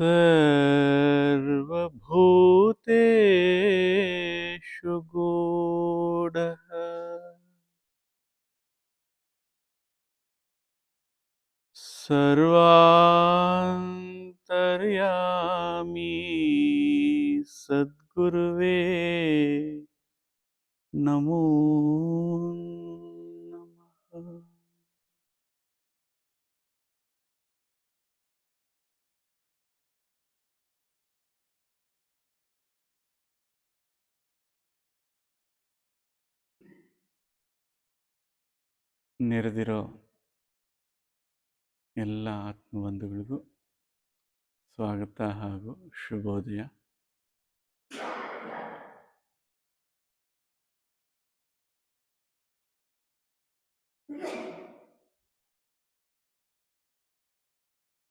सर्वभूतेषु गूढः सर्वान्तर्यामी सद्गुरुवे नमो नमः। ನೆರೆದಿರೋ ಎಲ್ಲ ಆತ್ಮಬಂಧುಗಳಿಗೂ ಸ್ವಾಗತ ಹಾಗೂ ಶುಭೋದಯ.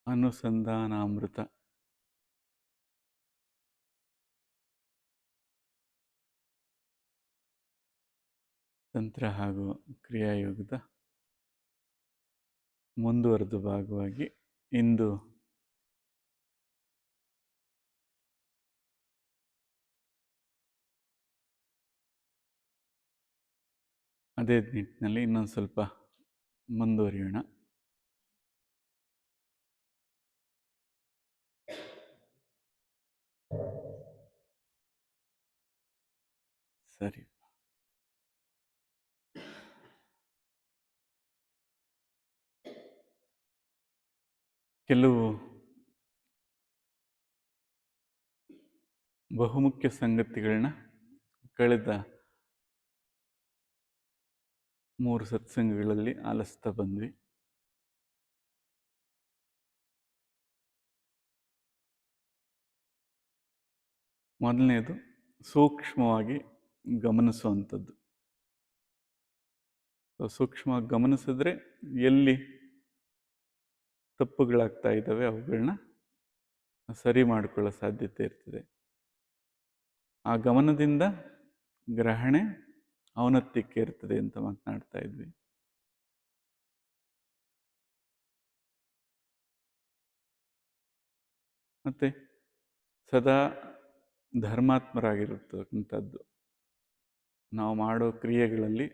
ಅನುಸಂಧಾನಾಮೃತ ತಂತ್ರ ಹಾಗೂ ಕ್ರಿಯಾಯೋಗದ ಮುಂದುವರೆದ ಭಾಗವಾಗಿ ಇಂದು ಅದೇ ನಿಟ್ಟಿನಲ್ಲಿ ಇನ್ನೊಂದು ಸ್ವಲ್ಪ ಮುಂದುವರಿಯೋಣ. ಸರಿ, ಕೆಲವು ಬಹುಮುಖ್ಯ ಸಂಗತಿಗಳನ್ನ ಕಳೆದ 3 ಸತ್ಸಂಗಗಳಲ್ಲಿ ಆಲಿಸ್ತಾ ಬಂದ್ವಿ. ಮೊದಲನೇದು ಸೂಕ್ಷ್ಮವಾಗಿ ಗಮನಿಸುವಂಥದ್ದು. ಸೂಕ್ಷ್ಮವಾಗಿ ಗಮನಿಸಿದ್ರೆ ಎಲ್ಲಿ ತಪ್ಪುಗಳಾಗ್ತಾ ಇದ್ದಾವೆ ಅವುಗಳನ್ನ ಸರಿ ಮಾಡಿಕೊಳ್ಳೋ ಸಾಧ್ಯತೆ ಇರ್ತದೆ. ಆ ಗಮನದಿಂದ ಗ್ರಹಣೆ ಔನ್ನತ್ಯಕ್ಕೆ ಇರ್ತದೆ ಅಂತ ಮಾತನಾಡ್ತಾ ಇದ್ವಿ. ಮತ್ತೆ ಸದಾ ಧರ್ಮಾತ್ಮರಾಗಿರ್ತಕ್ಕಂಥದ್ದು. ನಾವು ಮಾಡೋ ಕ್ರಿಯೆಗಳಲ್ಲಿ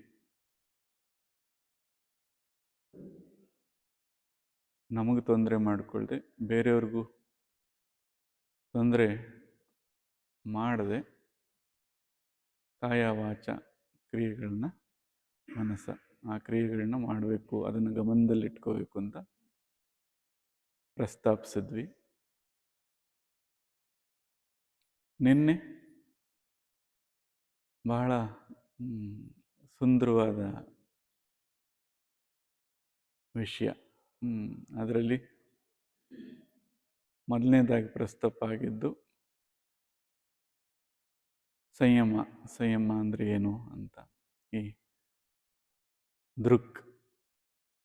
ನಮಗೆ ತೊಂದರೆ ಮಾಡಿಕೊಳ್ಳದೆ, ಬೇರೆಯವ್ರಿಗೂ ತೊಂದರೆ ಮಾಡದೆ ಕಾಯ ವಾಚ ಕ್ರಿಯೆಗಳನ್ನ ಆ ಕ್ರಿಯೆಗಳನ್ನ ಮಾಡಬೇಕು, ಅದನ್ನು ಗಮನದಲ್ಲಿಟ್ಕೋಬೇಕು ಅಂತ ಪ್ರಸ್ತಾಪಿಸಿದ್ವಿ. ನಿನ್ನೆ ಬಹಳ ಸುಂದರವಾದ ವಿಷಯ, ಅದರಲ್ಲಿ ಮೊದಲನೇದಾಗಿ ಪ್ರಸ್ತಾಪ ಆಗಿದ್ದು ಸಂಯಮ ಅಂದರೆ ಏನು ಅಂತ. ಈ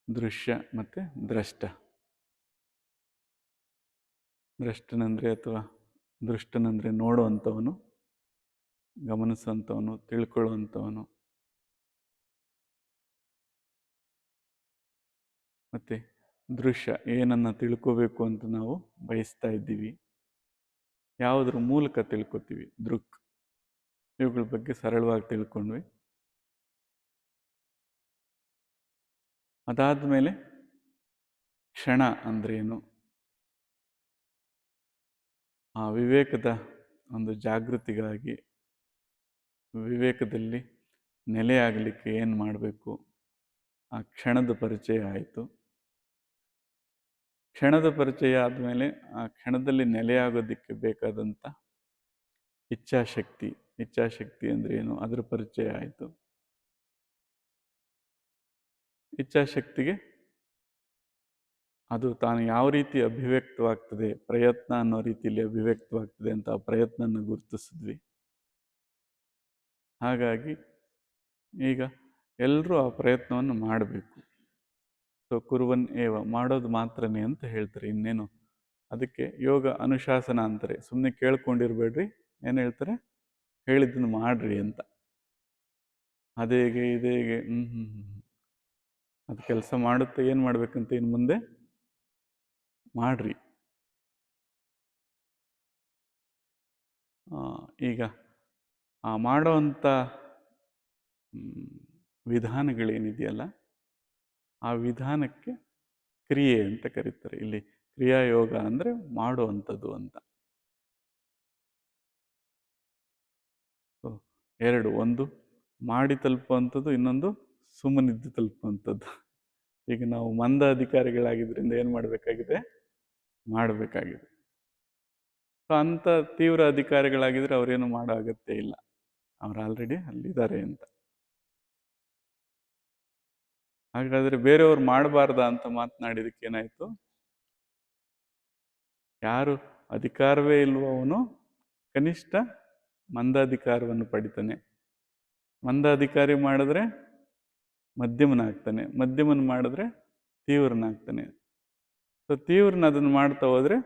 ದೃಶ್ಯ ಮತ್ತು ದ್ರಷ್ಟನಂದರೆ ಅಥವಾ ದೃಷ್ಟನಂದರೆ ನೋಡುವಂಥವನು, ಗಮನಿಸುವಂಥವನು, ತಿಳ್ಕೊಳ್ಳುವಂಥವನು. ಮತ್ತು ದೃಶ್ಯ, ಏನನ್ನು ತಿಳ್ಕೋಬೇಕು ಅಂತ ನಾವು ಬಯಸ್ತಾ ಇದ್ದೀವಿ, ಯಾವುದ್ರ ಮೂಲಕ ತಿಳ್ಕೊತೀವಿ, ಇವುಗಳ ಬಗ್ಗೆ ಸರಳವಾಗಿ ತಿಳ್ಕೊಂಡ್ವಿ. ಅದಾದಮೇಲೆ ಕ್ಷಣ ಅಂದ್ರೇನು, ಆ ವಿವೇಕದ ಒಂದು ಜಾಗೃತಿಗಾಗಿ ವಿವೇಕದಲ್ಲಿ ನೆಲೆಯಾಗಲಿಕ್ಕೆ ಏನು ಮಾಡಬೇಕು, ಆ ಕ್ಷಣದ ಪರಿಚಯ ಆಯಿತು. ಕ್ಷಣದ ಪರಿಚಯ ಆದಮೇಲೆ ಆ ಕ್ಷಣದಲ್ಲಿ ನೆಲೆಯಾಗೋದಕ್ಕೆ ಬೇಕಾದಂಥ ಇಚ್ಛಾಶಕ್ತಿ ಅಂದರೆ ಏನು, ಅದರ ಪರಿಚಯ ಆಯಿತು. ಇಚ್ಛಾಶಕ್ತಿಗೆ ಅದು ತಾನು ಯಾವ ರೀತಿ ಅಭಿವ್ಯಕ್ತವಾಗ್ತದೆ, ಪ್ರಯತ್ನ ಅನ್ನೋ ರೀತಿಯಲ್ಲಿ ಅಭಿವ್ಯಕ್ತವಾಗ್ತದೆ ಅಂತ ಆ ಪ್ರಯತ್ನನ ಗುರುತಿಸಿದ್ವಿ. ಹಾಗಾಗಿ ಈಗ ಎಲ್ಲರೂ ಆ ಪ್ರಯತ್ನವನ್ನು ಮಾಡಬೇಕು. ಕುರುವನ್ ಏವ, ಮಾಡೋದು ಮಾತ್ರನೇ ಅಂತ ಹೇಳ್ತಾರೆ. ಇನ್ನೇನು ಅದಕ್ಕೆ ಯೋಗ ಅನುಶಾಸನ ಅಂತಾರೆ. ಸುಮ್ಮನೆ ಕೇಳ್ಕೊಂಡಿರ್ಬೇಡ್ರಿ, ಏನು ಹೇಳ್ತಾರೆ, ಹೇಳಿದ್ದನ್ನು ಮಾಡ್ರಿ ಅಂತ. ಅದೇಗೆ ಇದೇಗೆ ಅದು ಕೆಲಸ ಮಾಡುತ್ತೆ, ಏನು ಮಾಡ್ಬೇಕಂತ ಇನ್ನು ಮುಂದೆ ಮಾಡ್ರಿ. ಈಗ ಮಾಡೋವಂಥ ವಿಧಾನಗಳೇನಿದೆಯಲ್ಲ, ಆ ವಿಧಾನಕ್ಕೆ ಕ್ರಿಯೆ ಅಂತ ಕರೀತಾರೆ. ಇಲ್ಲಿ ಕ್ರಿಯಾಯೋಗ ಅಂದರೆ ಮಾಡುವಂಥದ್ದು ಅಂತ. ಎರಡು, ಒಂದು ಮಾಡಿ ತಲುಪುವಂಥದ್ದು, ಇನ್ನೊಂದು ಸುಮ್ಮನಿದ್ದು ತಲುಪುವಂಥದ್ದು. ಈಗ ನಾವು ಮಂದ ಅಧಿಕಾರಿಗಳಾಗಿದ್ದರಿಂದ ಏನು ಮಾಡಬೇಕಾಗಿದೆ? ಮಾಡಬೇಕಾಗಿದೆ. ಸೊ ಅಂಥ ತೀವ್ರ ಅಧಿಕಾರಿಗಳಾಗಿದ್ರೆ ಅವರೇನು ಮಾಡೋ ಅಗತ್ಯ ಇಲ್ಲ, ಅವ್ರು ಆಲ್ರೆಡಿ ಅಲ್ಲಿದ್ದಾರೆ ಅಂತ. ಹಾಗಾದರೆ ಬೇರೆಯವ್ರು ಮಾಡಬಾರ್ದ ಅಂತ ಮಾತನಾಡಿದಕ್ಕೆ ಏನಾಯಿತು? ಯಾರು ಅಧಿಕಾರವೇ ಇಲ್ವೋ ಅವನು ಕನಿಷ್ಠ ಮಂದಾಧಿಕಾರವನ್ನು ಪಡಿತಾನೆ. ಮಂದಾಧಿಕಾರಿ ಮಾಡಿದ್ರೆ ಮಧ್ಯಮನಾಗ್ತಾನೆ, ಮಧ್ಯಮನ ಮಾಡಿದ್ರೆ ತೀವ್ರನಾಗ್ತಾನೆ. ಸೊ ತೀವ್ರನ ಅದನ್ನು ಮಾಡ್ತಾ ಹೋದರೆ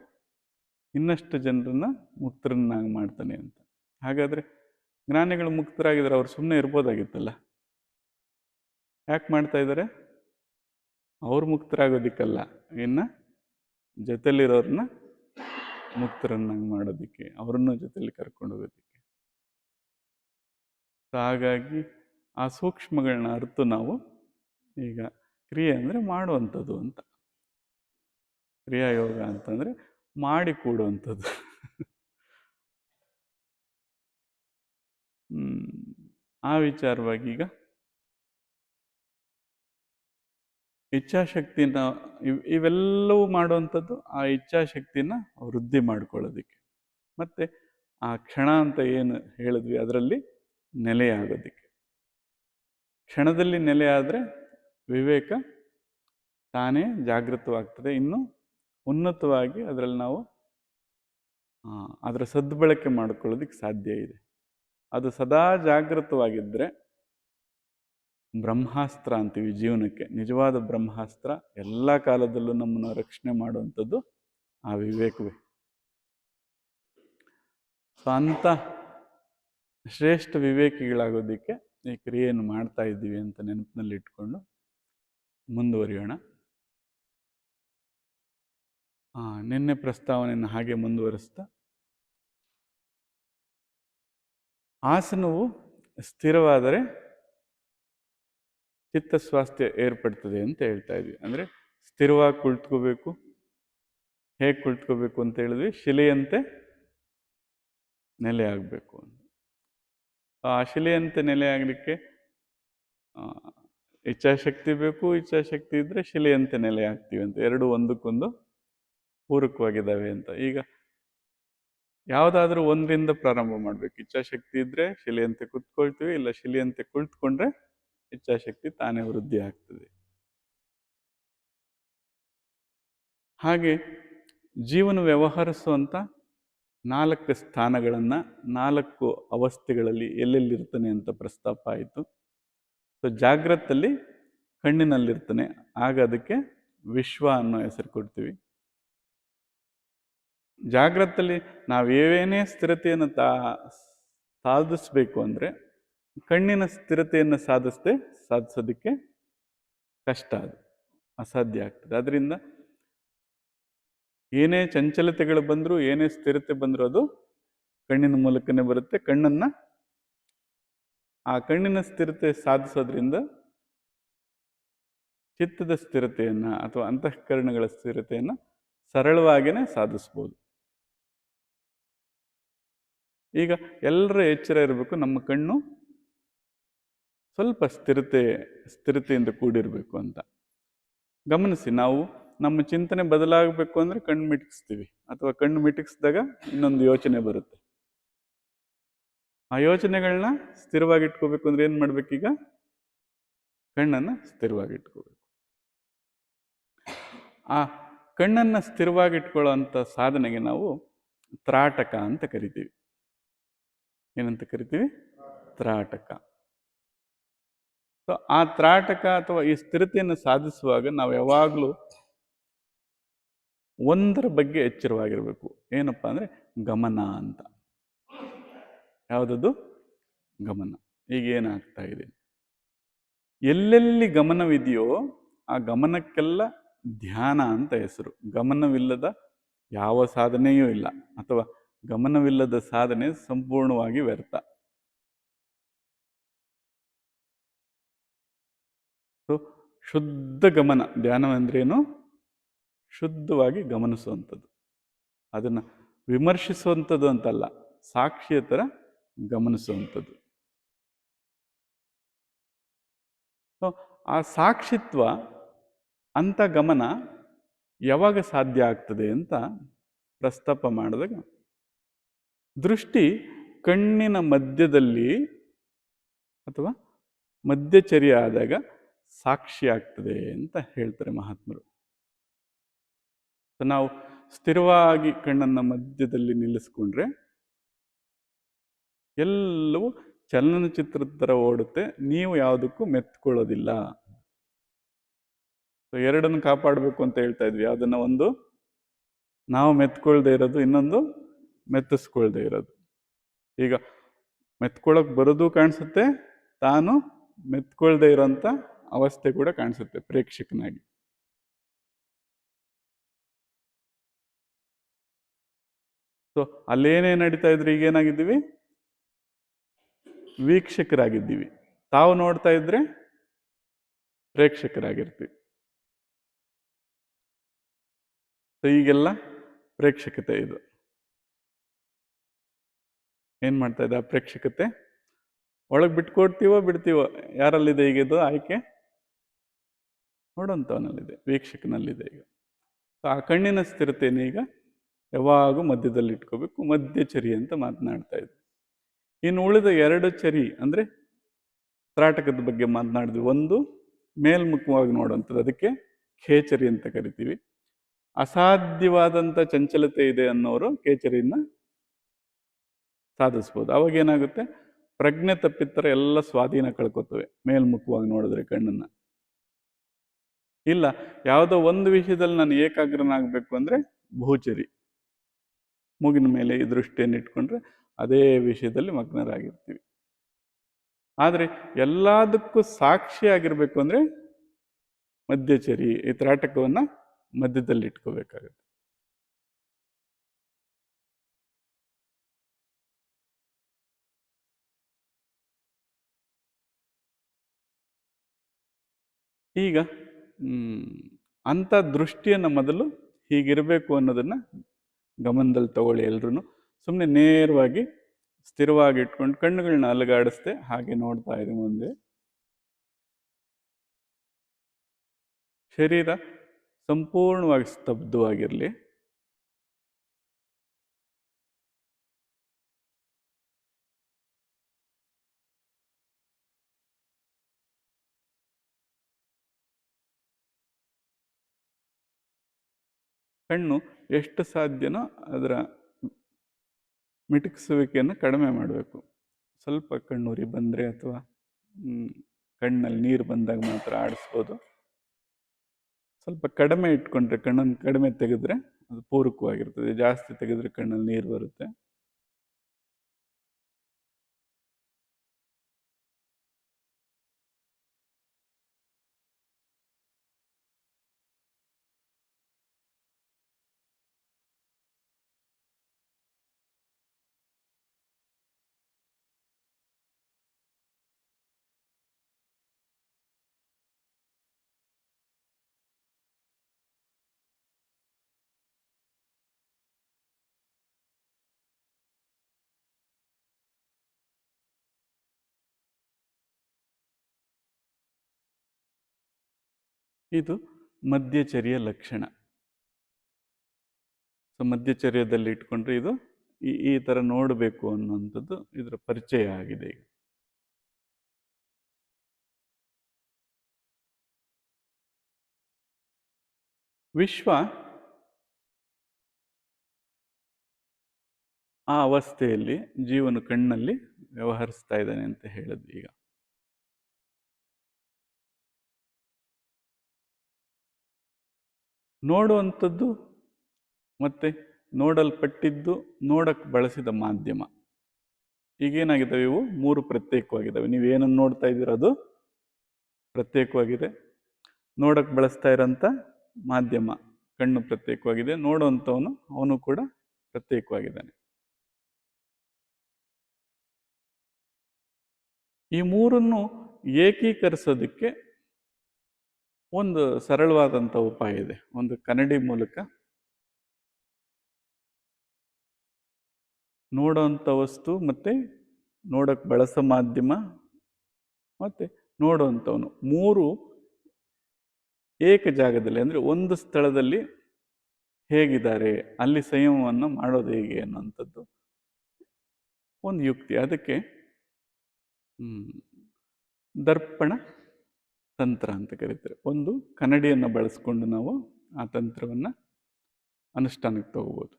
ಇನ್ನಷ್ಟು ಜನರನ್ನ ಮುಕ್ತರನ್ನಾಗಿ ಮಾಡ್ತಾನೆ ಅಂತ. ಹಾಗಾದರೆ ಜ್ಞಾನಿಗಳು ಮುಕ್ತರಾಗಿದ್ದಾರೆ, ಅವ್ರು ಸುಮ್ಮನೆ ಇರ್ಬೋದಾಗಿತ್ತಲ್ಲ. ಯಾಕೆ ಮಾಡ್ತಾ ಇದ್ದಾರೆ? ಅವ್ರು ಮುಕ್ತರಾಗೋದಿಕ್ಕಲ್ಲ, ಇನ್ನು ಜೊತೆಲಿರೋರನ್ನ ಮುಕ್ತರನ್ನಾಗಿ ಮಾಡೋದಕ್ಕೆ, ಅವರನ್ನು ಜೊತೆಲಿ ಕರ್ಕೊಂಡು ಹೋಗೋದಕ್ಕೆ. ಹಾಗಾಗಿ ಆ ಸೂಕ್ಷ್ಮಗಳನ್ನ ಅರ್ತು ನಾವು ಈಗ ಕ್ರಿಯೆ ಅಂದರೆ ಮಾಡುವಂಥದ್ದು ಅಂತ. ಕ್ರಿಯಾಯೋಗ ಅಂತಂದರೆ ಮಾಡಿ ಕೂಡುವಂಥದ್ದು. ಆ ವಿಚಾರವಾಗಿ ಈಗ ಇಚ್ಛಾಶಕ್ತಿನ ಇವೆಲ್ಲವೂ ಮಾಡುವಂಥದ್ದು ಆ ಇಚ್ಛಾಶಕ್ತಿನ ವೃದ್ಧಿ ಮಾಡ್ಕೊಳ್ಳೋದಕ್ಕೆ, ಮತ್ತು ಆ ಕ್ಷಣ ಅಂತ ಏನು ಹೇಳಿದ್ವಿ ಅದರಲ್ಲಿ ನೆಲೆಯಾಗೋದಕ್ಕೆ. ಕ್ಷಣದಲ್ಲಿ ನೆಲೆಯಾದರೆ ವಿವೇಕ ತಾನೇ ಜಾಗೃತವಾಗ್ತದೆ. ಇನ್ನು ಉನ್ನತವಾಗಿ ಅದರಲ್ಲಿ ನಾವು ಅದರ ಸದ್ಬಳಕೆ ಮಾಡ್ಕೊಳ್ಳೋದಕ್ಕೆ ಸಾಧ್ಯ ಇದೆ. ಅದು ಸದಾ ಜಾಗೃತವಾಗಿದ್ದರೆ ಬ್ರಹ್ಮಾಸ್ತ್ರ ಅಂತೀವಿ ಜೀವನಕ್ಕೆ. ನಿಜವಾದ ಬ್ರಹ್ಮಾಸ್ತ್ರ ಎಲ್ಲ ಕಾಲದಲ್ಲೂ ನಮ್ಮನ್ನು ರಕ್ಷಣೆ ಮಾಡುವಂಥದ್ದು ಆ ವಿವೇಕವೇ. ಸೊ ಅಂಥ ಶ್ರೇಷ್ಠ ವಿವೇಕಿಗಳಾಗೋದಕ್ಕೆ ಈ ಕ್ರಿಯೆಯನ್ನು ಮಾಡ್ತಾ ಇದ್ದೀವಿ ಅಂತ ನೆನಪಿನಲ್ಲಿ ಇಟ್ಕೊಂಡು ಮುಂದುವರಿಯೋಣ. ನಿನ್ನೆ ಪ್ರಸ್ತಾವನೆಯನ್ನು ಹಾಗೆ ಮುಂದುವರಿಸ್ತಾ, ಆಸನವು ಸ್ಥಿರವಾದರೆ ಚಿತ್ತಸ್ವಾಸ್ಥ್ಯ ಏರ್ಪಡ್ತದೆ ಅಂತ ಹೇಳ್ತಾ ಇದ್ವಿ. ಅಂದರೆ ಸ್ಥಿರವಾಗಿ ಕುಳಿತುಕೋಬೇಕು. ಹೇಗೆ ಕುಳಿತುಕೋಬೇಕು ಅಂತ ಹೇಳಿದ್ವಿ? ಶಿಲೆಯಂತೆ ನೆಲೆ ಆಗಬೇಕು ಅಂತ. ಆ ಶಿಲೆಯಂತೆ ನೆಲೆ ಆಗಲಿಕ್ಕೆ ಇಚ್ಛಾಶಕ್ತಿ ಬೇಕು. ಇಚ್ಛಾಶಕ್ತಿ ಇದ್ದರೆ ಶಿಲೆಯಂತೆ ನೆಲೆ ಆಗ್ತೀವಿ ಅಂತ. ಎರಡು ಒಂದಕ್ಕೊಂದು ಪೂರಕವಾಗಿದ್ದಾವೆ ಅಂತ. ಈಗ ಯಾವುದಾದ್ರೂ ಒಂದರಿಂದ ಪ್ರಾರಂಭ ಮಾಡಬೇಕು. ಇಚ್ಛಾಶಕ್ತಿ ಇದ್ದರೆ ಶಿಲೆಯಂತೆ ಕುತ್ಕೊಳ್ತೀವಿ, ಇಲ್ಲ ಶಿಲೆಯಂತೆ ಕುಳಿತುಕೊಂಡ್ರೆ ಇಚ್ಛಾಶಕ್ತಿ ತಾನೇ ವೃದ್ಧಿ ಆಗ್ತದೆ. ಹಾಗೆ ಜೀವನ ವ್ಯವಹರಿಸುವಂಥ 4 ಸ್ಥಾನಗಳನ್ನು 4 ಅವಸ್ಥೆಗಳಲ್ಲಿ ಎಲ್ಲೆಲ್ಲಿರ್ತಾನೆ ಅಂತ ಪ್ರಸ್ತಾಪ ಆಯಿತು. ಸೊ ಜಾಗ್ರತಲ್ಲಿ ಕಣ್ಣಿನಲ್ಲಿರ್ತಾನೆ, ಆಗ ಅದಕ್ಕೆ ವಿಶ್ವ ಅನ್ನೋ ಹೆಸರು ಕೊಡ್ತೀವಿ. ಜಾಗ್ರತಲ್ಲಿ ನಾವೇನೇ ಸ್ಥಿರತೆಯನ್ನು ಸಾಧಿಸ್ಬೇಕು ಅಂದರೆ ಕಣ್ಣಿನ ಸ್ಥಿರತೆಯನ್ನು ಸಾಧಿಸೋದಕ್ಕೆ ಕಷ್ಟ, ಅದು ಅಸಾಧ್ಯ ಆಗ್ತದೆ. ಅದರಿಂದ ಏನೇ ಚಂಚಲತೆಗಳು ಬಂದರೂ, ಏನೇ ಸ್ಥಿರತೆ ಬಂದರೂ ಅದು ಕಣ್ಣಿನ ಮೂಲಕನೇ ಬರುತ್ತೆ. ಆ ಕಣ್ಣಿನ ಸ್ಥಿರತೆ ಸಾಧಿಸೋದ್ರಿಂದ ಚಿತ್ತದ ಸ್ಥಿರತೆಯನ್ನು ಅಥವಾ ಅಂತಃಕರಣಗಳ ಸ್ಥಿರತೆಯನ್ನು ಸರಳವಾಗಿಯೇ ಸಾಧಿಸ್ಬೋದು. ಈಗ ಎಲ್ಲರ ಎಚ್ಚರ ಇರಬೇಕು, ನಮ್ಮ ಕಣ್ಣು ಸ್ವಲ್ಪ ಸ್ಥಿರತೆಯಿಂದ ಕೂಡಿರಬೇಕು ಅಂತ ಗಮನಿಸಿ. ನಾವು ನಮ್ಮ ಚಿಂತನೆ ಬದಲಾಗಬೇಕು ಅಂದರೆ ಕಣ್ಣು ಮಿಟುಕಿಸ್ತೀವಿ, ಅಥವಾ ಕಣ್ಣು ಮಿಟುಕಿಸಿದಾಗ ಇನ್ನೊಂದು ಯೋಚನೆ ಬರುತ್ತೆ. ಆ ಯೋಚನೆಗಳನ್ನ ಸ್ಥಿರವಾಗಿಟ್ಕೋಬೇಕು ಅಂದರೆ ಏನು ಮಾಡಬೇಕೀಗ? ಕಣ್ಣನ್ನು ಸ್ಥಿರವಾಗಿಟ್ಕೋಬೇಕು. ಆ ಕಣ್ಣನ್ನು ಸ್ಥಿರವಾಗಿಟ್ಕೊಳ್ಳೋ ಅಂಥ ಸಾಧನೆಗೆ ನಾವು ತ್ರಾಟಕ ಅಂತ ಕರಿತೀವಿ. ಏನಂತ ಕರಿತೀವಿ? ತ್ರಾಟಕ. ಸೊ ಆ ತ್ರಾಟಕ ಅಥವಾ ಈ ಸ್ಥಿರತೆಯನ್ನು ಸಾಧಿಸುವಾಗ ನಾವು ಯಾವಾಗಲೂ ಒಂದರ ಬಗ್ಗೆ ಎಚ್ಚರವಾಗಿರಬೇಕು. ಏನಪ್ಪ ಅಂದರೆ ಗಮನ ಅಂತ. ಯಾವುದದು? ಗಮನ. ಈಗ ಏನಾಗ್ತಾ ಇದೆ? ಎಲ್ಲೆಲ್ಲಿ ಗಮನವಿದೆಯೋ ಆ ಗಮನಕ್ಕೆಲ್ಲ ಧ್ಯಾನ ಅಂತ ಹೆಸರು. ಗಮನವಿಲ್ಲದ ಯಾವ ಸಾಧನೆಯೂ ಇಲ್ಲ, ಅಥವಾ ಗಮನವಿಲ್ಲದ ಸಾಧನೆ ಸಂಪೂರ್ಣವಾಗಿ ವ್ಯರ್ಥ. ಸೊ ಶುದ್ಧ ಗಮನ, ಧ್ಯಾನವೆಂದ್ರೇನು? ಶುದ್ಧವಾಗಿ ಗಮನಿಸುವಂಥದ್ದು, ಅದನ್ನು ವಿಮರ್ಶಿಸುವಂಥದ್ದು ಅಂತಲ್ಲ, ಸಾಕ್ಷಿಯ ಥರ ಗಮನಿಸುವಂಥದ್ದು. ಸೊ ಆ ಸಾಕ್ಷಿತ್ವ, ಅಂಥ ಗಮನ ಯಾವಾಗ ಸಾಧ್ಯ ಆಗ್ತದೆ ಅಂತ ಪ್ರಸ್ತಾಪ ಮಾಡಿದಾಗ, ದೃಷ್ಟಿ ಕಣ್ಣಿನ ಮಧ್ಯದಲ್ಲಿ ಅಥವಾ ಮಧ್ಯಚರ್ಯ ಆದಾಗ ಸಾಕ್ಷಿ ಆಗ್ತದೆ ಅಂತ ಹೇಳ್ತಾರೆ ಮಹಾತ್ಮರು. ನಾವು ಸ್ಥಿರವಾಗಿ ಕಣ್ಣನ್ನು ಮಧ್ಯದಲ್ಲಿ ನಿಲ್ಲಿಸ್ಕೊಂಡ್ರೆ ಎಲ್ಲವೂ ಚಲನಚಿತ್ರದ ಥರ ಓಡುತ್ತೆ, ನೀವು ಯಾವುದಕ್ಕೂ ಮೆತ್ಕೊಳ್ಳೋದಿಲ್ಲ. ಎರಡನ್ನು ಕಾಪಾಡಬೇಕು ಅಂತ ಹೇಳ್ತಾ ಇದ್ವಿ. ಅದನ್ನು ಒಂದು ನಾವು ಮೆತ್ಕೊಳ್ದೇ ಇರೋದು, ಇನ್ನೊಂದು ಮೆತ್ತಿಸ್ಕೊಳ್ದೇ ಇರೋದು. ಈಗ ಮೆತ್ಕೊಳ್ಳೋಕೆ ಬರೋದು ಕಾಣಿಸುತ್ತೆ, ತಾನು ಮೆತ್ಕೊಳ್ದೇ ಇರೋಂಥ ಅವಸ್ಥೆ ಕೂಡ ಕಾಣಿಸುತ್ತೆ ಪ್ರೇಕ್ಷಕನಾಗಿ. ಸೊ ಅಲ್ಲೇನೇ ನಡೀತಾ ಇದ್ರೆ ಈಗೇನಾಗಿದ್ದೀವಿ? ವೀಕ್ಷಕರಾಗಿದ್ದೀವಿ. ತಾವು ನೋಡ್ತಾ ಇದ್ರೆ ಪ್ರೇಕ್ಷಕರಾಗಿರ್ತೀವಿ. ಸೊ ಈಗೆಲ್ಲ ಪ್ರೇಕ್ಷಕತೆ ಇದು. ಏನ್ ಮಾಡ್ತಾ ಇದೆ ಆ ಪ್ರೇಕ್ಷಕತೆ? ಒಳಗೆ ಬಿಟ್ಕೊಡ್ತೀವೋ ಬಿಡ್ತೀವೋ, ಯಾರಲ್ಲಿದೆ ಈಗ ಇದು ಆಯ್ಕೆ? ನೋಡೋಂಥವನಲ್ಲಿದೆ, ವೀಕ್ಷಕನಲ್ಲಿದೆ. ಈಗ ಆ ಕಣ್ಣಿನ ಸ್ಥಿರತೆಯನ್ನು ಈಗ ಯಾವಾಗೂ ಮಧ್ಯದಲ್ಲಿ ಇಟ್ಕೋಬೇಕು. ಮಧ್ಯಚರಿ ಅಂತ ಮಾತನಾಡ್ತಾ ಇದ್ವಿ. ಇನ್ನು ಉಳಿದ ಎರಡು ಚರಿ ಅಂದರೆ ತ್ರಾಟಕದ ಬಗ್ಗೆ ಮಾತನಾಡಿದ್ವಿ. ಒಂದು ಮೇಲ್ಮುಖವಾಗಿ ನೋಡುವಂಥದ್ದು, ಅದಕ್ಕೆ ಖೇಚರಿ ಅಂತ ಕರಿತೀವಿ. ಅಸಾಧ್ಯವಾದಂಥ ಚಂಚಲತೆ ಇದೆ ಅನ್ನೋರು ಖೇಚರಿನ ಸಾಧಿಸ್ಬೋದು. ಅವಾಗ ಏನಾಗುತ್ತೆ? ಪ್ರಜ್ಞೆ ತಪ್ಪಿತ್ತರ ಎಲ್ಲ ಸ್ವಾಧೀನ ಕಳ್ಕೊತವೆ ಮೇಲ್ಮುಖವಾಗಿ ನೋಡಿದ್ರೆ ಕಣ್ಣನ್ನು. ಇಲ್ಲ, ಯಾವುದೋ ಒಂದು ವಿಷಯದಲ್ಲಿ ನಾನು ಏಕಾಗ್ರನಾಗಬೇಕು ಅಂದರೆ ಭೂಚರಿ, ಮೂಗಿನ ಮೇಲೆ ಈ ದೃಷ್ಟಿಯನ್ನು ಇಟ್ಕೊಂಡ್ರೆ ಅದೇ ವಿಷಯದಲ್ಲಿ ಮಗ್ನರಾಗಿರ್ತೀವಿ. ಆದರೆ ಎಲ್ಲದಕ್ಕೂ ಸಾಕ್ಷಿಯಾಗಿರ್ಬೇಕು ಅಂದರೆ ಮಧ್ಯಚರಿ, ಈ ತ್ರಾಟಕವನ್ನು ಮಧ್ಯದಲ್ಲಿ ಇಟ್ಕೋಬೇಕಾಗುತ್ತೆ. ಈಗ ಅಂಥ ದೃಷ್ಟಿಯನ್ನು ಮೊದಲು ಹೀಗಿರಬೇಕು ಅನ್ನೋದನ್ನು ಗಮನದಲ್ಲಿ ತಗೊಳ್ಳಿ. ಎಲ್ರೂ ಸುಮ್ಮನೆ ನೇರವಾಗಿ ಸ್ಥಿರವಾಗಿ ಇಟ್ಕೊಂಡು ಕಣ್ಣುಗಳನ್ನ ಅಲುಗಾಡಿಸ್ದೆ ಹಾಗೆ ನೋಡ್ತಾ ಇದೆ ಮುಂದೆ. ಶರೀರ ಸಂಪೂರ್ಣವಾಗಿ ಸ್ತಬ್ಧವಾಗಿರಲಿ. ಕಣ್ಣು ಎಷ್ಟು ಸಾಧ್ಯನೋ ಅದರ ಮಿಟುಕಿಸುವಿಕೆಯನ್ನು ಕಡಿಮೆ ಮಾಡಬೇಕು. ಸ್ವಲ್ಪ ಕಣ್ಣುರಿ ಬಂದರೆ ಅಥವಾ ಕಣ್ಣಲ್ಲಿ ನೀರು ಬಂದಾಗ ಮಾತ್ರ ಆಡಿಸ್ಬೋದು. ಸ್ವಲ್ಪ ಕಡಿಮೆ ಇಟ್ಕೊಂಡ್ರೆ, ಕಣ್ಣನ್ನು ಕಡಿಮೆ ತೆಗೆದ್ರೆ ಅದು ಪೂರಕವಾಗಿರ್ತದೆ. ಜಾಸ್ತಿ ತೆಗೆದ್ರೆ ಕಣ್ಣಲ್ಲಿ ನೀರು ಬರುತ್ತೆ. ಇದು ಮಧ್ಯಚರ್ಯ ಲಕ್ಷಣ. ಸೊ ಮಧ್ಯಚರ್ಯದಲ್ಲಿ ಇಟ್ಕೊಂಡ್ರೆ ಇದು ಈ ಥರ ನೋಡಬೇಕು ಅನ್ನುವಂಥದ್ದು ಇದರ ಪರಿಚಯ ಆಗಿದೆ. ಈಗ ವಿಶ್ವ ಆ ಅವಸ್ಥೆಯಲ್ಲಿ ಜೀವನ ಕಣ್ಣಲ್ಲಿ ವ್ಯವಹರಿಸ್ತಾ ಇದ್ದಾನೆ ಅಂತ ಹೇಳಿದ್ವಿ. ಈಗ ನೋಡುವಂಥದ್ದು ಮತ್ತು ನೋಡಲ್ಪಟ್ಟಿದ್ದು, ನೋಡಕ್ಕೆ ಬಳಸಿದ ಮಾಧ್ಯಮ, ಈಗೇನಾಗಿದ್ದಾವೆ? ಇವು ಮೂರು ಪ್ರತ್ಯೇಕವಾಗಿದ್ದಾವೆ. ನೀವೇನನ್ನು ನೋಡ್ತಾ ಇದ್ದೀರ ಅದು ಪ್ರತ್ಯೇಕವಾಗಿದೆ. ನೋಡಕ್ಕೆ ಬಳಸ್ತಾ ಇರೋಂಥ ಮಾಧ್ಯಮ ಕಣ್ಣು ಪ್ರತ್ಯೇಕವಾಗಿದೆ. ನೋಡುವಂಥವನು ಅವನು ಕೂಡ ಪ್ರತ್ಯೇಕವಾಗಿದ್ದಾನೆ. ಈ ಮೂರನ್ನು ಏಕೀಕರಿಸೋದಕ್ಕೆ ಒಂದು ಸರಳವಾದಂಥ ಉಪಾಯ ಇದೆ. ಒಂದು ಕನ್ನಡಿ ಮೂಲಕ ನೋಡೋಂಥ ವಸ್ತು ಮತ್ತೆ ನೋಡಕ್ಕೆ ಬಳಸೋ ಮಾಧ್ಯಮ ಮತ್ತೆ ನೋಡುವಂಥವನು ಮೂರು ಏಕ ಜಾಗದಲ್ಲಿ, ಅಂದರೆ ಒಂದು ಸ್ಥಳದಲ್ಲಿ ಹೇಗಿದ್ದಾರೆ, ಅಲ್ಲಿ ಸಂಯಮವನ್ನು ಮಾಡೋದು ಹೇಗೆ ಅನ್ನೋಂಥದ್ದು ಒಂದು ಯುಕ್ತಿ. ಅದಕ್ಕೆ ದರ್ಪಣ ತಂತ್ರ ಅಂತ ಕರೀತಾರೆ. ಒಂದು ಕನ್ನಡಿಯನ್ನು ಬಳಸ್ಕೊಂಡು ನಾವು ಆ ತಂತ್ರವನ್ನು ಅನುಷ್ಠಾನಕ್ಕೆ ತಗೋಬೋದು.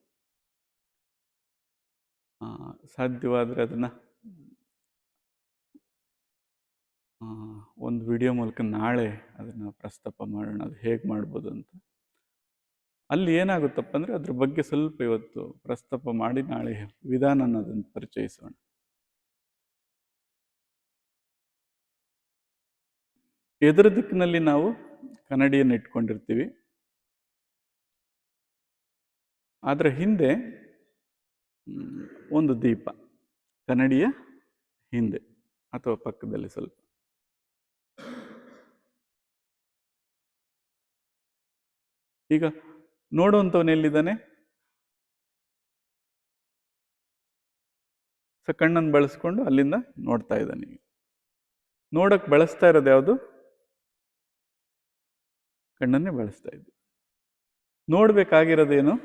ಸಾಧ್ಯವಾದರೆ ಅದನ್ನು ಒಂದು ವಿಡಿಯೋ ಮೂಲಕ ನಾಳೆ ಅದನ್ನು ಪ್ರಸ್ತಾಪ ಮಾಡೋಣ, ಅದು ಹೇಗೆ ಮಾಡ್ಬೋದು ಅಂತ. ಅಲ್ಲಿ ಏನಾಗುತ್ತಪ್ಪ ಅಂದರೆ ಅದ್ರ ಬಗ್ಗೆ ಸ್ವಲ್ಪ ಇವತ್ತು ಪ್ರಸ್ತಾಪ ಮಾಡಿ ನಾಳೆ ವಿಧಾನನ ಅದನ್ನು ಪರಿಚಯಿಸೋಣ. ಎದುರು ದಿಕ್ಕಿನಲ್ಲಿ ನಾವು ಕನ್ನಡಿಯನ್ನು ಇಟ್ಕೊಂಡಿರ್ತೀವಿ. ಅದರ ಹಿಂದೆ ಒಂದು ದೀಪ, ಕನ್ನಡಿಯ ಹಿಂದೆ ಅಥವಾ ಪಕ್ಕದಲ್ಲಿ ಸ್ವಲ್ಪ. ಈಗ ನೋಡುವಂಥವನು ಎಲ್ಲಿದ್ದಾನೆ? ಕಣ್ಣನ್ನು ಬಳಸ್ಕೊಂಡು ಅಲ್ಲಿಂದ ನೋಡ್ತಾ ಇದ್ದಾನೆ. ನೋಡಕ್ ಬಳಸ್ತಾ ಇರೋದು ಯಾವುದು? ಕಣ್ಣನ್ನೇ ಬಳಸ್ತಾ ಇದ್ವಿ. ನೋಡ್ಬೇಕಾಗಿರೋದೇನು?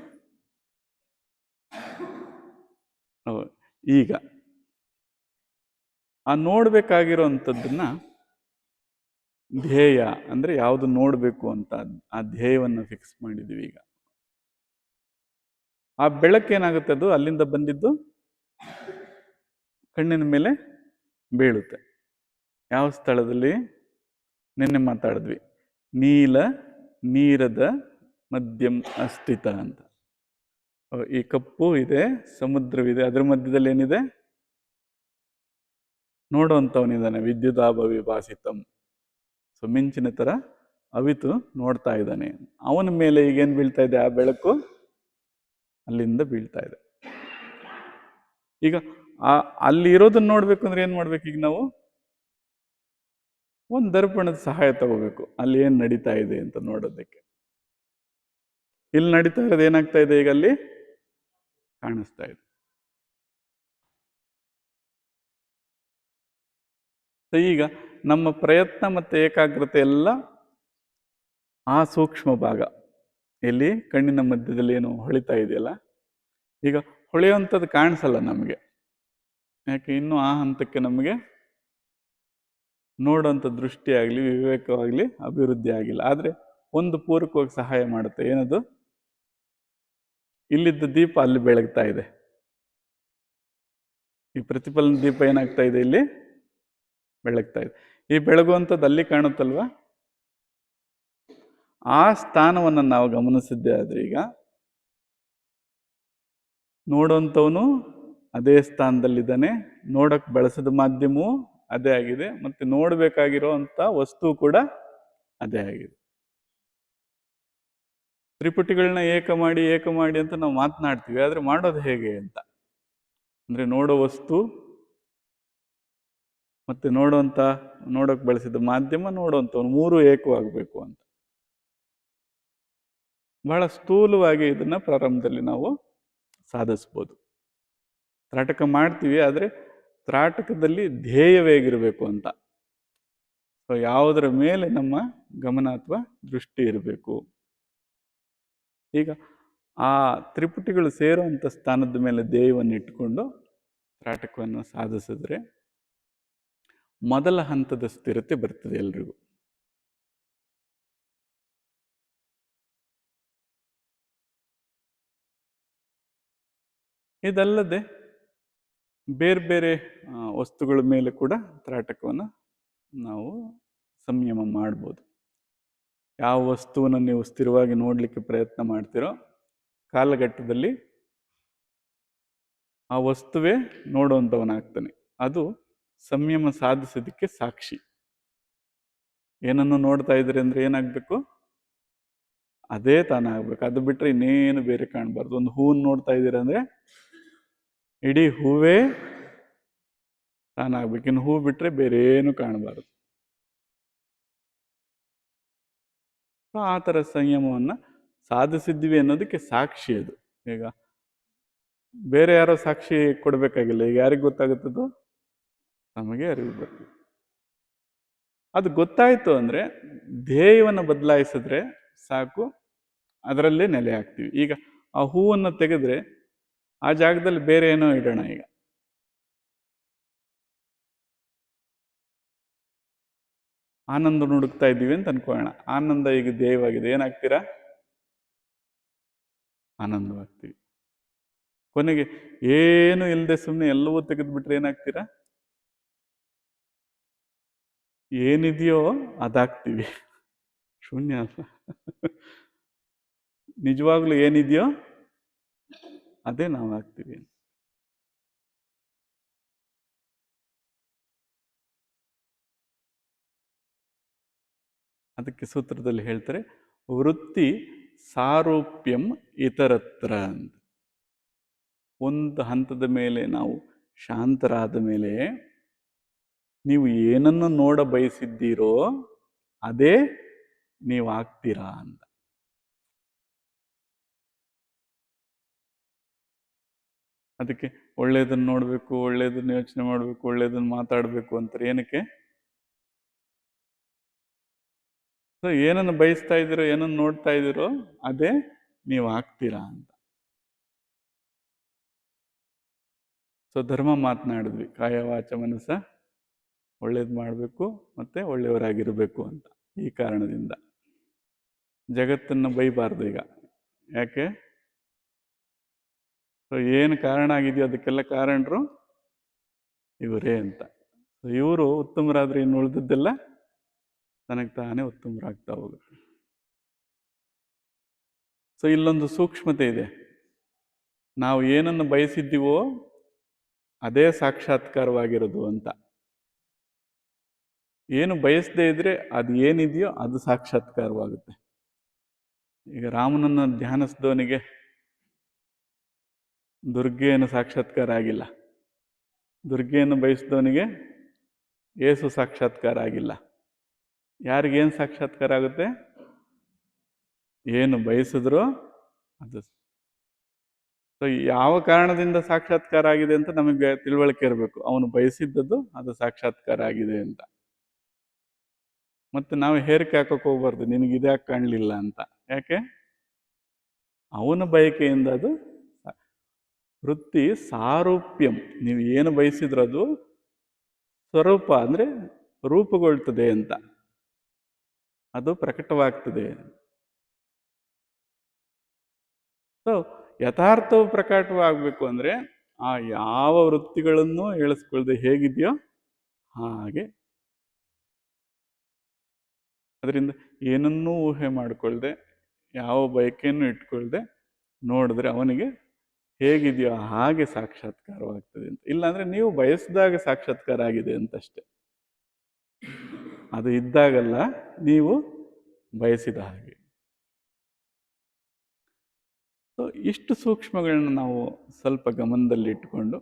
ಈಗ ಆ ನೋಡ್ಬೇಕಾಗಿರೋ ಅಂಥದ್ದನ್ನ ಧ್ಯೇಯ ಅಂದ್ರೆ ಯಾವುದು ನೋಡ್ಬೇಕು ಅಂತ ಆ ಧ್ಯೇಯವನ್ನು ಫಿಕ್ಸ್ ಮಾಡಿದ್ವಿ. ಈಗ ಆ ಬೆಳಕೇನಾಗುತ್ತೆ, ಅದು ಅಲ್ಲಿಂದ ಬಂದಿದ್ದು ಕಣ್ಣಿನ ಮೇಲೆ ಬೀಳುತ್ತೆ. ಯಾವ ಸ್ಥಳದಲ್ಲಿ? ನಿನ್ನೆ ಮಾತಾಡಿದ್ವಿ, ನೀಲ ನೀರದ ಮಧ್ಯಂ ಅಸ್ಥಿತ ಅಂತ. ಈ ಕಪ್ಪು ಇದೆ, ಸಮುದ್ರವಿದೆ, ಅದ್ರ ಮಧ್ಯದಲ್ಲಿ ಏನಿದೆ? ನೋಡುವಂಥವನಿದ್ದಾನೆ, ವಿದ್ಯುದಾಭವಿ ಭಾಸಿತಂ. ಸೊ ಮಿಂಚಿನ ತರ ಅವಿತು ನೋಡ್ತಾ ಇದ್ದಾನೆ. ಅವನ ಮೇಲೆ ಈಗೇನು ಬೀಳ್ತಾ ಇದೆ? ಆ ಬೆಳಕು ಅಲ್ಲಿಂದ ಬೀಳ್ತಾ ಇದೆ. ಈಗ ಅಲ್ಲಿ ಇರೋದನ್ನ ನೋಡ್ಬೇಕು ಅಂದ್ರೆ ಏನ್ ಮಾಡ್ಬೇಕು? ಈಗ ನಾವು ಒಂದು ದರ್ಪಣದ ಸಹಾಯ ತಗೋಬೇಕು, ಅಲ್ಲಿ ಏನ್ ನಡೀತಾ ಇದೆ ಅಂತ ನೋಡೋದಕ್ಕೆ. ಇಲ್ಲಿ ನಡೀತಾ ಇರೋದು ಏನಾಗ್ತಾ ಇದೆ? ಈಗ ಅಲ್ಲಿ ಕಾಣಿಸ್ತಾ ಇದೆ. ಈಗ ನಮ್ಮ ಪ್ರಯತ್ನ ಮತ್ತೆ ಏಕಾಗ್ರತೆ ಎಲ್ಲ ಆ ಸೂಕ್ಷ್ಮ ಭಾಗ, ಎಲ್ಲಿ ಕಣ್ಣಿನ ಮಧ್ಯದಲ್ಲಿ ಏನು ಹೊಳಿತಾ ಇದೆಯಲ್ಲ, ಈಗ ಹೊಳೆಯುವಂಥದ್ದು ಕಾಣಿಸಲ್ಲ ನಮಗೆ. ಯಾಕೆ? ಇನ್ನೂ ಆ ಹಂತಕ್ಕೆ ನಮಗೆ ನೋಡುವಂಥ ದೃಷ್ಟಿ ಆಗಲಿ ವಿವೇಕವಾಗಲಿ ಅಭಿವೃದ್ಧಿ ಆಗಿಲ್ಲ. ಆದರೆ ಒಂದು ಪೂರಕವಾಗಿ ಸಹಾಯ ಮಾಡುತ್ತೆ. ಏನದು? ಇಲ್ಲಿದ್ದ ದೀಪ ಅಲ್ಲಿ ಬೆಳಗ್ತಾ ಇದೆ. ಈ ಪ್ರತಿಫಲನ ದೀಪ ಏನಾಗ್ತಾ ಇದೆ? ಇಲ್ಲಿ ಬೆಳಗ್ತಾ ಇದೆ. ಈ ಬೆಳಗುವಂಥದ್ದು ಅಲ್ಲಿ ಕಾಣುತ್ತಲ್ವಾ? ಆ ಸ್ಥಾನವನ್ನು ನಾವು ಗಮನಿಸಿದ್ದೆ ಆದ್ರೆ ಈಗ ನೋಡುವಂಥವನು ಅದೇ ಸ್ಥಾನದಲ್ಲಿದ್ದಾನೆ, ನೋಡಕ್ ಬಳಸಿದ ಮಾಧ್ಯಮವು ಅದೇ ಆಗಿದೆ, ಮತ್ತೆ ನೋಡ್ಬೇಕಾಗಿರೋಂಥ ವಸ್ತು ಕೂಡ ಅದೇ ಆಗಿದೆ. ತ್ರಿಪುಟಿಗಳನ್ನ ಏಕ ಮಾಡಿ ಅಂತ ನಾವು ಮಾತನಾಡ್ತೀವಿ, ಆದ್ರೆ ಮಾಡೋದು ಹೇಗೆ ಅಂತ ಅಂದ್ರೆ ನೋಡೋ ವಸ್ತು ಮತ್ತೆ ನೋಡಕ್ ಬಳಸಿದ ಮಾಧ್ಯಮ, ನೋಡುವಂಥವ್ನು ಮೂರು ಏಕವಾಗಬೇಕು ಅಂತ. ಬಹಳ ಸ್ಥೂಲವಾಗಿ ಇದನ್ನ ಪ್ರಾರಂಭದಲ್ಲಿ ನಾವು ಸಾಧಿಸ್ಬೋದು. ತ್ರಾಟಕ ಮಾಡ್ತೀವಿ, ಆದರೆ ತ್ರಾಟಕದಲ್ಲಿ ಧ್ಯೇಯವೇಗಿರಬೇಕು ಅಂತ. ಸೊ ಯಾವುದರ ಮೇಲೆ ನಮ್ಮ ಗಮನ ಅಥವಾ ದೃಷ್ಟಿ ಇರಬೇಕು. ಈಗ ಆ ತ್ರಿಪುಟಿಗಳು ಸೇರುವಂಥ ಸ್ಥಾನದ ಮೇಲೆ ಧ್ಯೇಯವನ್ನು ಇಟ್ಕೊಂಡು ತ್ರಾಟಕವನ್ನು ಸಾಧಿಸಿದ್ರೆ ಮೊದಲ ಹಂತದ ಸ್ಥಿರತೆ ಬರ್ತದೆ ಎಲ್ರಿಗೂ. ಇದಲ್ಲದೆ ಬೇರೆ ಬೇರೆ ವಸ್ತುಗಳ ಮೇಲೆ ಕೂಡ ತ್ರಾಟಕವನ್ನು ನಾವು ಸಂಯಮ ಮಾಡ್ಬೋದು. ಯಾವ ವಸ್ತುವನ್ನು ನೀವು ಸ್ಥಿರವಾಗಿ ನೋಡಲಿಕ್ಕೆ ಪ್ರಯತ್ನ ಮಾಡ್ತೀರೋ ಕಾಲಘಟ್ಟದಲ್ಲಿ ಆ ವಸ್ತುವೇ ನೋಡುವಂಥವನಾಗ್ತಾನೆ. ಅದು ಸಂಯಮ ಸಾಧಿಸೋದಕ್ಕೆ ಸಾಕ್ಷಿ. ಏನನ್ನು ನೋಡ್ತಾ ಇದ್ರಿ ಅಂದ್ರೆ ಏನಾಗಬೇಕು? ಅದೇ ತಾನಾಗಬೇಕು. ಅದು ಬಿಟ್ಟರೆ ಇನ್ನೇನು ಬೇರೆ ಕಾಣಬಾರ್ದು. ಒಂದು ಹೂವನ್ನು ನೋಡ್ತಾ ಇದ್ದೀರ ಅಂದ್ರೆ ಇಡೀ ಹೂವೇ ತಾನಾಗ್ಬೇಕು. ಇನ್ನು ಹೂ ಬಿಟ್ರೆ ಬೇರೆ ಏನು ಕಾಣಬಾರದು. ಆ ಥರ ಸಂಯಮವನ್ನ ಸಾಧಿಸಿದ್ವಿ ಅನ್ನೋದಕ್ಕೆ ಸಾಕ್ಷಿ ಅದು. ಈಗ ಬೇರೆ ಯಾರೋ ಸಾಕ್ಷಿ ಕೊಡಬೇಕಾಗಿಲ್ಲ. ಈಗ ಯಾರಿಗೆ ಗೊತ್ತಾಗುತ್ತದು? ನಮಗೆ ಅರಿವು ಬರ್ತದೆ. ಅದು ಗೊತ್ತಾಯ್ತು ಅಂದ್ರೆ ಧ್ಯೇಯವನ್ನು ಬದಲಾಯಿಸಿದ್ರೆ ಸಾಕು, ಅದರಲ್ಲೇ ನೆಲೆ ಆಗ್ತೀವಿ. ಈಗ ಆ ಹೂವನ್ನು ತೆಗೆದ್ರೆ ಆ ಜಾಗದಲ್ಲಿ ಬೇರೆ ಏನೋ ಇಡೋಣ. ಈಗ ಆನಂದ ಹುಡುಕ್ತಾ ಇದ್ದೀವಿ ಅಂತ ಅನ್ಕೊಳ್ಳೋಣ. ಆನಂದ ಈಗ ಧ್ಯೇಯವಾಗಿದೆ, ಏನಾಗ್ತೀರಾ? ಆನಂದವಾಗ್ತೀವಿ. ಕೊನೆಗೆ ಏನು ಇಲ್ಲದೆ ಸುಮ್ಮನೆ ಎಲ್ಲವೂ ತೆಗೆದ್ಬಿಟ್ರೆ ಏನಾಗ್ತೀರಾ? ಏನಿದೆಯೋ ಅದಾಗ್ತೀವಿ. ಶೂನ್ಯ ಅಲ್ಲ. ನಿಜವಾಗ್ಲೂ ಏನಿದೆಯೋ ಅದೇ ನಾವು ಆಗ್ತೀವಿ. ಅದಕ್ಕೆ ಸೂತ್ರದಲ್ಲಿ ಹೇಳ್ತಾರೆ, ವೃತ್ತಿ ಸಾರೂಪ್ಯಂ ಇತರತ್ರ ಅಂತ. ಒಂದು ಹಂತದ ಮೇಲೆ ನಾವು ಶಾಂತರಾದ ಮೇಲೆ ನೀವು ಏನನ್ನು ನೋಡ ಬಯಸಿದ್ದೀರೋ ಅದೇ ನೀವು ಆಗ್ತೀರಾ ಅಂತ. ಅದಕ್ಕೆ ಒಳ್ಳೇದನ್ನು ನೋಡಬೇಕು, ಒಳ್ಳೇದನ್ನು ಯೋಚನೆ ಮಾಡಬೇಕು, ಒಳ್ಳೇದನ್ನು ಮಾತಾಡಬೇಕು ಅಂತಾರೆ. ಏನಕ್ಕೆ? ಸೊ ಏನನ್ನು ಬಯಸ್ತಾ ಇದ್ದೀರೋ, ಏನನ್ನು ನೋಡ್ತಾ ಇದ್ದೀರೋ ಅದೇ ನೀವು ಆಗ್ತೀರಾ ಅಂತ. ಸೊ ಧರ್ಮ ಮಾತನಾಡಿದ್ವಿ, ಕಾಯ ವಾಚ ಮನಸ್ಸ ಒಳ್ಳೇದು ಮಾಡಬೇಕು ಮತ್ತೆ ಒಳ್ಳೆಯವರಾಗಿರಬೇಕು ಅಂತ. ಈ ಕಾರಣದಿಂದ ಜಗತ್ತನ್ನು ಬೈಬಾರ್ದು ಈಗ. ಯಾಕೆ? ಸೊ ಏನು ಕಾರಣ ಆಗಿದೆಯೋ ಅದಕ್ಕೆಲ್ಲ ಕಾರಣರು ಇವರೇ ಅಂತ. ಸೊ ಇವರು ಉತ್ತಮರಾದ್ರೆ ಇನ್ನು ಉಳಿದದ್ದೆಲ್ಲ ತನಗೆ ತಾನೇ ಉತ್ತಮರಾಗ್ತಾ ಹೋಗುತ್ತೆ. ಸೊ ಇಲ್ಲೊಂದು ಸೂಕ್ಷ್ಮತೆ ಇದೆ. ನಾವು ಏನನ್ನು ಬಯಸಿದ್ದೀವೋ ಅದೇ ಸಾಕ್ಷಾತ್ಕಾರವಾಗಿರೋದು ಅಂತ. ಏನು ಬಯಸದೇ ಇದ್ರೆ ಅದು ಏನಿದೆಯೋ ಅದು ಸಾಕ್ಷಾತ್ಕಾರವಾಗುತ್ತೆ. ಈಗ ರಾಮನನ್ನ ಧ್ಯಾನಿಸಿದವನಿಗೆ ದುರ್ಗೆಯನ್ನು ಸಾಕ್ಷಾತ್ಕಾರ ಆಗಿಲ್ಲ. ದುರ್ಗೆಯನ್ನು ಬಯಸಿದವನಿಗೆ ಏಸು ಸಾಕ್ಷಾತ್ಕಾರ ಆಗಿಲ್ಲ. ಯಾರಿಗೇನು ಸಾಕ್ಷಾತ್ಕಾರ ಆಗುತ್ತೆ? ಏನು ಬಯಸಿದ್ರೋ ಅದು. ಸೊ ಯಾವ ಕಾರಣದಿಂದ ಸಾಕ್ಷಾತ್ಕಾರ ಆಗಿದೆ ಅಂತ ನಮಗೆ ತಿಳುವಳಿಕೆ ಇರಬೇಕು. ಅವನು ಬಯಸಿದ್ದದ್ದು ಅದು ಸಾಕ್ಷಾತ್ಕಾರ ಆಗಿದೆ ಅಂತ. ಮತ್ತೆ ನಾವು ಹೇರಿಕೆ ಹಾಕೋಕೆ ಹೋಗ್ಬಾರ್ದು, ನಿನಗೆ ಇದ್ಯಾಕೆ ಕಾಣಲಿಲ್ಲ ಅಂತ. ಯಾಕೆ? ಅವನ ಬಯಕೆಯಿಂದ ಅದು ವೃತ್ತಿ ಸಾರೂಪ್ಯಂ. ನೀವು ಏನು ಬಯಸಿದ್ರೂ ಅದು ಸ್ವರೂಪ ಅಂದ್ರೆ ರೂಪುಗೊಳ್ತದೆ ಅಂತ, ಅದು ಪ್ರಕಟವಾಗ್ತದೆ. ಸೊ ಯಥಾರ್ಥವು ಪ್ರಕಟವಾಗಬೇಕು ಅಂದ್ರೆ ಆ ಯಾವ ವೃತ್ತಿಗಳನ್ನು ಹೇಳಿಸ್ಕೊಳ್ದೆ ಹೇಗಿದೆಯೋ ಹಾಗೆ, ಅದರಿಂದ ಏನನ್ನೂ ಊಹೆ ಮಾಡಿಕೊಳ್ದೆ, ಯಾವ ಬಯಕೆಯನ್ನು ಇಟ್ಕೊಳ್ದೆ ನೋಡಿದ್ರೆ ಅವನಿಗೆ ಹೇಗಿದೆಯೋ ಹಾಗೆ ಸಾಕ್ಷಾತ್ಕಾರವಾಗ್ತದೆ ಅಂತ. ಇಲ್ಲಾಂದ್ರೆ ನೀವು ಬಯಸಿದಾಗ ಸಾಕ್ಷಾತ್ಕಾರ ಆಗಿದೆ ಅಂತಷ್ಟೆ. ಅದು ಇದ್ದಾಗಲ್ಲ, ನೀವು ಬಯಸಿದ ಹಾಗೆ. ಸೊ ಇಷ್ಟು ಸೂಕ್ಷ್ಮಗಳನ್ನ ನಾವು ಸ್ವಲ್ಪ ಗಮನದಲ್ಲಿ ಇಟ್ಟುಕೊಂಡು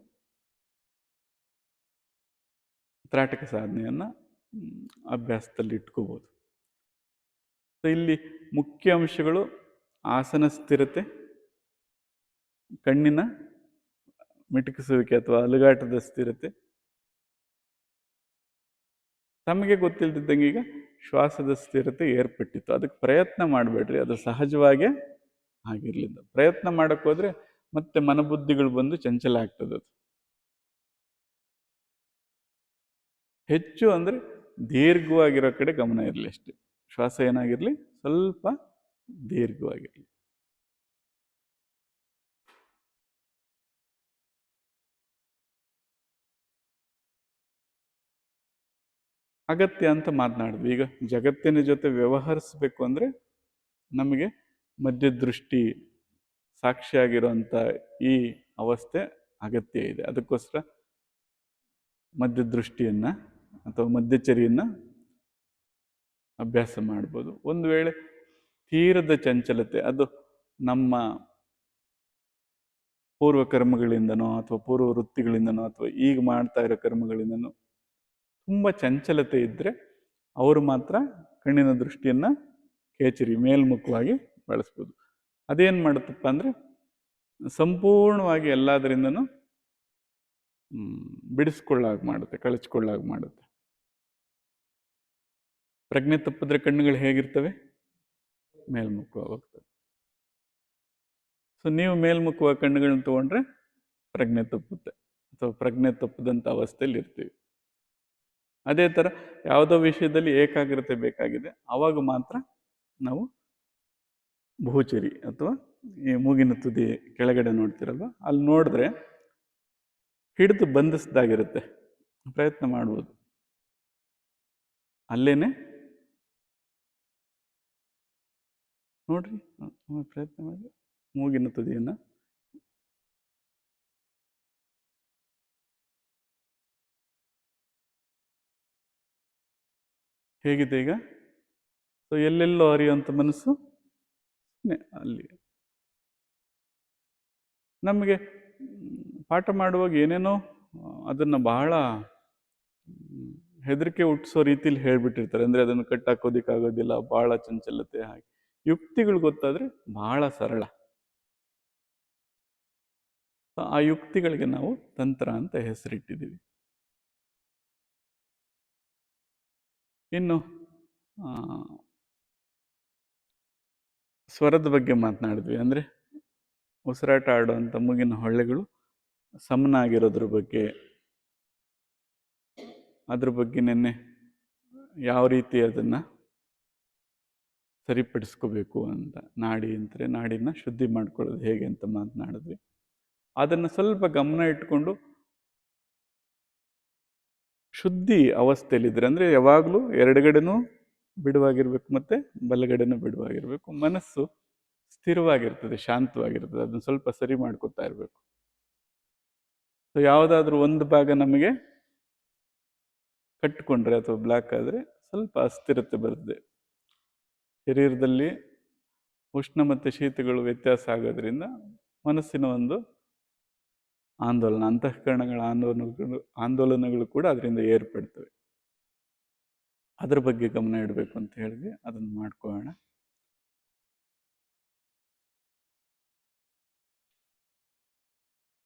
ತ್ರಾಟಕ ಸಾಧನೆಯನ್ನ ಅಭ್ಯಾಸದಲ್ಲಿ ಇಟ್ಕೋಬಹುದು. ಸೊ ಇಲ್ಲಿ ಮುಖ್ಯ ಅಂಶಗಳು ಆಸನ ಸ್ಥಿರತೆ, ಕಣ್ಣಿನ ಮಿಟುಕಿಸುವಿಕೆ ಅಥವಾ ಅಲುಗಾಟದ ಸ್ಥಿರತೆ, ತಮಗೆ ಗೊತ್ತಿಲ್ದಿದ್ದಂಗೆ ಈಗ ಶ್ವಾಸದ ಸ್ಥಿರತೆ ಏರ್ಪಟ್ಟಿತ್ತು. ಅದಕ್ಕೆ ಪ್ರಯತ್ನ ಮಾಡಬೇಡ್ರಿ, ಅದು ಸಹಜವಾಗೇ ಆಗಿರ್ಲಿಲ್ಲ. ಪ್ರಯತ್ನ ಮಾಡಕ್ಕೆ ಹೋದ್ರೆ ಮತ್ತೆ ಮನಬುದ್ಧಿಗಳು ಬಂದು ಚಂಚಲ ಆಗ್ತದೆ. ಅದು ಹೆಚ್ಚು ಅಂದ್ರೆ ದೀರ್ಘವಾಗಿರೋ ಕಡೆ ಗಮನ ಇರಲಿ ಅಷ್ಟೇ. ಶ್ವಾಸ ಏನಾಗಿರ್ಲಿ, ಸ್ವಲ್ಪ ದೀರ್ಘವಾಗಿರ್ಲಿ. ಅಗತ್ಯ ಅಂತ ಮಾತನಾಡಿದ್ವಿ. ಈಗ ಜಗತ್ತಿನ ಜೊತೆ ವ್ಯವಹರಿಸ್ಬೇಕು ಅಂದ್ರೆ ನಮಗೆ ಮಧ್ಯದೃಷ್ಟಿ, ಸಾಕ್ಷಿಯಾಗಿರುವಂಥ ಈ ಅವಸ್ಥೆ ಅಗತ್ಯ ಇದೆ. ಅದಕ್ಕೋಸ್ಕರ ಮಧ್ಯದೃಷ್ಟಿಯನ್ನ ಅಥವಾ ಮಧ್ಯಚರಿಯನ್ನ ಅಭ್ಯಾಸ ಮಾಡ್ಬೋದು. ಒಂದು ವೇಳೆ ತೀರದ ಚಂಚಲತೆ, ಅದು ನಮ್ಮ ಪೂರ್ವ ಕರ್ಮಗಳಿಂದನೋ ಅಥವಾ ಪೂರ್ವ ವೃತ್ತಿಗಳಿಂದನೋ ಅಥವಾ ಈಗ ಮಾಡ್ತಾ ಇರೋ ಕರ್ಮಗಳಿಂದನೋ ತುಂಬ ಚಂಚಲತೆ ಇದ್ದರೆ ಅವರು ಮಾತ್ರ ಕಣ್ಣಿನ ದೃಷ್ಟಿಯನ್ನು ಕೇಚರಿ ಮೇಲ್ಮುಖವಾಗಿ ಬಳಸ್ಬೋದು. ಅದೇನು ಮಾಡುತ್ತಪ್ಪ ಅಂದರೆ ಸಂಪೂರ್ಣವಾಗಿ ಎಲ್ಲದರಿಂದನೂ ಬಿಡಿಸ್ಕೊಳ್ಳಾಗ ಮಾಡುತ್ತೆ, ಕಳಚ್ಕೊಳ್ಳಾಗ ಮಾಡುತ್ತೆ. ಪ್ರಜ್ಞೆ ತಪ್ಪಿದ್ರೆ ಕಣ್ಣುಗಳು ಹೇಗಿರ್ತವೆ? ಮೇಲ್ಮುಖವಾಗ್ತವೆ. ಸೊ ನೀವು ಮೇಲ್ಮುಖವಾಗಿ ಕಣ್ಣುಗಳನ್ನ ತೊಗೊಂಡ್ರೆ ಪ್ರಜ್ಞೆ ತಪ್ಪುತ್ತೆ ಅಥವಾ ಪ್ರಜ್ಞೆ ತಪ್ಪದಂಥ ಅವಸ್ಥೆಯಲ್ಲಿ ಇರ್ತೀವಿ. ಅದೇ ಥರ ಯಾವುದೋ ವಿಷಯದಲ್ಲಿ ಏಕಾಗ್ರತೆ ಬೇಕಾಗಿದೆ, ಆವಾಗ ಮಾತ್ರ ನಾವು ಭೂಚರಿ ಅಥವಾ ಈ ಮೂಗಿನ ತುದಿ ಕೆಳಗಡೆ ನೋಡ್ತಿರಲ್ವ, ಅಲ್ಲಿ ನೋಡಿದ್ರೆ ಹಿಡಿದು ಬಂಧಿಸ್ದಾಗಿರುತ್ತೆ, ಪ್ರಯತ್ನ ಮಾಡ್ಬೋದು. ಅಲ್ಲೇನೆ ನೋಡ್ರಿ, ಪ್ರಯತ್ನ ಮಾಡಿ ಮೂಗಿನ ತುದಿಯನ್ನು ಹೇಗಿದೆ ಈಗ? ಸೊ ಎಲ್ಲೆಲ್ಲೋ ಅರಿಯುವಂಥ ಮನಸ್ಸು ಅಲ್ಲಿ. ನಮಗೆ ಪಾಠ ಮಾಡುವಾಗ ಏನೇನೋ ಅದನ್ನು ಬಹಳ ಹೆದರಿಕೆ ಹುಟ್ಟಿಸೋ ರೀತಿಲಿ ಹೇಳ್ಬಿಟ್ಟಿರ್ತಾರೆ. ಅಂದರೆ ಅದನ್ನು ಕಟ್ಟಾಕೋದಿಕ್ಕಾಗೋದಿಲ್ಲ, ಭಾಳ ಚಂಚಲತೆ, ಹಾಗೆ ಯುಕ್ತಿಗಳು ಗೊತ್ತಾದರೆ ಬಹಳ ಸರಳ. ಆ ಯುಕ್ತಿಗಳಿಗೆ ನಾವು ತಂತ್ರ ಅಂತ ಹೆಸರಿಟ್ಟಿದ್ದೀವಿ. ಇನ್ನು ಸ್ವರದ ಬಗ್ಗೆ ಮಾತನಾಡಿದ್ವಿ. ಅಂದರೆ ಉಸಿರಾಟ ಆಡುವಂಥ ಮೂಗಿನ ಹೊಳ್ಳೆಗಳು ಸಮನಾಗಿರೋದ್ರ ಬಗ್ಗೆ, ಅದ್ರ ಬಗ್ಗೆ ನೆನ್ನೆ ಯಾವ ರೀತಿ ಅದನ್ನು ಸರಿಪಡಿಸ್ಕೋಬೇಕು ಅಂತ, ನಾಡಿ ಅಂತಾರೆ, ನಾಡಿನ ಶುದ್ಧಿ ಮಾಡ್ಕೊಳ್ಳೋದು ಹೇಗೆ ಅಂತ ಮಾತನಾಡಿದ್ವಿ. ಅದನ್ನು ಸ್ವಲ್ಪ ಗಮನ ಇಟ್ಕೊಂಡು ಶುದ್ಧಿ ಅವಸ್ಥೆಯಲ್ಲಿದ್ದರೆ, ಅಂದರೆ ಯಾವಾಗಲೂ ಎಡಗಡೆನೂ ಬಿಡುವಾಗಿರ್ಬೇಕು ಮತ್ತು ಬಲಗಡೆನೂ ಬಿಡುವಾಗಿರಬೇಕು, ಮನಸ್ಸು ಸ್ಥಿರವಾಗಿರ್ತದೆ, ಶಾಂತವಾಗಿರ್ತದೆ. ಅದನ್ನು ಸ್ವಲ್ಪ ಸರಿ ಮಾಡ್ಕೊತಾ ಇರಬೇಕು. ಸೊ ಯಾವುದಾದ್ರೂ ಒಂದು ಭಾಗ ನಮಗೆ ಕಟ್ಟಿಕೊಂಡ್ರೆ ಅಥವಾ ಬ್ಲಾಕ್ ಆದರೆ ಸ್ವಲ್ಪ ಅಸ್ಥಿರತೆ ಬರ್ತದೆ. ಶರೀರದಲ್ಲಿ ಉಷ್ಣ ಮತ್ತು ಶೀತಗಳು ವ್ಯತ್ಯಾಸ ಆಗೋದ್ರಿಂದ ಮನಸ್ಸಿನ ಒಂದು ಆಂದೋಲನ, ಅಂತಃಕರಣಗಳ ಆಂದೋಲನಗಳು ಕೂಡ ಅದರಿಂದ ಏರ್ಪಡ್ತವೆ. ಅದ್ರ ಬಗ್ಗೆ ಗಮನ ಇಡಬೇಕು ಅಂತ ಹೇಳಿದ್ವಿ, ಅದನ್ನು ಮಾಡ್ಕೊಳ್ಳೋಣ.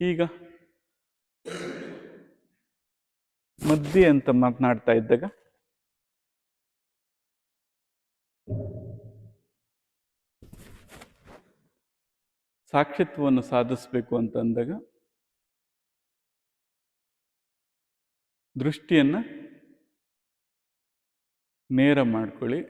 ಈಗ ಮದ್ದಿ ಅಂತ ಮಾತನಾಡ್ತಾ ಇದ್ದಾಗ ಸಾಕ್ಷಿತ್ವವನ್ನು ಸಾಧಿಸಬೇಕು ಅಂತ ಅಂದಾಗ ದೃಷ್ಟಿಯನ್ನು ನೇರ ಮಾಡ್ಕೊಳ್ಳಿ.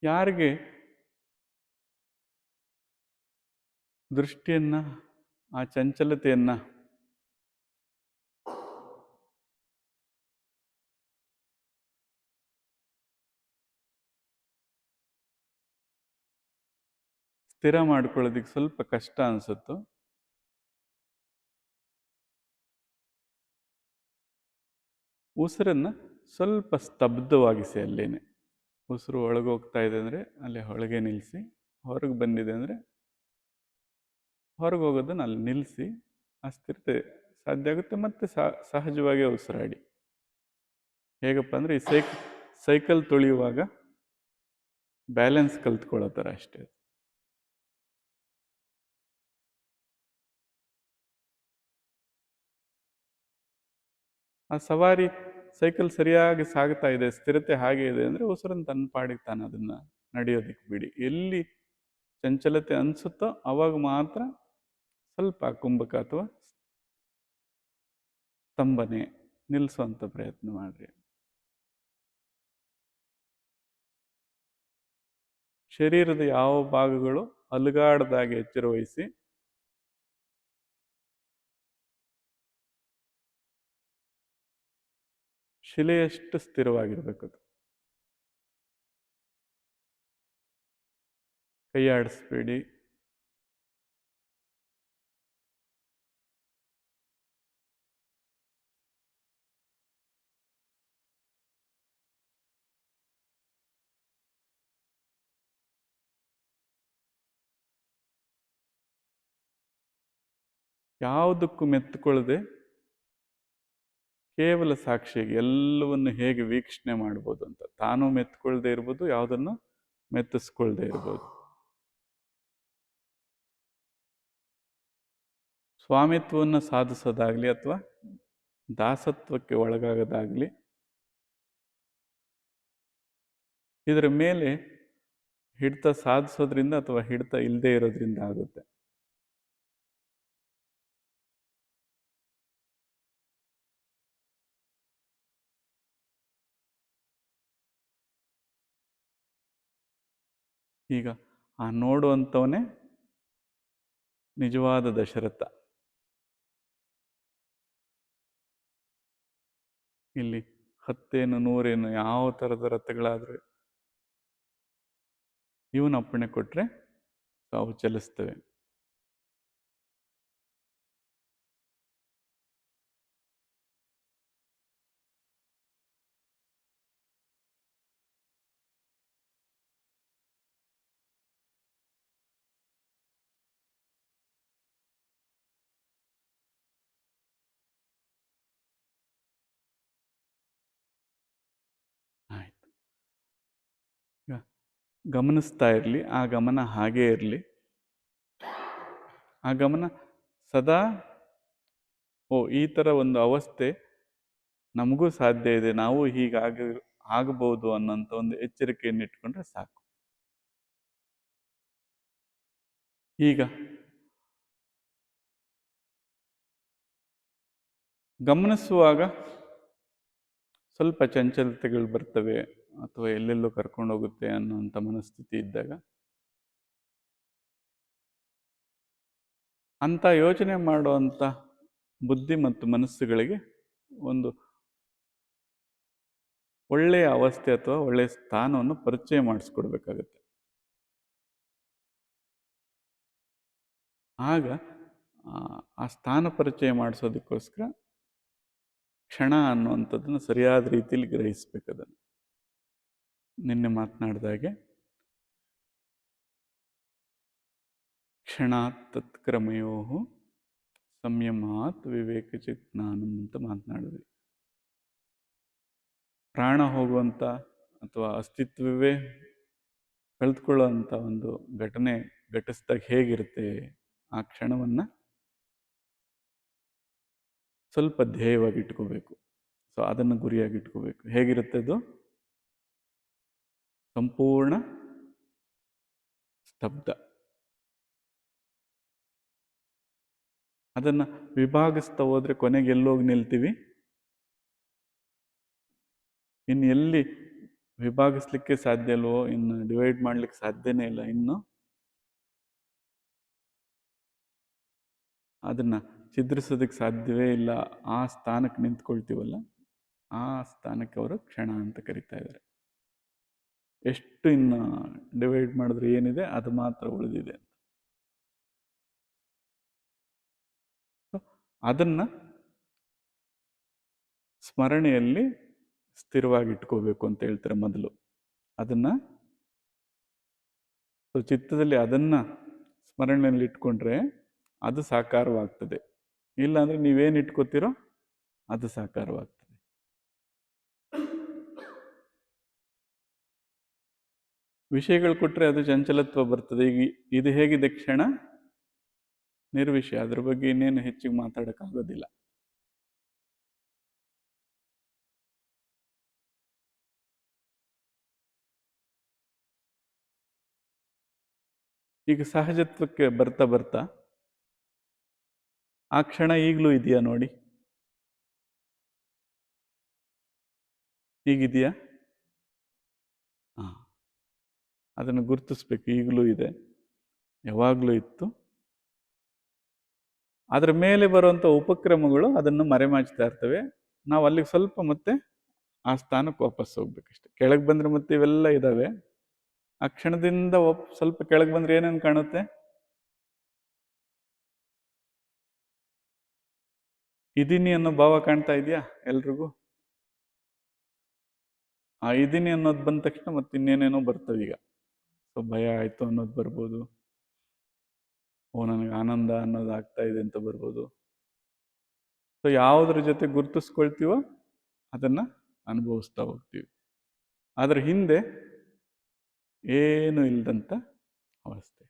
ಯಾರಿಗೆ ದೃಷ್ಟಿಯನ್ನು, ಆ ಚಂಚಲತೆಯನ್ನು ಸ್ಥಿರ ಮಾಡ್ಕೊಳ್ಳೋದಕ್ಕೆ ಸ್ವಲ್ಪ ಕಷ್ಟ ಅನಿಸುತ್ತೋ, ಉಸಿರನ್ನು ಸ್ವಲ್ಪ ಸ್ತಬ್ಧವಾಗಿಸಿ. ಅಲ್ಲೇನೆ ಉಸಿರು ಒಳಗೆ ಹೋಗ್ತಾ ಇದೆ ಅಂದರೆ ಅಲ್ಲಿ ಒಳಗೆ ನಿಲ್ಲಿಸಿ, ಹೊರಗೆ ಬಂದಿದೆ ಅಂದರೆ ಹೊರಗೆ ಹೋಗೋದನ್ನು ಅಲ್ಲಿ ನಿಲ್ಲಿಸಿ, ಆ ಸ್ಥಿರತೆ ಸಾಧ್ಯ ಆಗುತ್ತೆ. ಮತ್ತು ಸಹಜವಾಗಿ ಉಸಿರಾಡಿ. ಹೇಗಪ್ಪ ಅಂದರೆ ಈ ಸೈಕಲ್ ತುಳಿಯುವಾಗ ಬ್ಯಾಲೆನ್ಸ್ ಕಲ್ತ್ಕೊಳ್ಳೋ ಥರ ಅಷ್ಟೇ. ಆ ಸವಾರಿ ಸೈಕಲ್ ಸರಿಯಾಗಿ ಸಾಗ್ತಾ ಇದೆ, ಸ್ಥಿರತೆ ಹಾಗೆ ಇದೆ ಅಂದರೆ ಉಸಿರನ್ನು ತನ್ನ ಪಾಡಿಗೆ ತಾನು ಅದನ್ನು ನಡೆಯೋದಕ್ಕೆ ಬಿಡಿ. ಎಲ್ಲಿ ಚಂಚಲತೆ ಅನಿಸುತ್ತೋ ಆವಾಗ ಮಾತ್ರ ಸ್ವಲ್ಪ ಕುಂಭಕ ಅಥವಾ ಸ್ತಂಭನೆ ನಿಲ್ಲಿಸುವಂಥ ಪ್ರಯತ್ನ ಮಾಡಿರಿ. ಶರೀರದ ಯಾವ ಭಾಗಗಳು ಅಲುಗಾಡದಾಗೆ ಎಚ್ಚರ ವಹಿಸಿ ಶಿಲೆಯಷ್ಟು ಸ್ಥಿರವಾಗಿರ್ಬೇಕು ಅದು. ಕೈ ಆಡಿಸ್ಬೇಡಿ. ಯಾವುದಕ್ಕೂ ಮೆತ್ತುಕೊಳ್ಳದೆ ಕೇವಲ ಸಾಕ್ಷಿಯಾಗಿ ಎಲ್ಲವನ್ನು ಹೇಗೆ ವೀಕ್ಷಣೆ ಮಾಡ್ಬೋದು ಅಂತ. ತಾನು ಮೆತ್ಕೊಳ್ದೆ ಇರ್ಬೋದು, ಯಾವುದನ್ನು ಮೆತ್ತಿಸ್ಕೊಳ್ದೆ ಇರ್ಬೋದು. ಸ್ವಾಮಿತ್ವವನ್ನು ಸಾಧಿಸೋದಾಗ್ಲಿ ಅಥವಾ ದಾಸತ್ವಕ್ಕೆ ಒಳಗಾಗೋದಾಗ್ಲಿ ಇದರ ಮೇಲೆ ಹಿಡಿತ ಸಾಧಿಸೋದ್ರಿಂದ ಅಥವಾ ಹಿಡಿತ ಇಲ್ಲದೆ ಇರೋದ್ರಿಂದ ಆಗುತ್ತೆ. ಈಗ ಆ ನೋಡುವಂಥವನೇ ನಿಜವಾದ ದಶರಥ. ಇಲ್ಲಿ 10 100 ಯಾವ ಥರದ ರಥಗಳಾದ್ರೆ ಇವನ ಅಪ್ಪಣೆ ಕೊಟ್ರೆ ಅವು ಚಲಿಸ್ತವೆ. ಆಯ್ತು, ಈಗ ಗಮನಿಸ್ತಾ ಇರಲಿ, ಆ ಗಮನ ಹಾಗೇ ಇರಲಿ. ಆ ಗಮನ ಸದಾ ಈ ಥರ ಒಂದು ಅವಸ್ಥೆ ನಮಗೂ ಸಾಧ್ಯ ಇದೆ, ನಾವು ಆಗಬಹುದು ಅನ್ನೋಂಥ ಒಂದು ಎಚ್ಚರಿಕೆಯನ್ನು ಇಟ್ಕೊಂಡ್ರೆ ಸಾಕು. ಈಗ ಗಮನಿಸುವಾಗ ಸ್ವಲ್ಪ ಚಂಚಲತೆಗಳು ಬರ್ತವೆ ಅಥವಾ ಎಲ್ಲೆಲ್ಲೋ ಕರ್ಕೊಂಡೋಗುತ್ತೆ ಅನ್ನೋಂಥ ಮನಸ್ಥಿತಿ ಇದ್ದಾಗ ಅಂಥ ಯೋಚನೆ ಮಾಡುವಂಥ ಬುದ್ಧಿ ಮತ್ತು ಮನಸ್ಸುಗಳಿಗೆ ಒಂದು ಒಳ್ಳೆಯ ಅವಸ್ಥೆ ಅಥವಾ ಒಳ್ಳೆಯ ಸ್ಥಾನವನ್ನು ಪರಿಚಯ ಮಾಡಿಸ್ಕೊಡ್ಬೇಕಾಗತ್ತೆ. ಆಗ ಆ ಸ್ಥಾನ ಪರಿಚಯ ಮಾಡಿಸೋದಕ್ಕೋಸ್ಕರ ಕ್ಷಣ ಅನ್ನುವಂಥದ್ದನ್ನು ಸರಿಯಾದ ರೀತಿಯಲ್ಲಿ ಗ್ರಹಿಸ್ಬೇಕದನ್ನು. ನಿನ್ನೆ ಮಾತನಾಡಿದಾಗೆ ಕ್ಷಣಾತ್ ತತ್ಕ್ರಮಯೋ ಸಂಯಮಾತ್ ವಿವೇಕಚಿಜ್ಞಾನಂ ಅಂತ ಮಾತನಾಡಿದ್ವಿ. ಪ್ರಾಣ ಹೋಗುವಂಥ ಅಥವಾ ಅಸ್ತಿತ್ವವೇ ಕಳೆದುಕೊಳ್ಳುವಂಥ ಒಂದು ಘಟನೆ ಘಟಿಸಿದಾಗ ಹೇಗಿರುತ್ತೆ, ಆ ಕ್ಷಣವನ್ನು ಸ್ವಲ್ಪ ಧ್ಯೇಯವಾಗಿ ಇಟ್ಕೋಬೇಕು. ಸೊ ಅದನ್ನು ಗುರಿಯಾಗಿ ಇಟ್ಕೋಬೇಕು. ಹೇಗಿರುತ್ತೆ ಅದು? ಸಂಪೂರ್ಣ ಸ್ತಬ್ಧ. ಅದನ್ನು ವಿಭಾಗಿಸ್ತಾ ಹೋದ್ರೆ ಕೊನೆಗೆ ಎಲ್ಲೋಗಿ ನಿಲ್ತೀವಿ? ಇನ್ನು ಎಲ್ಲಿ ವಿಭಾಗಿಸ್ಲಿಕ್ಕೆ ಸಾಧ್ಯ ಇಲ್ವೋ, ಇನ್ನು ಡಿವೈಡ್ ಮಾಡ್ಲಿಕ್ಕೆ ಸಾಧ್ಯನೇ ಇಲ್ಲ, ಇನ್ನು ಅದನ್ನು ಛಿದ್ರಿಸೋದಕ್ಕೆ ಸಾಧ್ಯವೇ ಇಲ್ಲ, ಆ ಸ್ಥಾನಕ್ಕೆ ನಿಂತ್ಕೊಳ್ತೀವಲ್ಲ, ಆ ಸ್ಥಾನಕ್ಕೆ ಅವರು ಕ್ಷಣ ಅಂತ ಕರಿತಾ ಇದ್ದಾರೆ. ಎಷ್ಟು ಇನ್ನು ಡಿವೈಡ್ ಮಾಡಿದ್ರೆ ಏನಿದೆ ಅದು ಮಾತ್ರ ಉಳಿದಿದೆ. ಅದನ್ನು ಸ್ಮರಣೆಯಲ್ಲಿ ಸ್ಥಿರವಾಗಿ ಇಟ್ಕೋಬೇಕು ಅಂತ ಹೇಳ್ತಾರೆ ಮೊದಲು. ಅದನ್ನು ಚಿತ್ತದಲ್ಲಿ ಅದನ್ನು ಸ್ಮರಣೆಯಲ್ಲಿ ಇಟ್ಕೊಂಡ್ರೆ ಅದು ಸಾಕಾರವಾಗ್ತದೆ. ಇಲ್ಲಾಂದರೆ ನೀವೇನು ಇಟ್ಕೋತೀರೋ ಅದು ಸಾಕಾರವಾಗ್ತದೆ. ವಿಷಯಗಳು ಕೊಟ್ಟರೆ ಅದು ಚಂಚಲತ್ವ ಬರ್ತದೆ. ಈಗ ಇದು ಹೇಗಿದೆ? ಕ್ಷಣ ನಿರ್ವಿಷಯ. ಅದ್ರ ಬಗ್ಗೆ ಇನ್ನೇನು ಹೆಚ್ಚಿಗೆ ಮಾತಾಡೋಕ್ಕಾಗೋದಿಲ್ಲ. ಈಗ ಸಹಜತ್ವಕ್ಕೆ ಬರ್ತಾ ಬರ್ತಾ ಆ ಕ್ಷಣ ಈಗಲೂ ಇದೆಯಾ ನೋಡಿ? ಈಗಿದೆಯಾ? ಅದನ್ನು ಗುರುತಿಸ್ಬೇಕು. ಈಗಲೂ ಇದೆ, ಯಾವಾಗಲೂ ಇತ್ತು. ಅದರ ಮೇಲೆ ಬರುವಂಥ ಉಪಕ್ರಮಗಳು ಅದನ್ನು ಮರೆಮಾಚ್ತಾ ಇರ್ತವೆ. ನಾವು ಅಲ್ಲಿಗೆ ಸ್ವಲ್ಪ ಮತ್ತೆ ಆ ಸ್ಥಾನಕ್ಕೆ ವಾಪಸ್ ಹೋಗ್ಬೇಕಷ್ಟೆ. ಕೆಳಗೆ ಬಂದರೆ ಮತ್ತೆ ಇವೆಲ್ಲ ಇದ್ದಾವೆ. ಆ ಕ್ಷಣದಿಂದ ಸ್ವಲ್ಪ ಕೆಳಗೆ ಬಂದರೆ ಏನೇನು ಕಾಣುತ್ತೆ? ಇದೀನಿ ಅನ್ನೋ ಭಾವ ಕಾಣ್ತಾ ಇದೆಯಾ ಎಲ್ರಿಗೂ? ಆ ಇದೀನಿ ಅನ್ನೋದು ಬಂದ ತಕ್ಷಣ ಮತ್ತೆ ಇನ್ನೇನೇನೋ ಬರ್ತವೆ ಈಗ. ಸೊ ಭಯ ಆಯಿತು ಅನ್ನೋದು ಬರ್ಬೋದು, ಓ ನನಗೆ ಆನಂದ ಅನ್ನೋದು ಆಗ್ತಾ ಇದೆ ಅಂತ ಬರ್ಬೋದು. ಸೊ ಯಾವುದ್ರ ಜೊತೆ ಗುರುತಿಸ್ಕೊಳ್ತೀವೋ ಅದನ್ನು ಅನುಭವಿಸ್ತಾ ಹೋಗ್ತೀವಿ. ಅದರ ಹಿಂದೆ ಏನು ಇಲ್ಲದಂಥ ಅವಸ್ಥೆ.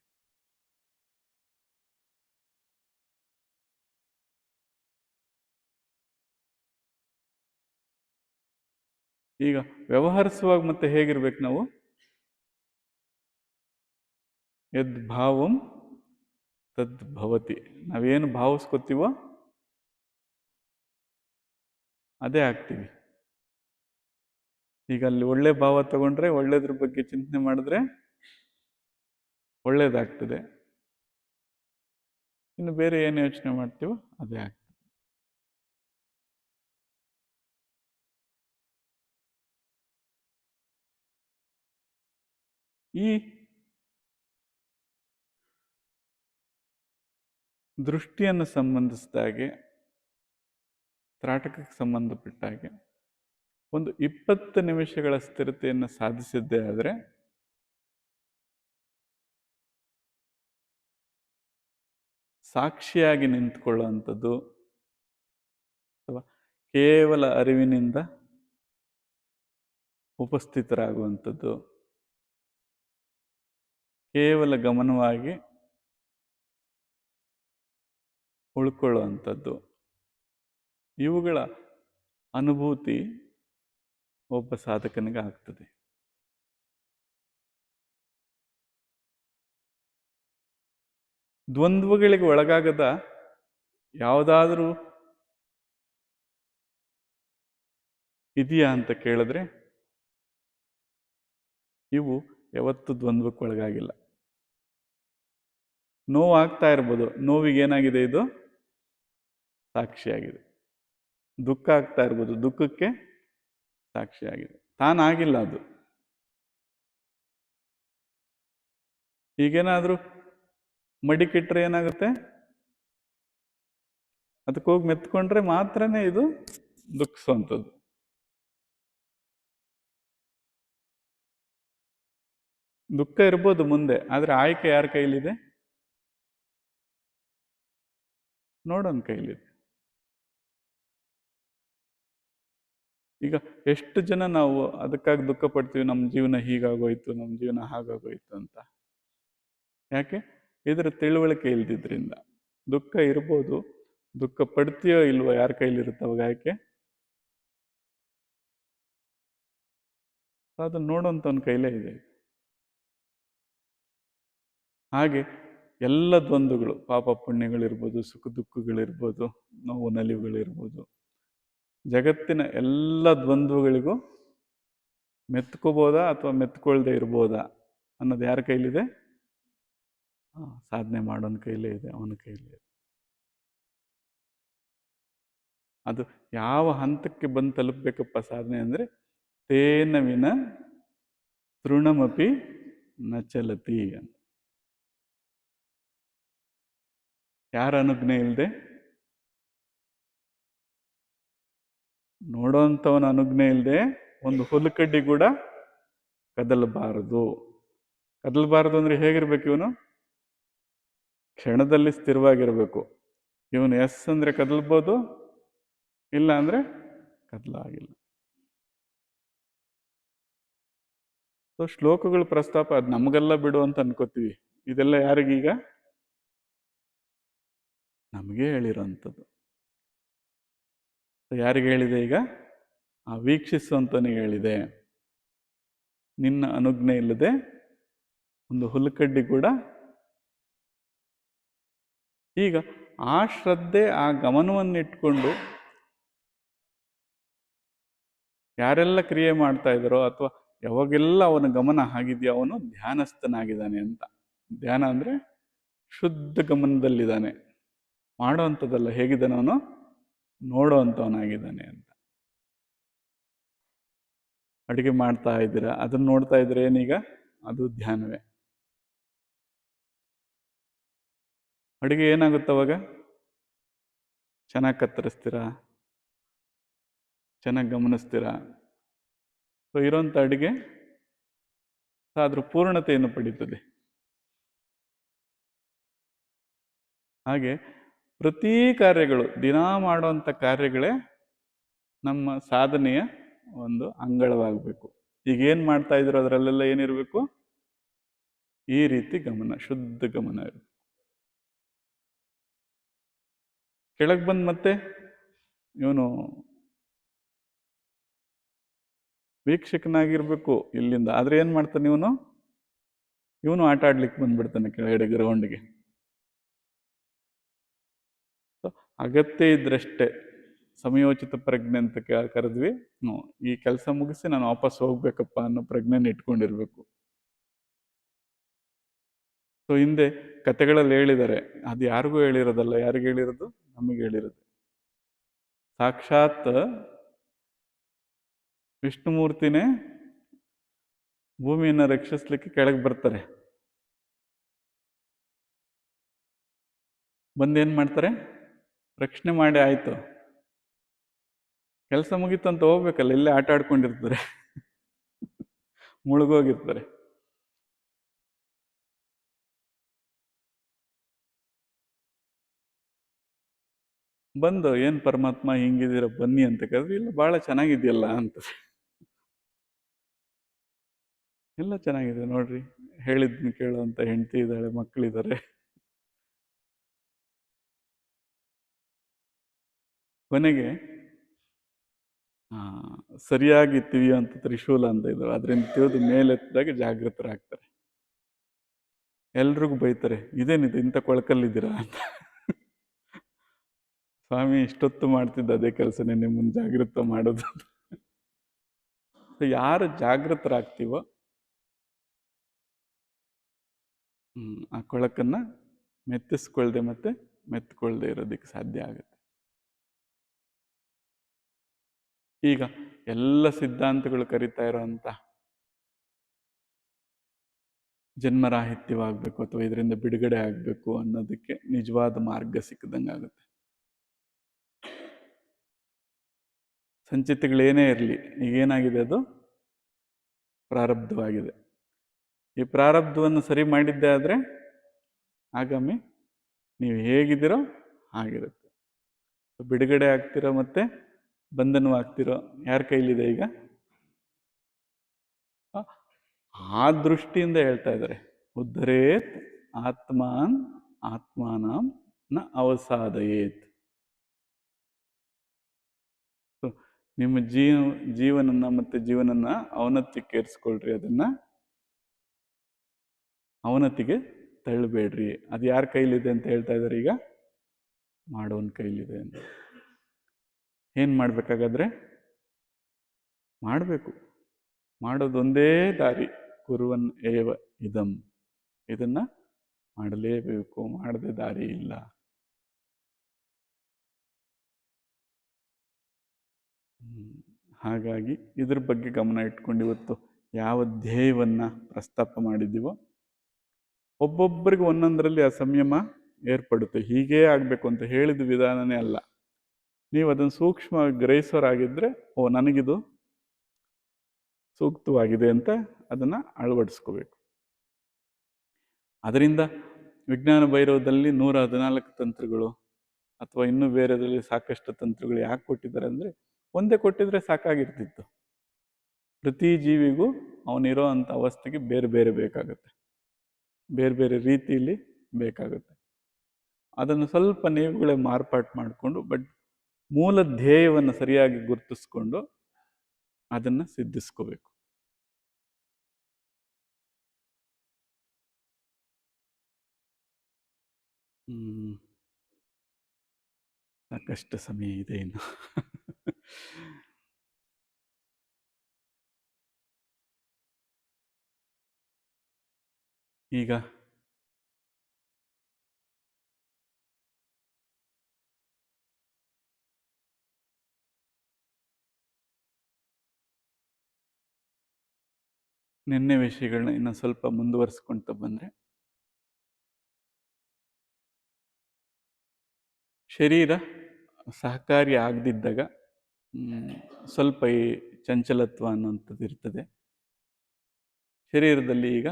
ಈಗ ವ್ಯವಹರಿಸುವಾಗ ಮತ್ತೆ ಹೇಗಿರ್ಬೇಕು ನಾವು? ಯದ್ ಭಾವಂ ತದ್ ಭವತಿ. ನಾವೇನು ಭಾವಿಸ್ಕೊತೀವೋ ಅದೇ ಆಗ್ತೀವಿ. ಈಗ ಅಲ್ಲಿ ಒಳ್ಳೆ ಭಾವ ತಗೊಂಡ್ರೆ, ಒಳ್ಳೇದ್ರ ಬಗ್ಗೆ ಚಿಂತನೆ ಮಾಡಿದ್ರೆ ಒಳ್ಳೇದಾಗ್ತದೆ. ಇನ್ನು ಬೇರೆ ಏನು ಯೋಚನೆ ಮಾಡ್ತೀವೋ ಅದೇ ಆಗ್ತದೆ. ಈ ದೃಷ್ಟಿಯನ್ನು ಸಂಬಂಧಿಸಿದಾಗೆ, ತ್ರಾಟಕಕ್ಕೆ ಸಂಬಂಧಪಟ್ಟ ಹಾಗೆ ಒಂದು 20 ನಿಮಿಷಗಳ ಸ್ಥಿರತೆಯನ್ನು ಸಾಧಿಸಿದ್ದೇ ಆದರೆ ಸಾಕ್ಷಿಯಾಗಿ ನಿಂತ್ಕೊಳ್ಳುವಂಥದ್ದು ಅಥವಾ ಕೇವಲ ಅರಿವಿನಿಂದ ಉಪಸ್ಥಿತರಾಗುವಂಥದ್ದು, ಕೇವಲ ಗಮನವಾಗಿ ಉಳ್ಕೊಳ್ಳುವಂಥದ್ದು, ಇವುಗಳ ಅನುಭೂತಿ ಒಬ್ಬ ಸಾಧಕನಿಗೆ ಆಗ್ತದೆ. ದ್ವಂದ್ವಗಳಿಗೆ ಒಳಗಾಗದ ಯಾವುದಾದ್ರೂ ಇದೆಯಾ ಅಂತ ಕೇಳಿದ್ರೆ ಇವು ಯಾವತ್ತೂ ದ್ವಂದ್ವಕ್ಕೆ ಒಳಗಾಗಿಲ್ಲ. ನೋವಾಗ್ತಾ ಇರ್ಬೋದು, ನೋವಿಗೆ ಏನಾಗಿದೆ? ಇದು ಸಾಕ್ಷಿಯಾಗಿದೆ. ದುಃಖ ಆಗ್ತಾ ಇರ್ಬೋದು, ದುಃಖಕ್ಕೆ ಸಾಕ್ಷಿಯಾಗಿದೆ. ತಾನಾಗಿಲ್ಲ ಅದು. ಈಗೇನಾದರೂ ಮಡಿಕಿಟ್ರೆ ಏನಾಗುತ್ತೆ? ಅದಕ್ಕೆ ಹೋಗಿ ಮೆತ್ಕೊಂಡ್ರೆ ಮಾತ್ರನೇ ಇದು ದುಃಖಿಸುವಂಥದ್ದು. ದುಃಖ ಇರ್ಬೋದು ಮುಂದೆ, ಆದರೆ ಆಯ್ಕೆ ಯಾರ ಕೈಲಿದೆ? ನೋಡೋನ್ ಕೈಲಿದೆ. ಈಗ ಎಷ್ಟು ಜನ ನಾವು ಅದಕ್ಕಾಗಿ ದುಃಖ ಪಡ್ತೀವಿ, ನಮ್ಮ ಜೀವನ ಹೀಗಾಗೋಯ್ತು, ನಮ್ಮ ಜೀವನ ಹಾಗಾಗೋಯ್ತು ಅಂತ. ಯಾಕೆ? ಇದರ ತಿಳುವಳಿಕೆ ಇಲ್ದಿದ್ರಿಂದ. ದುಃಖ ಇರ್ಬೋದು, ದುಃಖ ಪಡ್ತೀಯೋ ಇಲ್ವೋ ಯಾರ ಕೈಲಿರುತ್ತವಾಗ ಯಾಕೆ? ಅದನ್ನು ನೋಡೋಂಥವನ ಕೈಲೇ ಇದೆ. ಹಾಗೆ ಎಲ್ಲ ದ್ವಂದ್ವಗಳು, ಪಾಪ ಪುಣ್ಯಗಳಿರ್ಬೋದು, ಸುಖ ದುಃಖಗಳಿರ್ಬೋದು, ನೋವು ನಲಿವುಗಳಿರ್ಬೋದು, ಜಗತ್ತಿನ ಎಲ್ಲ ದ್ವಂದ್ವಗಳಿಗೂ ಮೆತ್ಕೋಬೋದಾ ಅಥವಾ ಮೆತ್ಕೊಳ್ದೆ ಇರ್ಬೋದಾ ಅನ್ನೋದು ಯಾರ ಕೈಲಿದೆ? ಸಾಧನೆ ಮಾಡೋನ ಕೈಲೇ ಇದೆ, ಅವನ ಕೈಲೇ ಇದೆ. ಅದು ಯಾವ ಹಂತಕ್ಕೆ ಬಂದು ತಲುಪಬೇಕಪ್ಪ ಸಾಧನೆ ಅಂದರೆ, ತೇನ ವಿನ ತೃಣಮಪಿ ನ ಚಲತಿ ಅಂತ. ಯಾರ ಅನುಜ್ಞೆ ಇಲ್ಲದೆ? ನೋಡೋಂಥವನ ಅನುಜ್ಞೆ ಇಲ್ಲದೆ ಒಂದು ಹುಲ್ಲುಕಡ್ಡಿ ಕೂಡ ಕದಲಬಾರದು. ಕದಲಬಾರದು ಅಂದ್ರೆ ಹೇಗಿರ್ಬೇಕು? ಇವನು ಕ್ಷಣದಲ್ಲಿ ಸ್ಥಿರವಾಗಿರಬೇಕು. ಇವನು ಎಸ್ ಅಂದ್ರೆ ಕದಲ್ಬೋದು, ಇಲ್ಲ ಅಂದ್ರೆ ಕದಲಾಗಿಲ್ಲ. ಸೊ ಶ್ಲೋಕಗಳ ಪ್ರಸ್ತಾಪ ಅದು ನಮಗೆಲ್ಲ ಬಿಡು ಅಂತ ಅನ್ಕೋತೀವಿ. ಇದೆಲ್ಲ ಯಾರಿಗೀಗ? ನಮಗೆ ಹೇಳಿರೋಂಥದ್ದು. ಯಾರಿಗೆ ಹೇಳಿದೆ? ಈಗ ಆ ವೀಕ್ಷಿಸುವಂತನಿಗೆ ಹೇಳಿದೆ. ನಿನ್ನ ಅನುಜ್ಞೆ ಇಲ್ಲದೆ ಒಂದು ಹುಲ್ಲುಕಡ್ಡಿ ಕೂಡ. ಈಗ ಆ ಶ್ರದ್ಧೆ, ಆ ಗಮನವನ್ನಿಟ್ಕೊಂಡು ಯಾರೆಲ್ಲ ಕ್ರಿಯೆ ಮಾಡ್ತಾ ಇದ್ದಾರೋ ಅಥವಾ ಯಾವಾಗೆಲ್ಲ ಅವನ ಗಮನ ಆಗಿದೆಯೋ ಅವನು ಧ್ಯಾನಸ್ಥನಾಗಿದ್ದಾನೆ ಅಂತ. ಧ್ಯಾನ ಅಂದರೆ ಶುದ್ಧ ಗಮನದಲ್ಲಿದ್ದಾನೆ, ಮಾಡೋ ಅಂಥದ್ದಲ್ಲ. ಹೇಗಿದ್ದಾನೆ ಅವನು? ನೋಡೋ ಅಂಥವನಾಗಿದ್ದಾನೆ ಅಂತ. ಅಡುಗೆ ಮಾಡ್ತಾ ಇದ್ದೀರಾ, ಅದನ್ನ ನೋಡ್ತಾ ಇದ್ರೆ ಏನೀಗ ಅದು ಧ್ಯಾನವೇ. ಅಡುಗೆ ಏನಾಗುತ್ತೆ ಅವಾಗ? ಚೆನ್ನಾಗಿ ಕತ್ತರಿಸ್ತೀರಾ, ಚೆನ್ನಾಗಿ ಗಮನಿಸ್ತೀರಾ. ಸೊ ಇರೋಂಥ ಅಡುಗೆ ಅದ್ರ ಪೂರ್ಣತೆಯನ್ನು ಪಡೀತದೆ. ಹಾಗೆ ಪ್ರತಿ ಕಾರ್ಯಗಳು, ದಿನಾ ಮಾಡುವಂಥ ಕಾರ್ಯಗಳೇ ನಮ್ಮ ಸಾಧನೆಯ ಒಂದು ಅಂಗಳವಾಗಬೇಕು. ಈಗ ಏನು ಮಾಡ್ತಾ ಇದ್ರು ಅದರಲ್ಲೆಲ್ಲ ಏನಿರಬೇಕು? ಈ ರೀತಿ ಗಮನ, ಶುದ್ಧ ಗಮನ ಇರಬೇಕು. ಕೆಳಗೆ ಬಂದು ಮತ್ತೆ ಇವನು ವೀಕ್ಷಕನಾಗಿರ್ಬೇಕು ಇಲ್ಲಿಂದ. ಆದ್ರೆ ಏನ್ ಮಾಡ್ತಾನೆ ಇವನು ಆಟ ಆಡ್ಲಿಕ್ಕೆ ಬಂದ್ಬಿಡ್ತಾನೆ ಕೆಳಗಡೆ ಗ್ರೌಂಡ್ಗೆ. ಅಗತ್ಯ ಇದ್ರಷ್ಟೇ ಸಮಯೋಚಿತ ಪ್ರಜ್ಞೆ ಅಂತ ಕರೆದ್ವಿ. ಈ ಕೆಲಸ ಮುಗಿಸಿ ನಾನು ವಾಪಸ್ ಹೋಗ್ಬೇಕಪ್ಪ ಅನ್ನೋ ಪ್ರಜ್ಞೆನ ಇಟ್ಕೊಂಡಿರ್ಬೇಕು. ಸೊ ಹಿಂದೆ ಕತೆಗಳಲ್ಲಿ ಹೇಳಿದ್ದಾರೆ, ಅದು ಯಾರಿಗೂ ಹೇಳಿರೋದಲ್ಲ. ಯಾರಿಗೆ ಹೇಳಿರೋದು? ನಮಗೆ ಹೇಳಿರೋದು. ಸಾಕ್ಷಾತ್ ವಿಷ್ಣುಮೂರ್ತಿನೇ ಭೂಮಿಯನ್ನು ರಕ್ಷಿಸ್ಲಿಕ್ಕೆ ಕೆಳಗೆ ಬರ್ತಾರೆ. ಬಂದೇನ್ ಮಾಡ್ತಾರೆ? ರಕ್ಷಣೆ ಮಾಡಿ ಆಯ್ತು, ಕೆಲಸ ಮುಗೀತು ಅಂತ ಹೋಗ್ಬೇಕಲ್ಲ, ಇಲ್ಲೇ ಆಟ ಆಡ್ಕೊಂಡಿರ್ತಾರೆ, ಮುಳುಗೋಗಿರ್ತಾರೆ. ಬಂದು ಏನ್ ಪರಮಾತ್ಮ ಹಿಂಗಿದ್ದೀರ ಬನ್ನಿ ಅಂತ ಕರೆದ್ರೆ, ಇಲ್ಲ ಬಹಳ ಚೆನ್ನಾಗಿದೆಯಲ್ಲ ಅಂತ. ಎಲ್ಲ ಚೆನ್ನಾಗಿದೆ ನೋಡ್ರಿ, ಹೇಳಿದ್ನ ಕೇಳುವಂತ ಹೆಂಡತಿ ಇದ್ದಾಳೆ, ಮಕ್ಕಳಿದ್ದಾರೆ. ಕೊನೆಗೆ ಸರಿಯಾಗಿ ತಿವಿಯುವಂತ ತ್ರಿಶೂಲ ಅಂತ ಇದ್ದಾರೆ, ಅದರಿಂದ ತಿವಿದು ಮೇಲೆತ್ತಿದಾಗ ಜಾಗೃತರಾಗ್ತಾರೆ. ಎಲ್ರಿಗೂ ಬೈತಾರೆ, ಇದೇನಿದೆ ಇಂಥ ಕೊಳಕಲ್ಲಿದ್ದೀರಾ ಅಂತ. ಸ್ವಾಮಿ ಇಷ್ಟೊತ್ತು ಮಾಡ್ತಿದ್ದ ಅದೇ ಕೆಲಸನೇ ನಿಮ್ಮನ್ನು ಜಾಗೃತ ಮಾಡೋದು. ಯಾರು ಜಾಗೃತರಾಗ್ತೀವೋ ಆ ಕೊಳಕನ್ನ ಮೆತ್ತಿಸ್ಕೊಳ್ದೆ ಮತ್ತೆ ಮೆತ್ಕೊಳ್ದೆ ಇರೋದಕ್ಕೆ ಸಾಧ್ಯ ಆಗುತ್ತೆ. ಈಗ ಎಲ್ಲ ಸಿದ್ಧಾಂತಗಳು ಕರಿತಾ ಇರೋಂಥ ಜನ್ಮರಾಹಿತ್ಯವಾಗಬೇಕು ಅಥವಾ ಇದರಿಂದ ಬಿಡುಗಡೆ ಆಗಬೇಕು ಅನ್ನೋದಕ್ಕೆ ನಿಜವಾದ ಮಾರ್ಗ ಸಿಕ್ಕದಂಗೆ ಆಗುತ್ತೆ. ಸಂಚಿತಗಳೇನೇ ಇರಲಿ, ಈಗೇನಾಗಿದೆ? ಅದು ಪ್ರಾರಬ್ಧವಾಗಿದೆ. ಈ ಪ್ರಾರಬ್ಧವನ್ನು ಸರಿ ಮಾಡಿದ್ದೆ ಆದರೆ ಆಗಾಮಿ ನೀವು ಹೇಗಿದ್ದೀರೋ ಹಾಗಿರುತ್ತೆ. ಬಿಡುಗಡೆ ಆಗ್ತಿರೋ ಮತ್ತೆ ಬಂಧನವಾಗ್ತಿರೋ ಯಾರ ಕೈಲಿದೆ? ಈಗ ಆ ದೃಷ್ಟಿಯಿಂದ ಹೇಳ್ತಾ ಇದ್ದಾರೆ, ಉದ್ಧರೇತ್ ಆತ್ಮಾನ್ ಆತ್ಮಾನಂ ನ ಅವಸಾದಯೇತ್. ನಿಮ್ಮ ಜೀವನನ್ನ ಮತ್ತೆ ಜೀವನನ್ನ ಅವನತಿಗೆ ಏರಿಸ್ಕೊಳ್ರಿ, ಅದನ್ನ ಅವನತಿಗೆ ತಳ್ಳಬೇಡ್ರಿ. ಅದು ಯಾರ ಕೈಲಿದೆ ಅಂತ ಹೇಳ್ತಾ ಇದ್ದಾರೆ? ಈಗ ಮಾಡೋನ್ ಕೈಲಿದೆ ಅಂತ. ಏನ್ ಮಾಡ್ಬೇಕಾಗಾದ್ರೆ? ಮಾಡಬೇಕು, ಮಾಡೋದೊಂದೇ ದಾರಿ. ಕುರುವನ್ ಏವ ಇದಂ, ಇದನ್ನ ಮಾಡಲೇಬೇಕು, ಮಾಡದೆ ದಾರಿ ಇಲ್ಲ. ಹಾಗಾಗಿ ಇದ್ರ ಬಗ್ಗೆ ಗಮನ ಇಟ್ಕೊಂಡು ಇವತ್ತು ಯಾವ ಧ್ಯೇಯವನ್ನ ಪ್ರಸ್ತಾಪ ಮಾಡಿದ್ದೀವೋ, ಒಬ್ಬೊಬ್ಬರಿಗೆ ಒಂದೊಂದರಲ್ಲಿ ಆ ಸಂಯಮ ಏರ್ಪಡುತ್ತೆ. ಹೀಗೇ ಆಗಬೇಕು ಅಂತ ಹೇಳಿದ ವಿಧಾನನೇ ಅಲ್ಲ. ನೀವು ಅದನ್ನು ಸೂಕ್ಷ್ಮವಾಗಿ ಗ್ರಹಿಸೋರಾಗಿದ್ದರೆ, ನನಗಿದು ಸೂಕ್ತವಾಗಿದೆ ಅಂತ ಅದನ್ನು ಅಳವಡಿಸ್ಕೋಬೇಕು. ಅದರಿಂದ ವಿಜ್ಞಾನ ಭೈರವದಲ್ಲಿ 114 ತಂತ್ರಗಳು ಅಥವಾ ಇನ್ನೂ ಬೇರೆದಲ್ಲಿ ಸಾಕಷ್ಟು ತಂತ್ರಗಳು ಯಾಕೆ ಕೊಟ್ಟಿದ್ದಾರೆ ಅಂದರೆ, ಒಂದೇ ಕೊಟ್ಟಿದ್ರೆ ಸಾಕಾಗಿರ್ತಿತ್ತು. ಪ್ರತಿ ಜೀವಿಗೂ ಅವನಿರೋ ಅಂಥ ಅವಸ್ಥೆಗೆ ಬೇರೆ ಬೇರೆ ಬೇಕಾಗುತ್ತೆ, ಬೇರೆ ಬೇರೆ ರೀತಿಯಲ್ಲಿ ಬೇಕಾಗುತ್ತೆ. ಅದನ್ನು ಸ್ವಲ್ಪ ನೀವುಗಳೇ ಮಾರ್ಪಾಟು ಮಾಡಿಕೊಂಡು, ಬಟ್ ಮೂಲ ಧ್ಯೇಯವನ್ನು ಸರಿಯಾಗಿ ಗುರುತಿಸ್ಕೊಂಡು ಅದನ್ನು ಸಿದ್ಧಿಸ್ಕೋಬೇಕು. ಸಾಕಷ್ಟು ಸಮಯ ಇದೆ ಇನ್ನು. ಈಗ ನಿನ್ನೆ ವಿಷಯಗಳನ್ನ ಇನ್ನು ಸ್ವಲ್ಪ ಮುಂದುವರಿಸ್ಕೊಂತ ಬಂದರೆ, ಶರೀರ ಸಹಕಾರಿ ಆಗದಿದ್ದಾಗ ಸ್ವಲ್ಪ ಈ ಚಂಚಲತ್ವ ಅನ್ನುವಂಥದ್ದು ಇರ್ತದೆ. ಶರೀರದಲ್ಲಿ ಈಗ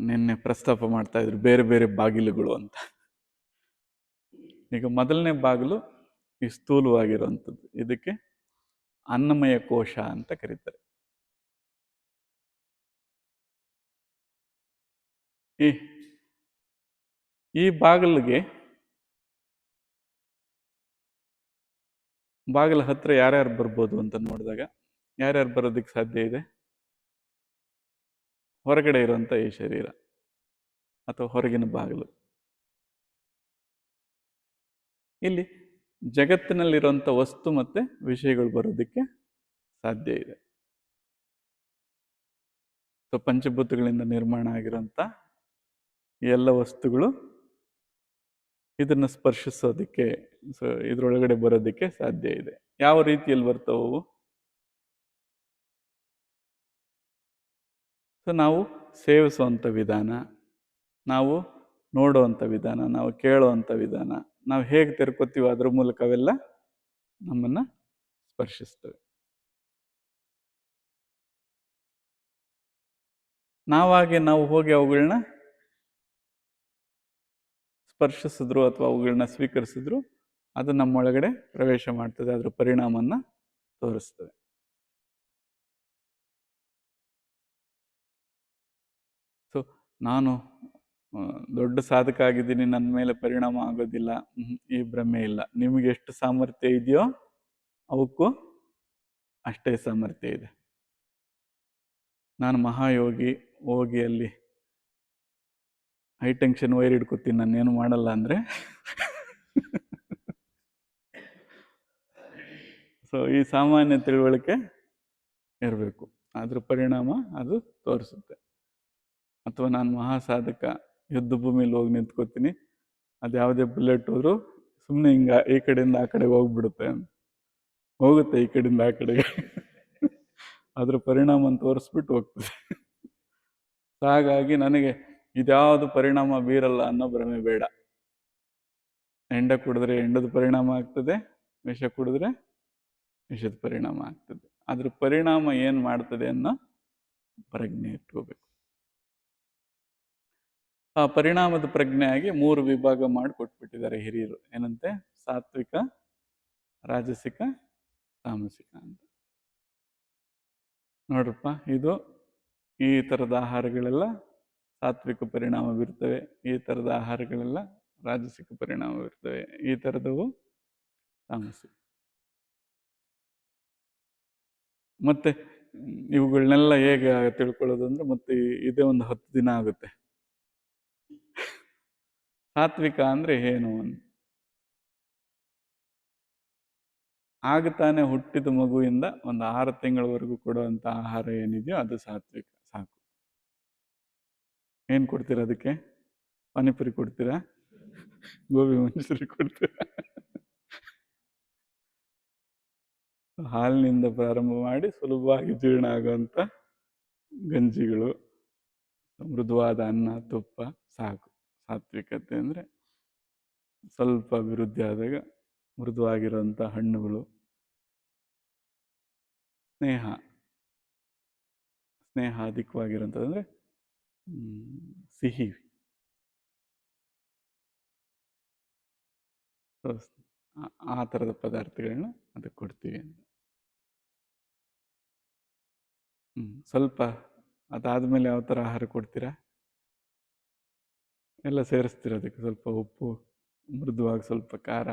ನಿನ್ನೆ ಪ್ರಸ್ತಾಪ ಮಾಡ್ತಾ ಇದ್ರು ಬೇರೆ ಬೇರೆ ಬಾಗಿಲುಗಳು ಅಂತ. ಈಗ ಮೊದಲನೇ ಬಾಗಿಲು ಈ ಸ್ಥೂಲವಾಗಿರುವಂಥದ್ದು, ಇದಕ್ಕೆ ಅನ್ನಮಯ ಕೋಶ ಅಂತ ಕರೀತಾರೆ. ಈ ಬಾಗಿಲಿಗೆ ಬಾಗಿಲ ಹತ್ರ ಯಾರ್ಯಾರು ಬರ್ಬೋದು ಅಂತ ನೋಡಿದಾಗ ಯಾರ್ಯಾರು ಬರೋದಕ್ಕೆ ಸಾಧ್ಯ ಇದೆ? ಹೊರಗಡೆ ಇರುವಂಥ ಈ ಶರೀರ ಅಥವಾ ಹೊರಗಿನ ಬಾಗಿಲು. ಇಲ್ಲಿ ಜಗತ್ತಿನಲ್ಲಿರುವಂಥ ವಸ್ತು ಮತ್ತೆ ವಿಷಯಗಳು ಬರೋದಕ್ಕೆ ಸಾಧ್ಯ ಇದೆ. ಸೊ ಪಂಚಭೂತಗಳಿಂದ ನಿರ್ಮಾಣ ಆಗಿರೋಂಥ ಎಲ್ಲ ವಸ್ತುಗಳು ಇದನ್ನು ಸ್ಪರ್ಶಿಸೋದಕ್ಕೆ, ಸೊ ಇದರೊಳಗಡೆ ಬರೋದಕ್ಕೆ ಸಾಧ್ಯ ಇದೆ. ಯಾವ ರೀತಿಯಲ್ಲಿ ಬರ್ತಾವು? ಸೊ ನಾವು ಸೇವಿಸುವಂಥ ವಿಧಾನ, ನಾವು ನೋಡುವಂಥ ವಿಧಾನ, ನಾವು ಕೇಳುವಂಥ ವಿಧಾನ, ನಾವು ಹೇಗೆ ತೆರ್ಕೋತೀವೋ ಅದ್ರ ಮೂಲಕ ಅವೆಲ್ಲ ನಮ್ಮನ್ನು ಸ್ಪರ್ಶಿಸ್ತವೆ. ನಾವು ಹೋಗಿ ಅವುಗಳನ್ನ ಸ್ಪರ್ಶಿಸಿದ್ರು ಅಥವಾ ಅವುಗಳನ್ನ ಸ್ವೀಕರಿಸಿದ್ರು ಅದು ನಮ್ಮೊಳಗಡೆ ಪ್ರವೇಶ ಮಾಡ್ತದೆ, ಅದರ ಪರಿಣಾಮನ ತೋರಿಸ್ತದೆ. ಸೊ ನಾನು ದೊಡ್ಡ ಸಾಧಕ ಆಗಿದ್ದೀನಿ, ನನ್ನ ಮೇಲೆ ಪರಿಣಾಮ ಆಗೋದಿಲ್ಲ, ಈ ಭ್ರಮೆ ಇಲ್ಲ. ನಿಮಗೆ ಎಷ್ಟು ಸಾಮರ್ಥ್ಯ ಇದೆಯೋ ಅವಕ್ಕೂ ಅಷ್ಟೇ ಸಾಮರ್ಥ್ಯ ಇದೆ. ನಾನು ಮಹಾಯೋಗಿ, ಹೋಗಿ ಅಲ್ಲಿ ಹೈ ಟೆನ್ಷನ್ ವೈರ್ ಹಿಡ್ಕೊತೀನಿ, ನಾನೇನು ಮಾಡಲ್ಲ ಅಂದರೆ ಸೊ ಈ ಸಾಮಾನ್ಯ ತಿಳುವಳಿಕೆ ಇರಬೇಕು, ಅದ್ರ ಪರಿಣಾಮ ಅದು ತೋರಿಸುತ್ತೆ. ಅಥವಾ ನಾನು ಮಹಾಸಾಧಕ, ಯುದ್ಧ ಭೂಮಿಲಿ ಹೋಗಿ ನಿಂತ್ಕೋತೀನಿ, ಅದು ಯಾವುದೇ ಬುಲೆಟ್ ಹೋದ್ರು ಸುಮ್ಮನೆ ಹಿಂಗೆ ಈ ಕಡೆಯಿಂದ ಆ ಕಡೆಗೆ ಹೋಗ್ಬಿಡುತ್ತೆ, ಹೋಗುತ್ತೆ ಈ ಕಡೆಯಿಂದ ಆ ಕಡೆಗೆ ಅದ್ರ ಪರಿಣಾಮ ತೋರಿಸ್ಬಿಟ್ಟು ಹೋಗ್ತದೆ. ಹಾಗಾಗಿ ನನಗೆ ಇದ್ಯಾವುದು ಪರಿಣಾಮ ಬೀರಲ್ಲ ಅನ್ನೋ ಭ್ರಮೆ ಬೇಡ. ಎಂಡ ಕುಡಿದ್ರೆ ಎಂಡದ ಪರಿಣಾಮ ಆಗ್ತದೆ, ವಿಷ ಕುಡಿದ್ರೆ ವಿಷದ ಪರಿಣಾಮ ಆಗ್ತದೆ. ಅದ್ರ ಪರಿಣಾಮ ಏನು ಮಾಡ್ತದೆ ಅನ್ನೋ ಪ್ರಜ್ಞೆ ಇಟ್ಕೋಬೇಕು. ಆ ಪರಿಣಾಮದ ಪ್ರಜ್ಞೆಯಾಗಿ 3 ವಿಭಾಗ ಮಾಡಿ ಕೊಟ್ಬಿಟ್ಟಿದ್ದಾರೆ ಹಿರಿಯರು. ಏನಂತೆ? ಸಾತ್ವಿಕ, ರಾಜಸಿಕ, ತಾಮಸಿಕ ಅಂತ. ನೋಡ್ರಪ್ಪ, ಇದು ಈ ಥರದ ಆಹಾರಗಳೆಲ್ಲ ಸಾತ್ವಿಕ ಪರಿಣಾಮ ಬೀರ್ತವೆ, ಈ ಥರದ ಆಹಾರಗಳೆಲ್ಲ ರಾಜಸಿಕ ಪರಿಣಾಮ ಬೀರ್ತವೆ, ಈ ಥರದವು ತಾಮಸಿಕ. ಮತ್ತೆ ಇವುಗಳನ್ನೆಲ್ಲ ಹೇಗೆ ತಿಳ್ಕೊಳ್ಳೋದು ಅಂದ್ರೆ ಮತ್ತೆ ಇದೇ ಒಂದು 10 ದಿನ ಆಗುತ್ತೆ. ಸಾತ್ವಿಕ ಅಂದ್ರೆ ಏನು? ತಾನೇ ಹುಟ್ಟಿದ ಮಗುವಿಂದ ಒಂದು 6 ತಿಂಗಳವರೆಗೂ ಕೊಡುವಂಥ ಆಹಾರ ಏನಿದೆಯೋ ಅದು ಸಾತ್ವಿಕ. ಸಾಕು. ಏನು ಕೊಡ್ತೀರಾ ಅದಕ್ಕೆ? ಪಾನಿಪುರಿ ಕೊಡ್ತೀರಾ? ಗೋಬಿ ಮಂಚೂರಿ ಕೊಡ್ತೀರಾ? ಹಾಲಿನಿಂದ ಪ್ರಾರಂಭ ಮಾಡಿ ಸುಲಭವಾಗಿ ಜೀರ್ಣ ಆಗುವಂಥ ಗಂಜಿಗಳು, ಮೃದುವಾದ ಅನ್ನ, ತುಪ್ಪ ಸಾಕು. ಸಾತ್ವಿಕತೆ ಅಂದರೆ ಸ್ವಲ್ಪ ಅಭಿವೃದ್ಧಿ ಆದಾಗ ಮೃದುವಾಗಿರುವಂಥ ಹಣ್ಣುಗಳು, ಸ್ನೇಹ ಅಧಿಕವಾಗಿರುವಂಥದ್ದು, ಸಿಹಿ, ಆ ಥರದ ಪದಾರ್ಥಗಳನ್ನ ಅದಕ್ಕೆ ಕೊಡ್ತೀವಿ ಅಂತ. ಸ್ವಲ್ಪ ಅದಾದಮೇಲೆ ಯಾವ ಥರ ಆಹಾರ ಕೊಡ್ತೀರಾ? ಎಲ್ಲ ಸೇರಿಸ್ತೀರ ಅದಕ್ಕೆ. ಸ್ವಲ್ಪ ಉಪ್ಪು, ಮೃದುವಾಗಿ ಸ್ವಲ್ಪ ಖಾರ.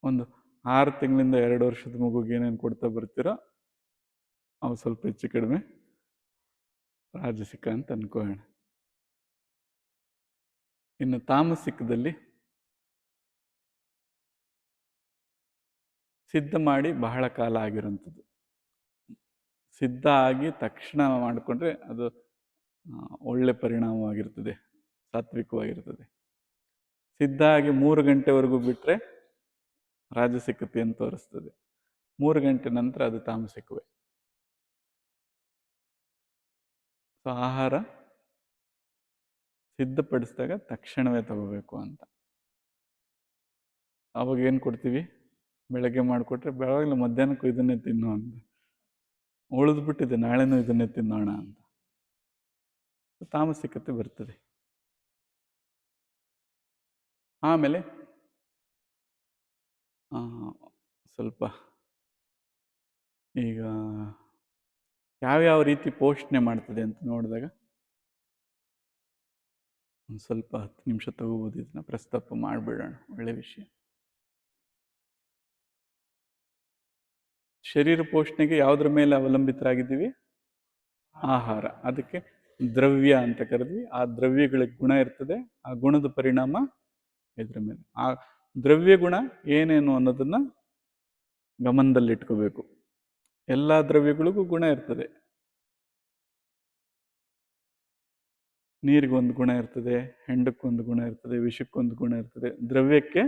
ಒಂದು 6 ತಿಂಗಳಿಂದ 2 ವರ್ಷದ ಮಗುಗೆ ಏನೇನು ಕೊಡ್ತಾ ಬರ್ತೀರೋ ಅವು ಸ್ವಲ್ಪ ಹೆಚ್ಚು ಕಡಿಮೆ ರಾಜಸಿಕ ಅಂತ ಅನ್ಕೋಣ. ಇನ್ನು ತಾಮಸಿಕದಲ್ಲಿ ಸಿದ್ಧ ಮಾಡಿ ಬಹಳ ಕಾಲ ಆಗಿರೋಂಥದ್ದು. ಸಿದ್ಧ ಆಗಿ ತಕ್ಷಣ ಮಾಡಿಕೊಂಡ್ರೆ ಅದು ಒಳ್ಳೆ ಪರಿಣಾಮವಾಗಿರ್ತದೆ, ಸಾತ್ವಿಕವಾಗಿರ್ತದೆ. ಸಿದ್ಧ ಆಗಿ 3 ಗಂಟೆವರೆಗೂ ಬಿಟ್ಟರೆ ರಾಜಸಿಕತೆಯನ್ನು ತೋರಿಸ್ತದೆ. 3 ಗಂಟೆ ನಂತರ ಅದು ತಾಮಸಿಕವೇ. ಸೊ ಆಹಾರ ಸಿದ್ಧಪಡಿಸಿದಾಗ ತಕ್ಷಣವೇ ತಗೋಬೇಕು ಅಂತ. ಅವಾಗ ಏನು ಕೊಡ್ತೀವಿ? ಬೆಳಗ್ಗೆ ಮಾಡಿಕೊಟ್ರೆ ಬೆಳಗ್ಗೆ ಮಧ್ಯಾಹ್ನಕ್ಕೂ ಇದನ್ನೇ ತಿನ್ನು ಅಂತ, ಉಳಿದ್ಬಿಟ್ಟಿದೆ ನಾಳೆನೂ ಇದನ್ನೇ ತಿನ್ನೋಣ ಅಂತ ತಾಮಸಿಕತೆ ಬರ್ತದೆ. ಆಮೇಲೆ ಸ್ವಲ್ಪ ಈಗ ಯಾವ್ಯಾವ ರೀತಿ ಪೋಷಣೆ ಮಾಡ್ತದೆ ಅಂತ ನೋಡಿದಾಗ ಒಂದು ಸ್ವಲ್ಪ 10 ನಿಮಿಷ ತಗೋಬೋದು, ಇದನ್ನ ಪ್ರಸ್ತಾಪ ಮಾಡಿಬಿಡೋಣ. ಒಳ್ಳೆ ವಿಷಯ. ಶರೀರ ಪೋಷಣೆಗೆ ಯಾವುದ್ರ ಮೇಲೆ ಅವಲಂಬಿತರಾಗಿದ್ದೀವಿ? ಆಹಾರ. ಅದಕ್ಕೆ ದ್ರವ್ಯ ಅಂತ ಕರೆದ್ವಿ. ಆ ದ್ರವ್ಯಗಳಿಗೆ ಗುಣ ಇರ್ತದೆ, ಆ ಗುಣದ ಪರಿಣಾಮ ಇದ್ರ ಮೇಲೆ. ಆ ದ್ರವ್ಯ ಗುಣ ಏನೇನು ಅನ್ನೋದನ್ನ ಗಮನದಲ್ಲಿಟ್ಕೋಬೇಕು. ಎಲ್ಲ ದ್ರವ್ಯಗಳಿಗೂ ಗುಣ ಇರ್ತದೆ. ನೀರಿಗೊಂದು ಗುಣ ಇರ್ತದೆ, ಹೆಂಡಕ್ಕೊಂದು ಗುಣ ಇರ್ತದೆ, ವಿಷಕ್ಕೊಂದು ಗುಣ ಇರ್ತದೆ. ದ್ರವ್ಯಕ್ಕೆ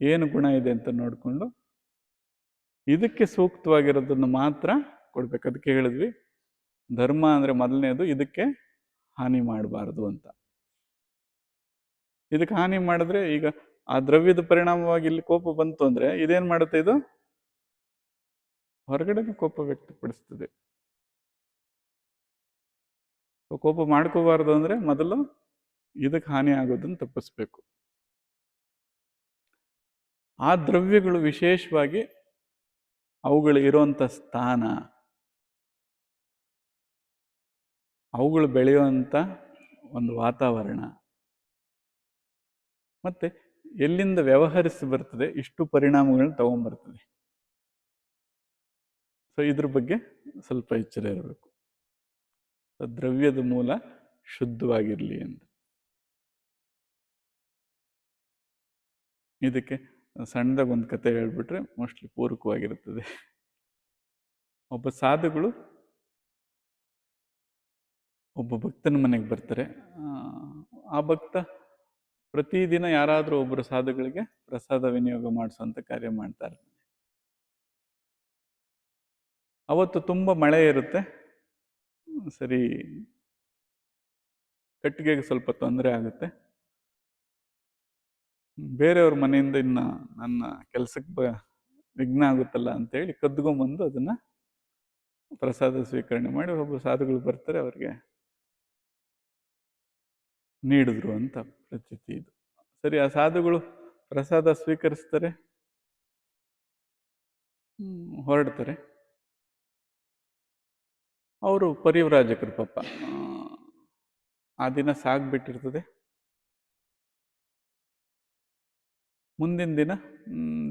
ಏನು ಗುಣ ಇದೆ ಅಂತ ನೋಡಿಕೊಂಡು ಇದಕ್ಕೆ ಸೂಕ್ತವಾಗಿರೋದನ್ನು ಮಾತ್ರ ಕೊಡ್ಬೇಕು. ಅದಕ್ಕೆ ಹೇಳಿದ್ವಿ ಧರ್ಮ ಅಂದರೆ ಮೊದಲನೇದು ಇದಕ್ಕೆ ಹಾನಿ ಮಾಡಬಾರ್ದು ಅಂತ. ಇದಕ್ಕೆ ಹಾನಿ ಮಾಡಿದ್ರೆ, ಈಗ ಆ ದ್ರವ್ಯದ ಪರಿಣಾಮವಾಗಿ ಇಲ್ಲಿ ಕೋಪ ಬಂತು ಅಂದರೆ ಇದೇನು ಮಾಡುತ್ತೆ? ಇದು ಹೊರಗಡೆನೂ ಕೋಪ ವ್ಯಕ್ತಪಡಿಸ್ತದೆ. ಕೋಪ ಮಾಡ್ಕೋಬಾರ್ದು ಅಂದರೆ ಮೊದಲು ಇದಕ್ಕೆ ಹಾನಿ ಆಗೋದನ್ನು ತಪ್ಪಿಸ್ಬೇಕು. ಆ ದ್ರವ್ಯಗಳು ವಿಶೇಷವಾಗಿ ಅವುಗಳು ಇರುವಂಥ ಸ್ಥಾನ, ಅವುಗಳು ಬೆಳೆಯುವಂಥ ಒಂದು ವಾತಾವರಣ, ಮತ್ತೆ ಎಲ್ಲಿಂದ ವ್ಯವಹರಿಸಿ ಬರ್ತದೆ, ಇಷ್ಟು ಪರಿಣಾಮಗಳನ್ನ ತಗೊಂಡ್ಬರ್ತದೆ. ಸೊ ಇದ್ರ ಬಗ್ಗೆ ಸ್ವಲ್ಪ ಎಚ್ಚರ ಇರಬೇಕು. ದ್ರವ್ಯದ ಮೂಲ ಶುದ್ಧವಾಗಿರಲಿ ಅಂತ. ಇದಕ್ಕೆ ಸಣ್ಣದಾಗ ಒಂದು ಕತೆ ಹೇಳ್ಬಿಟ್ರೆ ಮೋಸ್ಟ್ಲಿ ಪೂರಕವಾಗಿರುತ್ತದೆ. ಒಬ್ಬ ಸಾಧುಗಳು ಒಬ್ಬ ಭಕ್ತನ ಮನೆಗೆ ಬರ್ತಾರೆ. ಆ ಭಕ್ತ ಪ್ರತಿದಿನ ಯಾರಾದರೂ ಒಬ್ಬರು ಸಾಧುಗಳಿಗೆ ಪ್ರಸಾದ ವಿನಿಯೋಗ ಮಾಡಿಸುವಂಥ ಕಾರ್ಯ ಮಾಡ್ತಾರೆ. ಅವತ್ತು ತುಂಬ ಮಳೆ ಇರುತ್ತೆ. ಸರಿ, ಕಟ್ಟಿಗೆಗೆ ಸ್ವಲ್ಪ ತೊಂದರೆ ಆಗುತ್ತೆ. ಬೇರೆಯವ್ರ ಮನೆಯಿಂದ ಇನ್ನು ನನ್ನ ಕೆಲಸಕ್ಕೆ ವಿಘ್ನ ಆಗುತ್ತಲ್ಲ ಅಂತೇಳಿ ಕದ್ಕೊಂಬಂದು ಅದನ್ನು ಪ್ರಸಾದ ಸ್ವೀಕರಣೆ ಮಾಡಿ ಒಬ್ಬ ಸಾಧುಗಳು ಬರ್ತಾರೆ, ಅವ್ರಿಗೆ ನೀಡಿದ್ರು ಅಂತ ಪ್ರತೀತಿ ಇದು. ಸರಿ, ಆ ಸಾಧುಗಳು ಪ್ರಸಾದ ಸ್ವೀಕರಿಸ್ತಾರೆ, ಹೊರಡ್ತಾರೆ. ಅವರು ಪರಿವ್ರಾಜಕರು ಪಾಪ. ಆ ದಿನ ಸಾಗ್ಬಿಟ್ಟಿರ್ತದೆ. ಮುಂದಿನ ದಿನ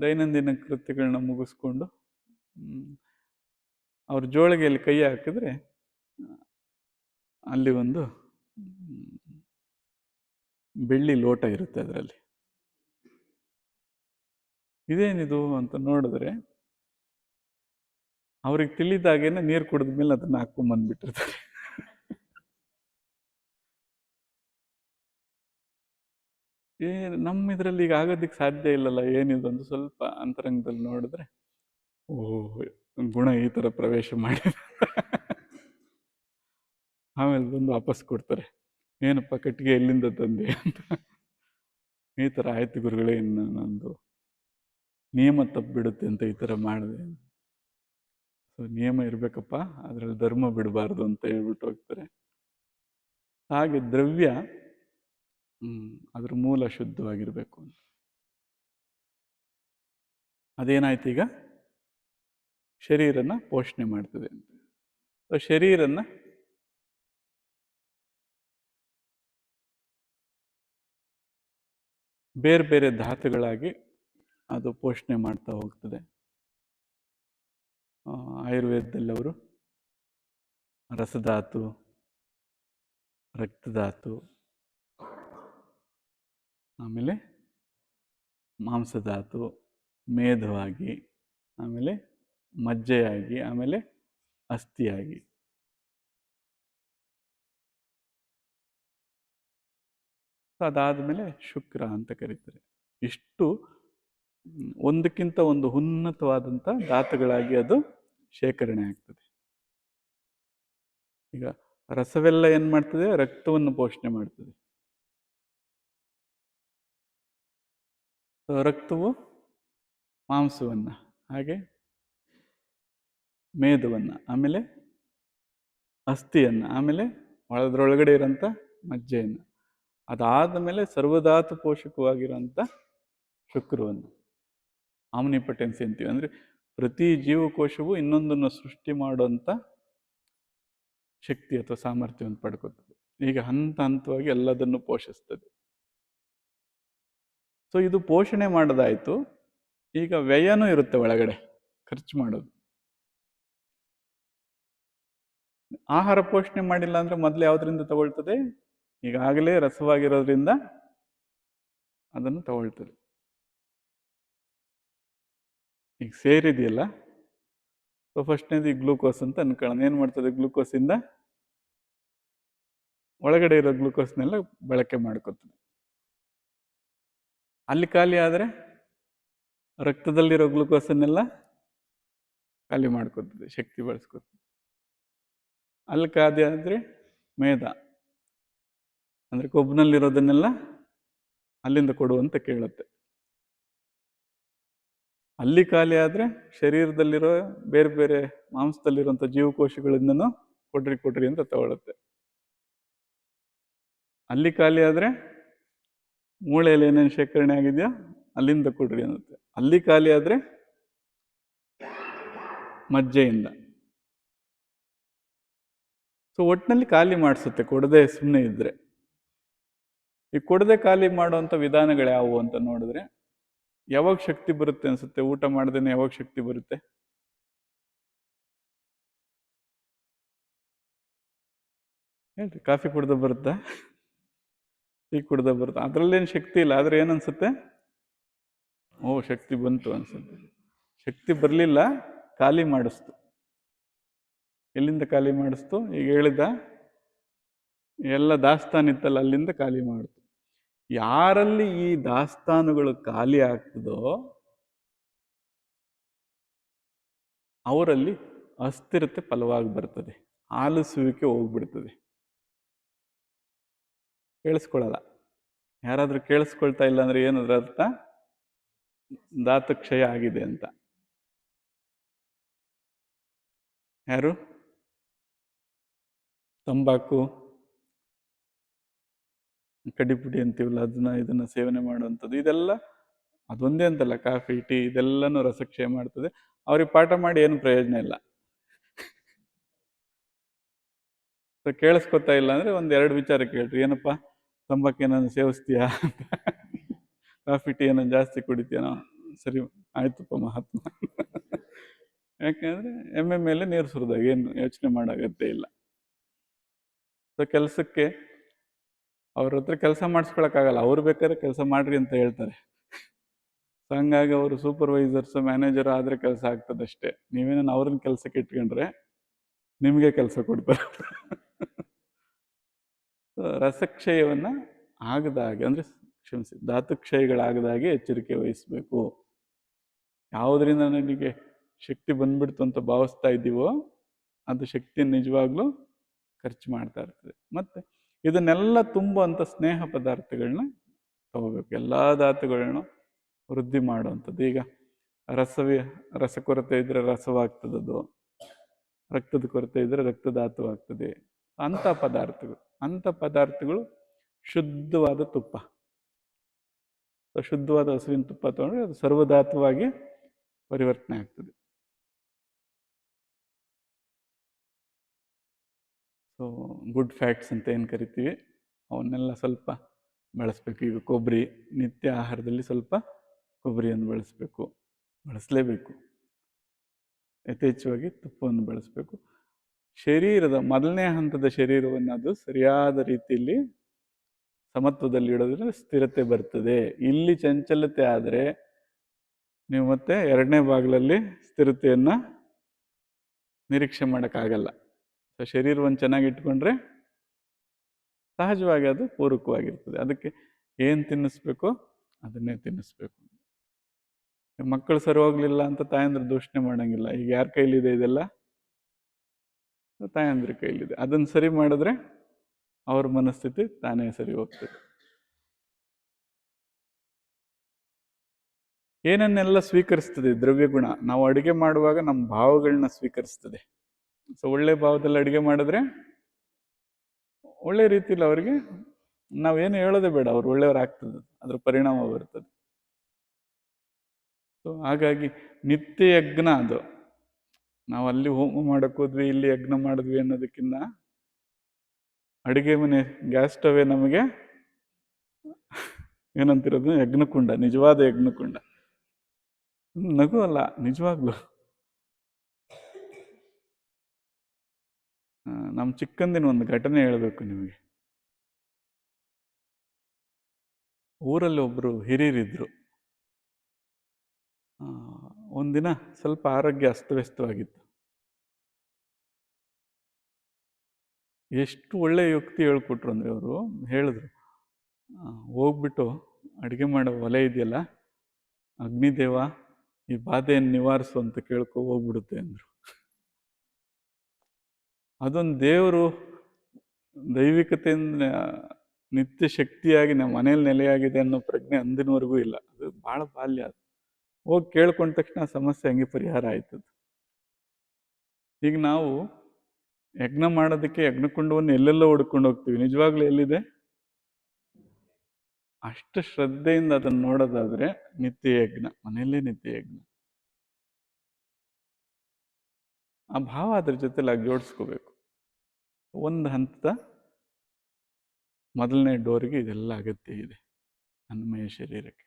ದೈನಂದಿನ ಕೃತ್ಯಗಳನ್ನ ಮುಗಿಸ್ಕೊಂಡು ಅವ್ರ ಜೋಳಿಗೆಯಲ್ಲಿ ಕೈ ಹಾಕಿದ್ರೆ ಅಲ್ಲಿ ಒಂದು ಬೆಳ್ಳಿ ಲೋಟ ಇರುತ್ತೆ. ಅದರಲ್ಲಿ ಇದೇನಿದು ಅಂತ ನೋಡಿದ್ರೆ ಅವ್ರಿಗೆ ತಿಳಿದಾಗೇನೆ ನೀರು ಕುಡಿದ ಮೇಲೆ ಅದನ್ನ ಹಾಕೊಂಡ್ಬಂದ್ಬಿಟ್ಟಿರ್ತಾರೆ. ನಮ್ಮ ಇದರಲ್ಲಿ ಈಗ ಆಗೋದಕ್ಕೆ ಸಾಧ್ಯ ಇಲ್ಲಲ್ಲ, ಏನಿದು ಅಂತ ಸ್ವಲ್ಪ ಅಂತರಂಗದಲ್ಲಿ ನೋಡಿದ್ರೆ ಓಹ್, ಗುಣ ಈ ಥರ ಪ್ರವೇಶ ಮಾಡಿ ಆಮೇಲೆ ಬಂದು ವಾಪಸ್ ಕೊಡ್ತಾರೆ. ಏನಪ್ಪ ಕಟ್ಟಿಗೆ ಎಲ್ಲಿಂದ ತಂದೆ ಅಂತ. ಈ ಥರ ಆಯ್ತು ಗುರುಗಳೇ, ಇನ್ನು ನಂದು ನಿಯಮ ತಪ್ಪಿಬಿಡುತ್ತೆ ಅಂತ ಈ ಥರ ಮಾಡಿದೆ. ಸೊ ನಿಯಮ ಇರಬೇಕಪ್ಪ, ಅದರಲ್ಲಿ ಧರ್ಮ ಬಿಡಬಾರ್ದು ಅಂತ ಹೇಳ್ಬಿಟ್ಟು ಹೋಗ್ತಾರೆ. ಹಾಗೆ ದ್ರವ್ಯ ಅದ್ರ ಮೂಲ ಶುದ್ಧವಾಗಿರಬೇಕು ಅಂತ. ಅದೇನಾಯ್ತು? ಈಗ ಶರೀರನ ಪೋಷಣೆ ಮಾಡ್ತದೆ ಅಂತ. ಶರೀರನ ಬೇರೆ ಬೇರೆ ಧಾತುಗಳಾಗಿ ಅದು ಪೋಷಣೆ ಮಾಡ್ತಾ ಹೋಗ್ತದೆ. ಆಯುರ್ವೇದದಲ್ಲಿ ಅವರು ರಸಧಾತು, ರಕ್ತಧಾತು, ಆಮೇಲೆ ಮಾಂಸಧಾತು, ಮೇಧವಾಗಿ, ಆಮೇಲೆ ಮಜ್ಜೆಯಾಗಿ, ಆಮೇಲೆ ಅಸ್ಥಿಯಾಗಿ, ಅದಾದಮೇಲೆ ಶುಕ್ರ ಅಂತ ಕರೀತಾರೆ. ಇಷ್ಟು ಒಂದಕ್ಕಿಂತ ಒಂದು ಉನ್ನತವಾದಂಥ ಧಾತುಗಳಾಗಿ ಅದು ಶೇಖರಣೆ ಆಗ್ತದೆ. ಈಗ ರಸವೆಲ್ಲ ಏನು ಮಾಡ್ತದೆ? ರಕ್ತವನ್ನು ಪೋಷಣೆ ಮಾಡ್ತದೆ. ರಕ್ತವು ಮಾಂಸವನ್ನು, ಹಾಗೆ ಮೇದವನ್ನು, ಆಮೇಲೆ ಅಸ್ಥಿಯನ್ನು, ಆಮೇಲೆ ಅದರೊಳಗಡೆ ಇರೋಂಥ ಮಜ್ಜೆಯನ್ನು, ಅದಾದ ಮೇಲೆ ಸರ್ವಧಾತು ಪೋಷಕವಾಗಿರೋಂಥ ಶುಕ್ರವನ್ನು ಆಮ್ನಿಪಟೆನ್ಸಿ ಅಂತೀವಿ. ಅಂದರೆ ಪ್ರತಿ ಜೀವಕೋಶವು ಇನ್ನೊಂದನ್ನು ಸೃಷ್ಟಿ ಮಾಡುವಂಥ ಶಕ್ತಿ ಅಥವಾ ಸಾಮರ್ಥ್ಯವನ್ನು ಪಡ್ಕೊತದೆ. ಈಗ ಹಂತ ಹಂತವಾಗಿ ಎಲ್ಲದನ್ನು ಪೋಷಿಸ್ತದೆ. ಸೊ ಇದು ಪೋಷಣೆ ಮಾಡೋದಾಯಿತು. ಈಗ ವ್ಯಯನೂ ಇರುತ್ತೆ ಒಳಗಡೆ, ಖರ್ಚು ಮಾಡೋದು. ಆಹಾರ ಪೋಷಣೆ ಮಾಡಿಲ್ಲ ಅಂದರೆ ಮೊದಲು ಯಾವುದರಿಂದ ತಗೊಳ್ತದೆ? ಈಗಾಗಲೇ ರಸವಾಗಿರೋದ್ರಿಂದ ಅದನ್ನು ತಗೊಳ್ತದೆ. ಈಗ ಸೇರಿದೆಯಲ್ಲ, ಸೊ ಫಸ್ಟ್ನೇದು ಈ ಗ್ಲೂಕೋಸ್ ಅಂತ ಅನ್ಕೊಳ್ಳೋಣ. ಏನು ಮಾಡ್ತದೆ? ಗ್ಲೂಕೋಸಿಂದ ಒಳಗಡೆ ಇರೋ ಗ್ಲೂಕೋಸ್ನೆಲ್ಲ ಬಳಕೆ ಮಾಡ್ಕೊತದೆ. ಅಲ್ಲಿ ಖಾಲಿ ಆದರೆ ರಕ್ತದಲ್ಲಿರೋ ಗ್ಲೂಕೋಸನ್ನೆಲ್ಲ ಖಾಲಿ ಮಾಡ್ಕೊತದೆ, ಶಕ್ತಿ ಬಳಸ್ಕೊತದೆ. ಅಲ್ಲಿ ಖಾಲಿ ಆದರೆ ಮೇದ, ಅಂದರೆ ಕೊಬ್ಬಿನಲ್ಲಿರೋದನ್ನೆಲ್ಲ ಅಲ್ಲಿಂದ ಕೊಡುವಂತ ಕೇಳುತ್ತೆ. ಅಲ್ಲಿ ಖಾಲಿ ಆದರೆ ಶರೀರದಲ್ಲಿರೋ ಬೇರೆ ಬೇರೆ ಮಾಂಸದಲ್ಲಿರುವಂಥ ಜೀವಕೋಶಗಳಿಂದನೂ ಕೊಡ್ರಿ ಅಂತ ತಗೊಳುತ್ತೆ. ಅಲ್ಲಿ ಖಾಲಿ ಆದರೆ ಮೂಳೆಯಲ್ಲಿ ಏನೇನು ಶೇಖರಣೆ ಆಗಿದೆಯೋ ಅಲ್ಲಿಂದ ಕೊಡ್ರಿ ಅನ್ನುತ್ತೆ. ಅಲ್ಲಿ ಖಾಲಿ ಆದರೆ ಮಜ್ಜೆಯಿಂದ. ಸೊ ಒಟ್ಟಿನಲ್ಲಿ ಖಾಲಿ ಮಾಡಿಸುತ್ತೆ, ಕೊಡದೆ ಸುಮ್ಮನೆ ಇದ್ರೆ. ಈ ಕೊಡದೆ ಖಾಲಿ ಮಾಡುವಂಥ ವಿಧಾನಗಳು ಯಾವುವು ಅಂತ ನೋಡಿದ್ರೆ, ಯಾವಾಗ ಶಕ್ತಿ ಬರುತ್ತೆ ಅನ್ಸುತ್ತೆ? ಊಟ ಮಾಡದೇನೆ ಯಾವಾಗ ಶಕ್ತಿ ಬರುತ್ತೆ? ಹೇಳ್ರಿ, ಕಾಫಿ ಕುಡ್ದ ಬರುತ್ತಾ? ಟೀ ಕುಡ್ದ ಬರುತ್ತಾ? ಅದ್ರಲ್ಲೇನು ಶಕ್ತಿ ಇಲ್ಲ, ಆದ್ರೆ ಏನನ್ಸುತ್ತೆ? ಓ, ಶಕ್ತಿ ಬಂತು ಅನ್ಸುತ್ತೆ. ಶಕ್ತಿ ಬರಲಿಲ್ಲ, ಖಾಲಿ ಮಾಡಿಸ್ತು. ಎಲ್ಲಿಂದ ಖಾಲಿ ಮಾಡಿಸ್ತು? ಈಗ ಹೇಳಿದ ಎಲ್ಲ ದಾಸ್ತಾನಿತ್ತಲ್ಲ, ಅಲ್ಲಿಂದ ಖಾಲಿ ಮಾಡ್ತು. ಯಾರಲ್ಲಿ ಈ ದಾಸ್ತಾನುಗಳು ಖಾಲಿ ಆಗ್ತದೋ ಅವರಲ್ಲಿ ಅಸ್ಥಿರತೆ ಫಲವಾಗಿ ಬರ್ತದೆ, ಆಲಿಸುವಿಕೆ ಹೋಗ್ಬಿಡ್ತದೆ. ಕೇಳಿಸ್ಕೊಳ್ಳಲ್ಲ. ಯಾರಾದ್ರೂ ಕೇಳಿಸ್ಕೊಳ್ತಾ ಇಲ್ಲ ಅಂದ್ರೆ ಏನದ್ರ ಅರ್ಥ? ಧಾತುಕ್ಷಯ ಆಗಿದೆ ಅಂತ. ಯಾರು ತಂಬಾಕು, ಕಡಿಪುಡಿ ಅಂತೀವಲ್ಲ, ಇದನ್ನ ಸೇವನೆ ಮಾಡುವಂಥದ್ದು, ಇದೆಲ್ಲ ಅದೊಂದೇ ಅಂತಲ್ಲ, ಕಾಫಿ, ಟೀ ಇದೆಲ್ಲನೂ ರಸಕ್ಷಯ ಮಾಡ್ತದೆ. ಅವ್ರಿಗೆ ಪಾಠ ಮಾಡಿ ಏನು ಪ್ರಯೋಜನ ಇಲ್ಲ. ಕೇಳಿಸ್ಕೊತಾ ಇಲ್ಲ ಅಂದ್ರೆ ಒಂದೆರಡು ವಿಚಾರ ಕೇಳ್ರಿ. ಏನಪ್ಪ, ತಂಬಾಕು ಏನನ್ನು ಸೇವಿಸ್ತೀಯಾ? ಕಾಫಿ ಟೀ ಏನನ್ನು ಜಾಸ್ತಿ ಕುಡಿತೀಯನೋ? ಸರಿ, ಆಯ್ತಪ್ಪ ಮಹಾತ್ಮ. ಯಾಕೆಂದ್ರೆ ಎಮ್ಮೆ ಮೇಲೆ ನೀರು ಸುರಿದಾಗ ಏನು ಯೋಚನೆ ಮಾಡೋಗತ್ತೆ ಇಲ್ಲ. ಸೊ ಕೆಲಸಕ್ಕೆ ಅವ್ರ ಹತ್ರ ಕೆಲಸ ಮಾಡಿಸ್ಕೊಳಕ್ಕಾಗಲ್ಲ, ಅವ್ರು ಬೇಕಾದ್ರೆ ಕೆಲಸ ಮಾಡ್ರಿ ಅಂತ ಹೇಳ್ತಾರೆ. ಸೊ ಹಂಗಾಗಿ ಅವರು ಸೂಪರ್ವೈಸರ್ಸ್, ಮ್ಯಾನೇಜರ್ ಆದ್ರೆ ಕೆಲಸ ಆಗ್ತದಷ್ಟೇ. ನೀವೇನ ಅವ್ರನ್ನ ಕೆಲಸಕ್ಕೆ ಇಟ್ಕೊಂಡ್ರೆ ನಿಮಗೆ ಕೆಲಸ ಕೊಡ್ತಾರೆ. ರಸಕ್ಷಯವನ್ನ ಆಗದಾಗೆ, ಅಂದ್ರೆ ಕ್ಷಮಿಸಿ, ಧಾತುಕ್ಷಯಗಳಾಗದಾಗೆ ಎಚ್ಚರಿಕೆ ವಹಿಸ್ಬೇಕು. ಯಾವುದರಿಂದ ನನಗೆ ಶಕ್ತಿ ಬಂದ್ಬಿಡ್ತು ಅಂತ ಭಾವಿಸ್ತಾ ಇದ್ದೀವೋ ಅದು ಶಕ್ತಿಯನ್ನು ನಿಜವಾಗ್ಲೂ ಖರ್ಚು ಮಾಡ್ತಾ ಇರ್ತದೆ. ಮತ್ತೆ ಇದನ್ನೆಲ್ಲ ತುಂಬುವಂಥ ಸ್ನೇಹ ಪದಾರ್ಥಗಳನ್ನ ತಗೋಬೇಕು. ಎಲ್ಲ ಧಾತುಗಳನ್ನ ವೃದ್ಧಿ ಮಾಡುವಂಥದ್ದು. ಈಗ ರಸ ಕೊರತೆ ಇದ್ರೆ ರಸವಾಗ್ತದದು, ರಕ್ತದ ಕೊರತೆ ಇದ್ರೆ ರಕ್ತಧಾತುವಾಗ್ತದೆ. ಅಂಥ ಪದಾರ್ಥಗಳು ಶುದ್ಧವಾದ ತುಪ್ಪ, ಶುದ್ಧವಾದ ಹಸುವಿನ ತುಪ್ಪ ತಗೊಂಡ್ರೆ ಅದು ಸರ್ವಧಾತುವಾಗಿ ಪರಿವರ್ತನೆ ಆಗ್ತದೆ. ಸೊ ಗುಡ್ ಫ್ಯಾಟ್ಸ್ ಅಂತ ಏನು ಕರಿತೀವಿ ಅವನ್ನೆಲ್ಲ ಸ್ವಲ್ಪ ಬಳಸಬೇಕು. ಈಗ ಕೊಬ್ಬರಿ, ನಿತ್ಯ ಆಹಾರದಲ್ಲಿ ಸ್ವಲ್ಪ ಕೊಬ್ಬರಿಯನ್ನು ಬಳಸಲೇಬೇಕು. ಯಥೇಚ್ಛವಾಗಿ ತುಪ್ಪವನ್ನು ಬಳಸಬೇಕು. ಶರೀರದ ಮೊದಲನೇ ಹಂತದ ಶರೀರವನ್ನು ಅದು ಸರಿಯಾದ ರೀತಿಯಲ್ಲಿ ಸಮತ್ವದಲ್ಲಿ ಇಡೋದ್ರಿಂದ ಸ್ಥಿರತೆ ಬರ್ತದೆ. ಇಲ್ಲಿ ಚಂಚಲತೆ ಆದರೆ ನೀವು ಮತ್ತೆ ಎರಡನೇ ಭಾಗದಲ್ಲಿ ಸ್ಥಿರತೆಯನ್ನು ನಿರೀಕ್ಷೆ ಮಾಡೋಕ್ಕಾಗಲ್ಲ. ಸೊ ಶರೀರವನ್ನು ಚೆನ್ನಾಗಿ ಇಟ್ಕೊಂಡ್ರೆ ಸಹಜವಾಗಿ ಅದು ಪೂರಕವಾಗಿರ್ತದೆ. ಅದಕ್ಕೆ ಏನು ತಿನ್ನಿಸ್ಬೇಕೋ ಅದನ್ನೇ ತಿನ್ನಿಸ್ಬೇಕು. ಮಕ್ಕಳು ಸರಿ ಹೋಗ್ಲಿಲ್ಲ ಅಂತ ತಾಯಂದ್ರೆ ದೂಷಣೆ ಮಾಡಂಗಿಲ್ಲ. ಈಗ ಯಾರ ಕೈಲಿದೆ ಇದೆಲ್ಲ? ತಾಯಂದ್ರ ಕೈಲಿದೆ. ಅದನ್ನು ಸರಿ ಮಾಡಿದ್ರೆ ಅವ್ರ ಮನಸ್ಥಿತಿ ತಾನೇ ಸರಿ ಹೋಗ್ತದೆ. ಏನನ್ನೆಲ್ಲ ಸ್ವೀಕರಿಸ್ತದೆ ದ್ರವ್ಯ ಗುಣ? ನಾವು ಅಡುಗೆ ಮಾಡುವಾಗ ನಮ್ಮ ಭಾವಗಳನ್ನ ಸ್ವೀಕರಿಸ್ತದೆ. ಸೊ ಒಳ್ಳೆ ಭಾವದಲ್ಲಿ ಅಡುಗೆ ಮಾಡಿದ್ರೆ ಒಳ್ಳೆ ರೀತಿಯಲ್ಲಿ ಅವರಿಗೆ ನಾವೇನು ಹೇಳೋದೇ ಬೇಡ, ಅವ್ರು ಒಳ್ಳೆಯವರಾಗ್ತದೆ, ಅದ್ರ ಪರಿಣಾಮ ಬರ್ತದೆ. ಸೊ ಹಾಗಾಗಿ ನಿತ್ಯ ಯಜ್ಞ ಅದು. ನಾವು ಅಲ್ಲಿ ಹೋಮ ಮಾಡಕ್ ಹೋದ್ವಿ, ಇಲ್ಲಿ ಯಜ್ಞ ಮಾಡಿದ್ವಿ ಅನ್ನೋದಕ್ಕಿಂತ ಅಡುಗೆ ಮನೆ ಗ್ಯಾಸ್ ಸ್ಟವೇ ನಮಗೆ ಏನಂತಿರೋದು, ಯಜ್ಞಕುಂಡ, ನಿಜವಾದ ಯಜ್ಞಕುಂಡ. ನಗು ಅಲ್ಲ, ನಿಜವಾಗ್ಲು. ನಮ್ಮ ಚಿಕ್ಕಂದಿನ ಒಂದು ಘಟನೆ ಹೇಳಬೇಕು ನಿಮಗೆ. ಊರಲ್ಲಿ ಒಬ್ರು ಹಿರಿಯರಿದ್ರು. ಒಂದಿನ ಸ್ವಲ್ಪ ಆರೋಗ್ಯ ಅಸ್ತವ್ಯಸ್ತವಾಗಿತ್ತು. ಎಷ್ಟು ಒಳ್ಳೆ ಯುಕ್ತಿ ಹೇಳ್ಕೊಟ್ರು ಅಂದ್ರೆ ಅವರು ಹೇಳಿದ್ರು, ಹೋಗ್ಬಿಟ್ಟು ಅಡುಗೆ ಮಾಡೋ ಒಲೆ ಇದೆಯಲ್ಲ, ಅಗ್ನಿದೇವ ಈ ಬಾಧೆಯನ್ನು ನಿವಾರಿಸು ಅಂತ ಕೇಳ್ಕೊ, ಹೋಗ್ಬಿಡುತ್ತೆ ಅಂದ್ರು. ಅದೊಂದು ದೇವರು ದೈವಿಕತೆಯಿಂದ ನಿತ್ಯ ಶಕ್ತಿಯಾಗಿ ನಮ್ಮ ಮನೇಲಿ ನೆಲೆಯಾಗಿದೆ ಅನ್ನೋ ಪ್ರಜ್ಞೆ ಅಂದಿನವರೆಗೂ ಇಲ್ಲ. ಅದು ಬಹಳ ಬಾಲ್ಯ. ಅದು ಹೋಗಿ ಕೇಳ್ಕೊಂಡ ತಕ್ಷಣ ಸಮಸ್ಯೆ ಹಂಗೆ ಪರಿಹಾರ ಆಯ್ತದ. ಈಗ ನಾವು ಯಜ್ಞ ಮಾಡೋದಕ್ಕೆ ಯಜ್ಞಕುಂಡವನ್ನು ಎಲ್ಲೆಲ್ಲೋ ಹುಡ್ಕೊಂಡು ಹೋಗ್ತೀವಿ, ನಿಜವಾಗ್ಲೂ ಎಲ್ಲಿದೆ? ಅಷ್ಟು ಶ್ರದ್ಧೆಯಿಂದ ಅದನ್ನು ನೋಡೋದಾದ್ರೆ ನಿತ್ಯ ಯಜ್ಞ, ಮನೆಯಲ್ಲೇ ನಿತ್ಯ ಯಜ್ಞ. ಆ ಭಾವ ಅದ್ರ ಜೊತೆಲಿ ಆಗಿ ಜೋಡಿಸ್ಕೋಬೇಕು. ಒಂದು ಹಂತದ ಮೊದಲನೇ ಡೋರಿಗೆ ಇದೆಲ್ಲ ಅಗತ್ಯ ಇದೆ ಅನ್ನಮಯ ಶರೀರಕ್ಕೆ.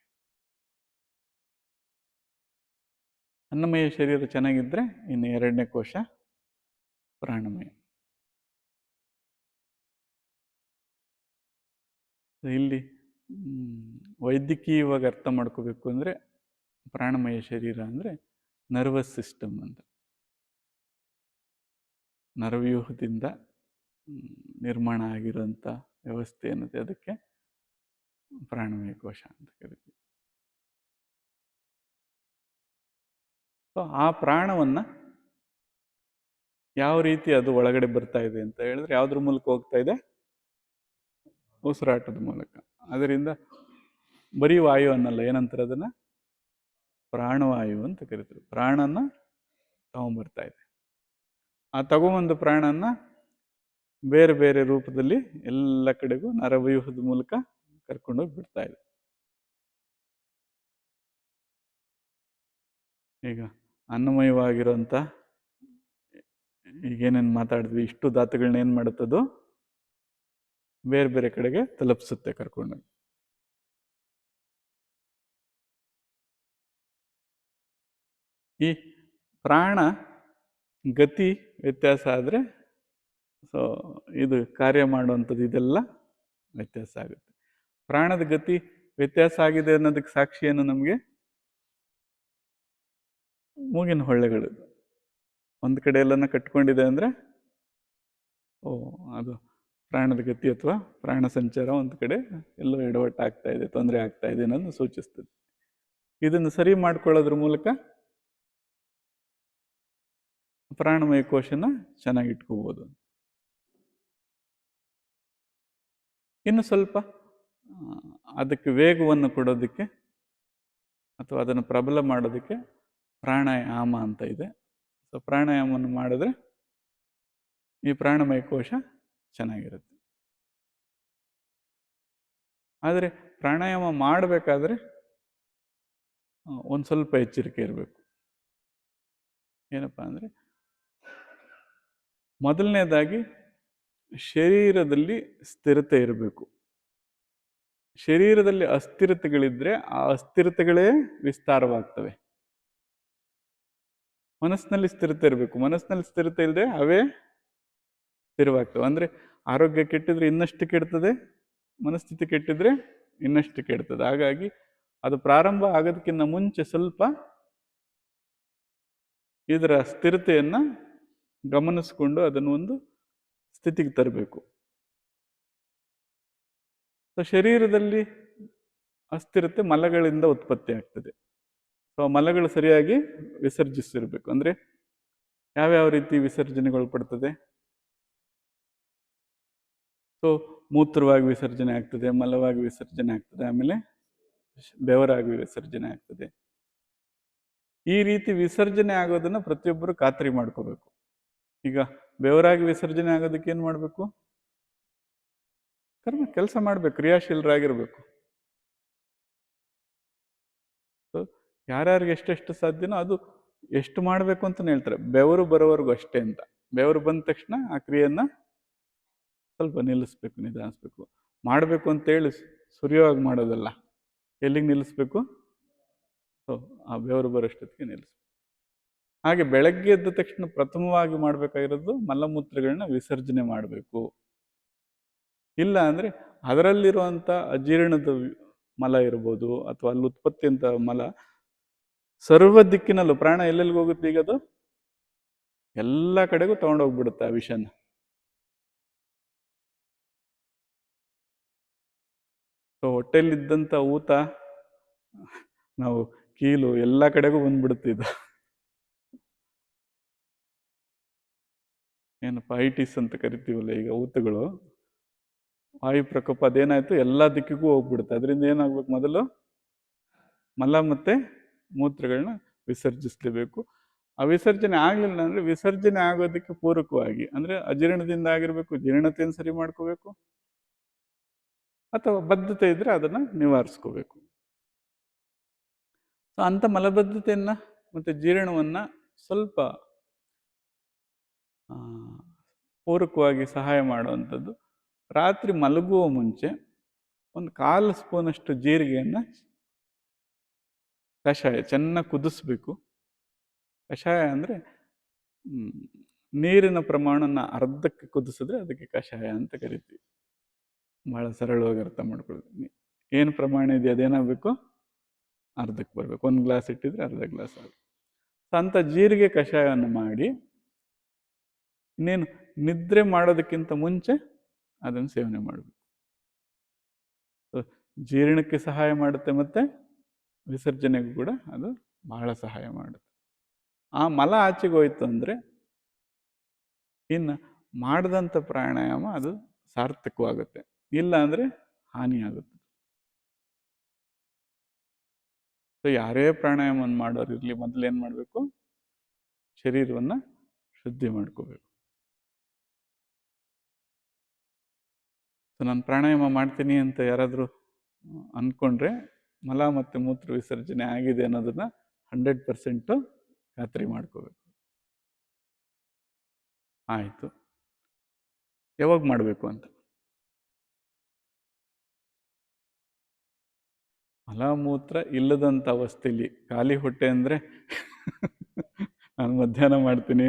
ಅನ್ನಮಯ ಶರೀರ ಚೆನ್ನಾಗಿದ್ರೆ ಇನ್ನು ಎರಡನೇ ಕೋಶ ಪ್ರಾಣಮಯ. ಇಲ್ಲಿ ವೈದ್ಯಕೀಯವಾಗಿ ಅರ್ಥ ಮಾಡ್ಕೋಬೇಕು ಅಂದರೆ ಪ್ರಾಣಮಯ ಶರೀರ ಅಂದರೆ ನರ್ವಸ್ ಸಿಸ್ಟಮ್ ಅಂತ. ನರವ್ಯೂಹದಿಂದ ನಿರ್ಮಾಣ ಆಗಿರೋಂಥ ವ್ಯವಸ್ಥೆ ಅನ್ನೋದು, ಅದಕ್ಕೆ ಪ್ರಾಣಮಯ ಕೋಶ ಅಂತ ಕರಿತೀವಿ. ಸೊ ಆ ಪ್ರಾಣವನ್ನು ಯಾವ ರೀತಿ ಅದು ಒಳಗಡೆ ಬರ್ತಾ ಇದೆ ಅಂತ ಹೇಳಿದ್ರೆ, ಯಾವುದ್ರ ಮೂಲಕ ಹೋಗ್ತಾ ಇದೆ? ಉಸಿರಾಟದ ಮೂಲಕ. ಅದರಿಂದ ಬರೀ ವಾಯು ಅನ್ನಲ್ಲ, ಏನಂತಾರೆ ಅದನ್ನು? ಪ್ರಾಣವಾಯು ಅಂತ ಕರಿತಾರೆ. ಪ್ರಾಣನ ತಗೊಂಬರ್ತಾ ಇದೆ. ಆ ತಗೊಂಬಂದು ಪ್ರಾಣನ ಬೇರೆ ಬೇರೆ ರೂಪದಲ್ಲಿ ಎಲ್ಲ ಕಡೆಗೂ ನರವ್ಯೂಹದ ಮೂಲಕ ಕರ್ಕೊಂಡೋಗಿ ಬಿಡ್ತಾ ಇದೆ. ಈಗ ಅನ್ನಮಯವಾಗಿರೋಂಥ ಈಗೇನೇನು ಮಾತಾಡಿದ್ವಿ, ಇಷ್ಟು ಧಾತುಗಳನ್ನ ಏನು ಮಾಡುತ್ತದು? ಬೇರೆ ಬೇರೆ ಕಡೆಗೆ ತಲುಪಿಸುತ್ತೆ ಕರ್ಕೊಂಡೋಗಿ. ಈ ಪ್ರಾಣ ಗತಿ ವ್ಯತ್ಯಾಸ ಆದರೆ ಸೊ ಇದು ಕಾರ್ಯ ಮಾಡುವಂಥದ್ದು ಇದೆಲ್ಲ ವ್ಯತ್ಯಾಸ ಆಗುತ್ತೆ. ಪ್ರಾಣದ ಗತಿ ವ್ಯತ್ಯಾಸ ಆಗಿದೆ ಅನ್ನೋದಕ್ಕೆ ಸಾಕ್ಷಿ ಏನು ನಮಗೆ? ಮೂಗಿನ ಹೊಳ್ಳೆಗಳು ಒಂದು ಕಡೆ ಎಲ್ಲನ ಕಟ್ಕೊಂಡಿದೆ ಅಂದರೆ ಅದು ಪ್ರಾಣದ ಗತಿ ಅಥವಾ ಪ್ರಾಣ ಸಂಚಾರ ಒಂದು ಕಡೆ ಎಲ್ಲೋ ಎಡವಟ್ಟಾಗ್ತಾ ಇದೆ, ತೊಂದರೆ ಆಗ್ತಾ ಇದೆ ಅನ್ನೋದನ್ನು ಸೂಚಿಸ್ತದೆ. ಇದನ್ನು ಸರಿ ಮಾಡ್ಕೊಳ್ಳೋದ್ರ ಮೂಲಕ ಪ್ರಾಣಮಯ ಕೋಶನ ಚೆನ್ನಾಗಿಟ್ಕೋಬೋದು. ಇನ್ನು ಸ್ವಲ್ಪ ಅದಕ್ಕೆ ವೇಗವನ್ನು ಕೊಡೋದಕ್ಕೆ ಅಥವಾ ಅದನ್ನು ಪ್ರಬಲ ಮಾಡೋದಕ್ಕೆ ಪ್ರಾಣಾಯಾಮ ಅಂತ ಇದೆ. ಸೊ ಪ್ರಾಣಾಯಾಮವನ್ನು ಮಾಡಿದ್ರೆ ಈ ಪ್ರಾಣಮಯ ಕೋಶ ಚೆನ್ನಾಗಿರುತ್ತೆ. ಆದರೆ ಪ್ರಾಣಾಯಾಮ ಮಾಡಬೇಕಾದ್ರೆ ಒಂದು ಸ್ವಲ್ಪ ಎಚ್ಚರಿಕೆ ಇರಬೇಕು. ಏನಪ್ಪ ಅಂದರೆ, ಮೊದಲನೇದಾಗಿ ಶರೀರದಲ್ಲಿ ಸ್ಥಿರತೆ ಇರಬೇಕು. ಶರೀರದಲ್ಲಿ ಅಸ್ಥಿರತೆಗಳಿದ್ರೆ ಆ ಅಸ್ಥಿರತೆಗಳೇ ವಿಸ್ತಾರವಾಗ್ತವೆ. ಮನಸ್ಸಿನಲ್ಲಿ ಸ್ಥಿರತೆ ಇರಬೇಕು. ಮನಸ್ಸಿನಲ್ಲಿ ಸ್ಥಿರತೆ ಇಲ್ಲದೆ ಅವೇ ಸ್ಥಿರವಾಗ್ತವೆ. ಅಂದರೆ ಆರೋಗ್ಯ ಕೆಟ್ಟಿದ್ರೆ ಇನ್ನಷ್ಟು ಕೆಡ್ತದೆ, ಮನಸ್ಥಿತಿ ಕೆಟ್ಟಿದ್ರೆ ಇನ್ನಷ್ಟು ಕೆಡ್ತದೆ. ಹಾಗಾಗಿ ಅದು ಪ್ರಾರಂಭ ಆಗೋದಕ್ಕಿಂತ ಮುಂಚೆ ಸ್ವಲ್ಪ ಇದರ ಸ್ಥಿರತೆಯನ್ನು ಗಮನಿಸ್ಕೊಂಡು ಅದನ್ನು ಒಂದು ಸ್ಥಿತಿಗೆ ತರಬೇಕು. ಶರೀರದಲ್ಲಿ ಅಸ್ಥಿರತೆ ಮಲಗಳಿಂದ ಉತ್ಪತ್ತಿ ಆಗ್ತದೆ. ಸೊ ಮಲಗಳು ಸರಿಯಾಗಿ ವಿಸರ್ಜಿಸಿರ್ಬೇಕು. ಅಂದರೆ ಯಾವ್ಯಾವ ರೀತಿ ವಿಸರ್ಜನೆಗೊಳಪಡ್ತದೆ? ಸೊ ಮೂತ್ರವಾಗಿ ವಿಸರ್ಜನೆ ಆಗ್ತದೆ, ಮಲವಾಗಿ ವಿಸರ್ಜನೆ ಆಗ್ತದೆ, ಆಮೇಲೆ ಬೆವರಾಗಿ ವಿಸರ್ಜನೆ ಆಗ್ತದೆ. ಈ ರೀತಿ ವಿಸರ್ಜನೆ ಆಗೋದನ್ನ ಪ್ರತಿಯೊಬ್ಬರು ಖಾತ್ರಿ ಮಾಡ್ಕೋಬೇಕು. ಈಗ ಬೆವರಾಗಿ ವಿಸರ್ಜನೆ ಆಗೋದಕ್ಕೆ ಏನು ಮಾಡಬೇಕು? ಕೆಲಸ ಮಾಡ್ಬೇಕು, ಕ್ರಿಯಾಶೀಲರಾಗಿರ್ಬೇಕು. ಯಾರ್ಯಾರಿಗೆ ಎಷ್ಟೆಷ್ಟು ಸಾಧ್ಯನೋ ಅದು ಎಷ್ಟು ಮಾಡಬೇಕು ಅಂತಲೇ ಹೇಳ್ತಾರೆ. ಬೆವರು ಬರೋವರೆಗೂ ಅಷ್ಟೇ ಅಂತ. ಬೆವರು ಬಂದ ತಕ್ಷಣ ಆ ಕ್ರಿಯೆಯನ್ನ ಸ್ವಲ್ಪ ನಿಲ್ಲಿಸ್ಬೇಕು, ನಿಧಾನಿಸ್ಬೇಕು. ಮಾಡಬೇಕು ಅಂತೇಳಿ ಸುರಿಯೋವಾಗಿ ಮಾಡೋದಲ್ಲ. ಎಲ್ಲಿಗೆ ನಿಲ್ಲಿಸ್ಬೇಕು? ಆ ಬೆವರು ಬರೋಷ್ಟೊತ್ತಿಗೆ ನಿಲ್ಲಿಸ್ಬೇಕು. ಹಾಗೆ ಬೆಳಗ್ಗೆ ಎದ್ದ ತಕ್ಷಣ ಪ್ರಥಮವಾಗಿ ಮಾಡಬೇಕಾಗಿರೋದು ಮಲಮೂತ್ರಗಳನ್ನ ವಿಸರ್ಜನೆ ಮಾಡಬೇಕು. ಇಲ್ಲ ಅಂದರೆ ಅದರಲ್ಲಿರುವಂಥ ಅಜೀರ್ಣದ ಮಲ ಇರ್ಬೋದು, ಅಥವಾ ಅಲ್ಲಿ ಉತ್ಪತ್ತಿ ಅಂತ ಮಲ ಸರ್ವ ದಿಕ್ಕಿನಲ್ಲೂ, ಪ್ರಾಣ ಎಲ್ಲೆಲ್ಲಿಗೆ ಹೋಗುತ್ತೆ ಈಗ ಅದು ಎಲ್ಲ ಕಡೆಗೂ ತಗೊಂಡೋಗ್ಬಿಡುತ್ತೆ ಆ ವಿಷನ. ಸೊ ಹೊಟ್ಟೆಲಿದ್ದಂಥ ಊತ ನಾವು ಕೀಲು ಎಲ್ಲ ಕಡೆಗೂ ಬಂದ್ಬಿಡುತ್ತೆ ಇದು. ಏನಪ್ಪ ಐಟಿಸ್ ಅಂತ ಕರಿತೀವಲ್ಲ ಈಗ ಊತಗಳು, ವಾಯು ಪ್ರಕೋಪ, ಅದೇನಾಯ್ತು ಎಲ್ಲ ದಿಕ್ಕಿಗೂ ಹೋಗ್ಬಿಡುತ್ತೆ. ಅದರಿಂದ ಏನಾಗ್ಬೇಕು? ಮೊದಲು ಮಲ ಮತ್ತೆ ಮೂತ್ರಗಳನ್ನ ವಿಸರ್ಜಿಸ್ಲೇಬೇಕು. ಆ ವಿಸರ್ಜನೆ ಆಗ್ಲಿಲ್ಲ ಅಂದ್ರೆ ವಿಸರ್ಜನೆ ಆಗೋದಕ್ಕೆ ಪೂರಕವಾಗಿ, ಅಂದ್ರೆ ಅಜೀರ್ಣದಿಂದ ಆಗಿರ್ಬೇಕು, ಜೀರ್ಣತೆಯನ್ನು ಸರಿ ಮಾಡ್ಕೋಬೇಕು, ಅಥವಾ ಬದ್ಧತೆ ಇದ್ರೆ ಅದನ್ನ ನಿವಾರಿಸ್ಕೋಬೇಕು. ಸೊ ಅಂಥ ಮಲಬದ್ಧತೆಯನ್ನ ಮತ್ತೆ ಜೀರ್ಣವನ್ನ ಸ್ವಲ್ಪ ಪೂರಕವಾಗಿ ಸಹಾಯ ಮಾಡುವಂಥದ್ದು, ರಾತ್ರಿ ಮಲಗುವ ಮುಂಚೆ ಒಂದು 1/4 ಸ್ಪೂನಷ್ಟು ಜೀರಿಗೆಯನ್ನು ಕಷಾಯ ಚೆನ್ನಾಗಿ ಕುದಿಸ್ಬೇಕು. ಕಷಾಯ ಅಂದರೆ ನೀರಿನ ಪ್ರಮಾಣನ ಅರ್ಧಕ್ಕೆ ಕುದಿಸಿದ್ರೆ ಅದಕ್ಕೆ ಕಷಾಯ ಅಂತ ಕರಿತೀವಿ. ಭಾಳ ಸರಳವಾಗಿ ಅರ್ಥ ಮಾಡ್ಕೊಳ್ತೀನಿ. ಏನು ಪ್ರಮಾಣ ಇದೆ ಅದೇನಾಗಬೇಕು? ಅರ್ಧಕ್ಕೆ ಬರಬೇಕು. 1 ಗ್ಲಾಸ್ ಇಟ್ಟಿದ್ರೆ ಅರ್ಧ ಗ್ಲಾಸ್ ಆಗುತ್ತೆ. ಅಂಥ ಜೀರಿಗೆ ಕಷಾಯವನ್ನು ಮಾಡಿ ಇನ್ನೇನು ನಿದ್ರೆ ಮಾಡೋದಕ್ಕಿಂತ ಮುಂಚೆ ಅದನ್ನು ಸೇವನೆ ಮಾಡಬೇಕು. ಜೀರ್ಣಕ್ಕೆ ಸಹಾಯ ಮಾಡುತ್ತೆ, ಮತ್ತು ವಿಸರ್ಜನೆಗೂ ಕೂಡ ಅದು ಬಹಳ ಸಹಾಯ ಮಾಡುತ್ತೆ. ಆ ಮಲ ಆಚೆಗೆ ಹೋಯ್ತು ಅಂದರೆ ಇನ್ನು ಮಾಡಿದಂಥ ಪ್ರಾಣಾಯಾಮ ಅದು ಸಾರ್ಥಕವಾಗುತ್ತೆ, ಇಲ್ಲ ಅಂದರೆ ಹಾನಿಯಾಗುತ್ತೆ. ಸೊ ಯಾರೇ ಪ್ರಾಣಾಯಾಮವನ್ನು ಮಾಡೋರಿರಲಿ, ಮೊದಲು ಏನು ಮಾಡಬೇಕು? ಶರೀರವನ್ನು ಶುದ್ಧಿ ಮಾಡ್ಕೋಬೇಕು. ಸೊ ನಾನು ಪ್ರಾಣಾಯಾಮ ಮಾಡ್ತೀನಿ ಅಂತ ಯಾರಾದರೂ ಅಂದ್ಕೊಂಡ್ರೆ ಮಲ ಮತ್ತು ಮೂತ್ರ ವಿಸರ್ಜನೆ ಆಗಿದೆ ಅನ್ನೋದನ್ನ 100% ಖಾತ್ರಿ ಮಾಡ್ಕೋಬೇಕು. ಆಯಿತು, ಯಾವಾಗ ಮಾಡಬೇಕು ಅಂತ? ಮಲಮೂತ್ರ ಇಲ್ಲದಂಥ ಅವಸ್ಥೆಯಲ್ಲಿ, ಖಾಲಿ ಹೊಟ್ಟೆ ಅಂದರೆ ನಾನು ಮಧ್ಯಾಹ್ನ ಮಾಡ್ತೀನಿ,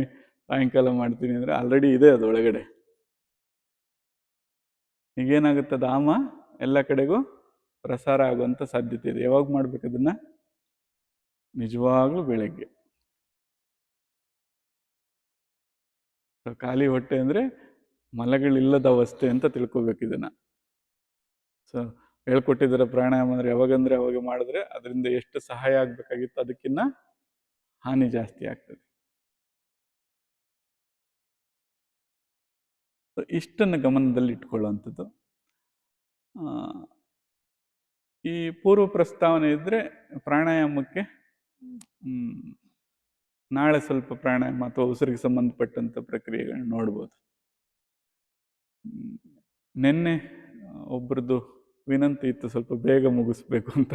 ಸಾಯಂಕಾಲ ಮಾಡ್ತೀನಿ ಅಂದರೆ ಆಲ್ರೆಡಿ ಇದೆ ಅದರೊಳಗಡೆ. ಈಗೇನಾಗುತ್ತೆ? ದಾಮ ಎಲ್ಲ ಕಡೆಗೂ ಪ್ರಸಾರ ಆಗುವಂಥ ಸಾಧ್ಯತೆ ಇದೆ. ಯಾವಾಗ ಮಾಡ್ಬೇಕು ಅದನ್ನು? ನಿಜವಾಗ್ಲೂ ಬೆಳಗ್ಗೆ. ಖಾಲಿ ಹೊಟ್ಟೆ ಅಂದರೆ ಮಲಗಳಿಲ್ಲದ ಅವಸ್ಥೆ ಅಂತ ತಿಳ್ಕೊಬೇಕು ಇದನ್ನು. ಸೊ ಹೇಳ್ಕೊಟ್ಟಿದ್ದಾರೆ ಪ್ರಾಣಾಯಾಮ ಅಂದರೆ ಯಾವಾಗಂದ್ರೆ ಅವಾಗ ಮಾಡಿದ್ರೆ ಅದರಿಂದ ಎಷ್ಟು ಸಹಾಯ ಆಗಬೇಕಾಗಿತ್ತು ಅದಕ್ಕಿಂತ ಹಾನಿ ಜಾಸ್ತಿ ಆಗ್ತದೆ. ಇಷ್ಟನ್ನು ಗಮನದಲ್ಲಿ ಇಟ್ಕೊಳ್ಳುವಂಥದ್ದು. ಈ ಪೂರ್ವ ಪ್ರಸ್ತಾವನೆ ಇದ್ದರೆ ಪ್ರಾಣಾಯಾಮಕ್ಕೆ ನಾಳೆ ಸ್ವಲ್ಪ ಪ್ರಾಣಾಯಾಮ ಅಥವಾ ಉಸಿರಿಗೆ ಸಂಬಂಧಪಟ್ಟಂಥ ಪ್ರಕ್ರಿಯೆಗಳನ್ನ ನೋಡ್ಬೋದು. ನಿನ್ನೆ ಒಬ್ರದ್ದು ವಿನಂತಿ ಇತ್ತು ಸ್ವಲ್ಪ ಬೇಗ ಮುಗಿಸ್ಬೇಕು ಅಂತ.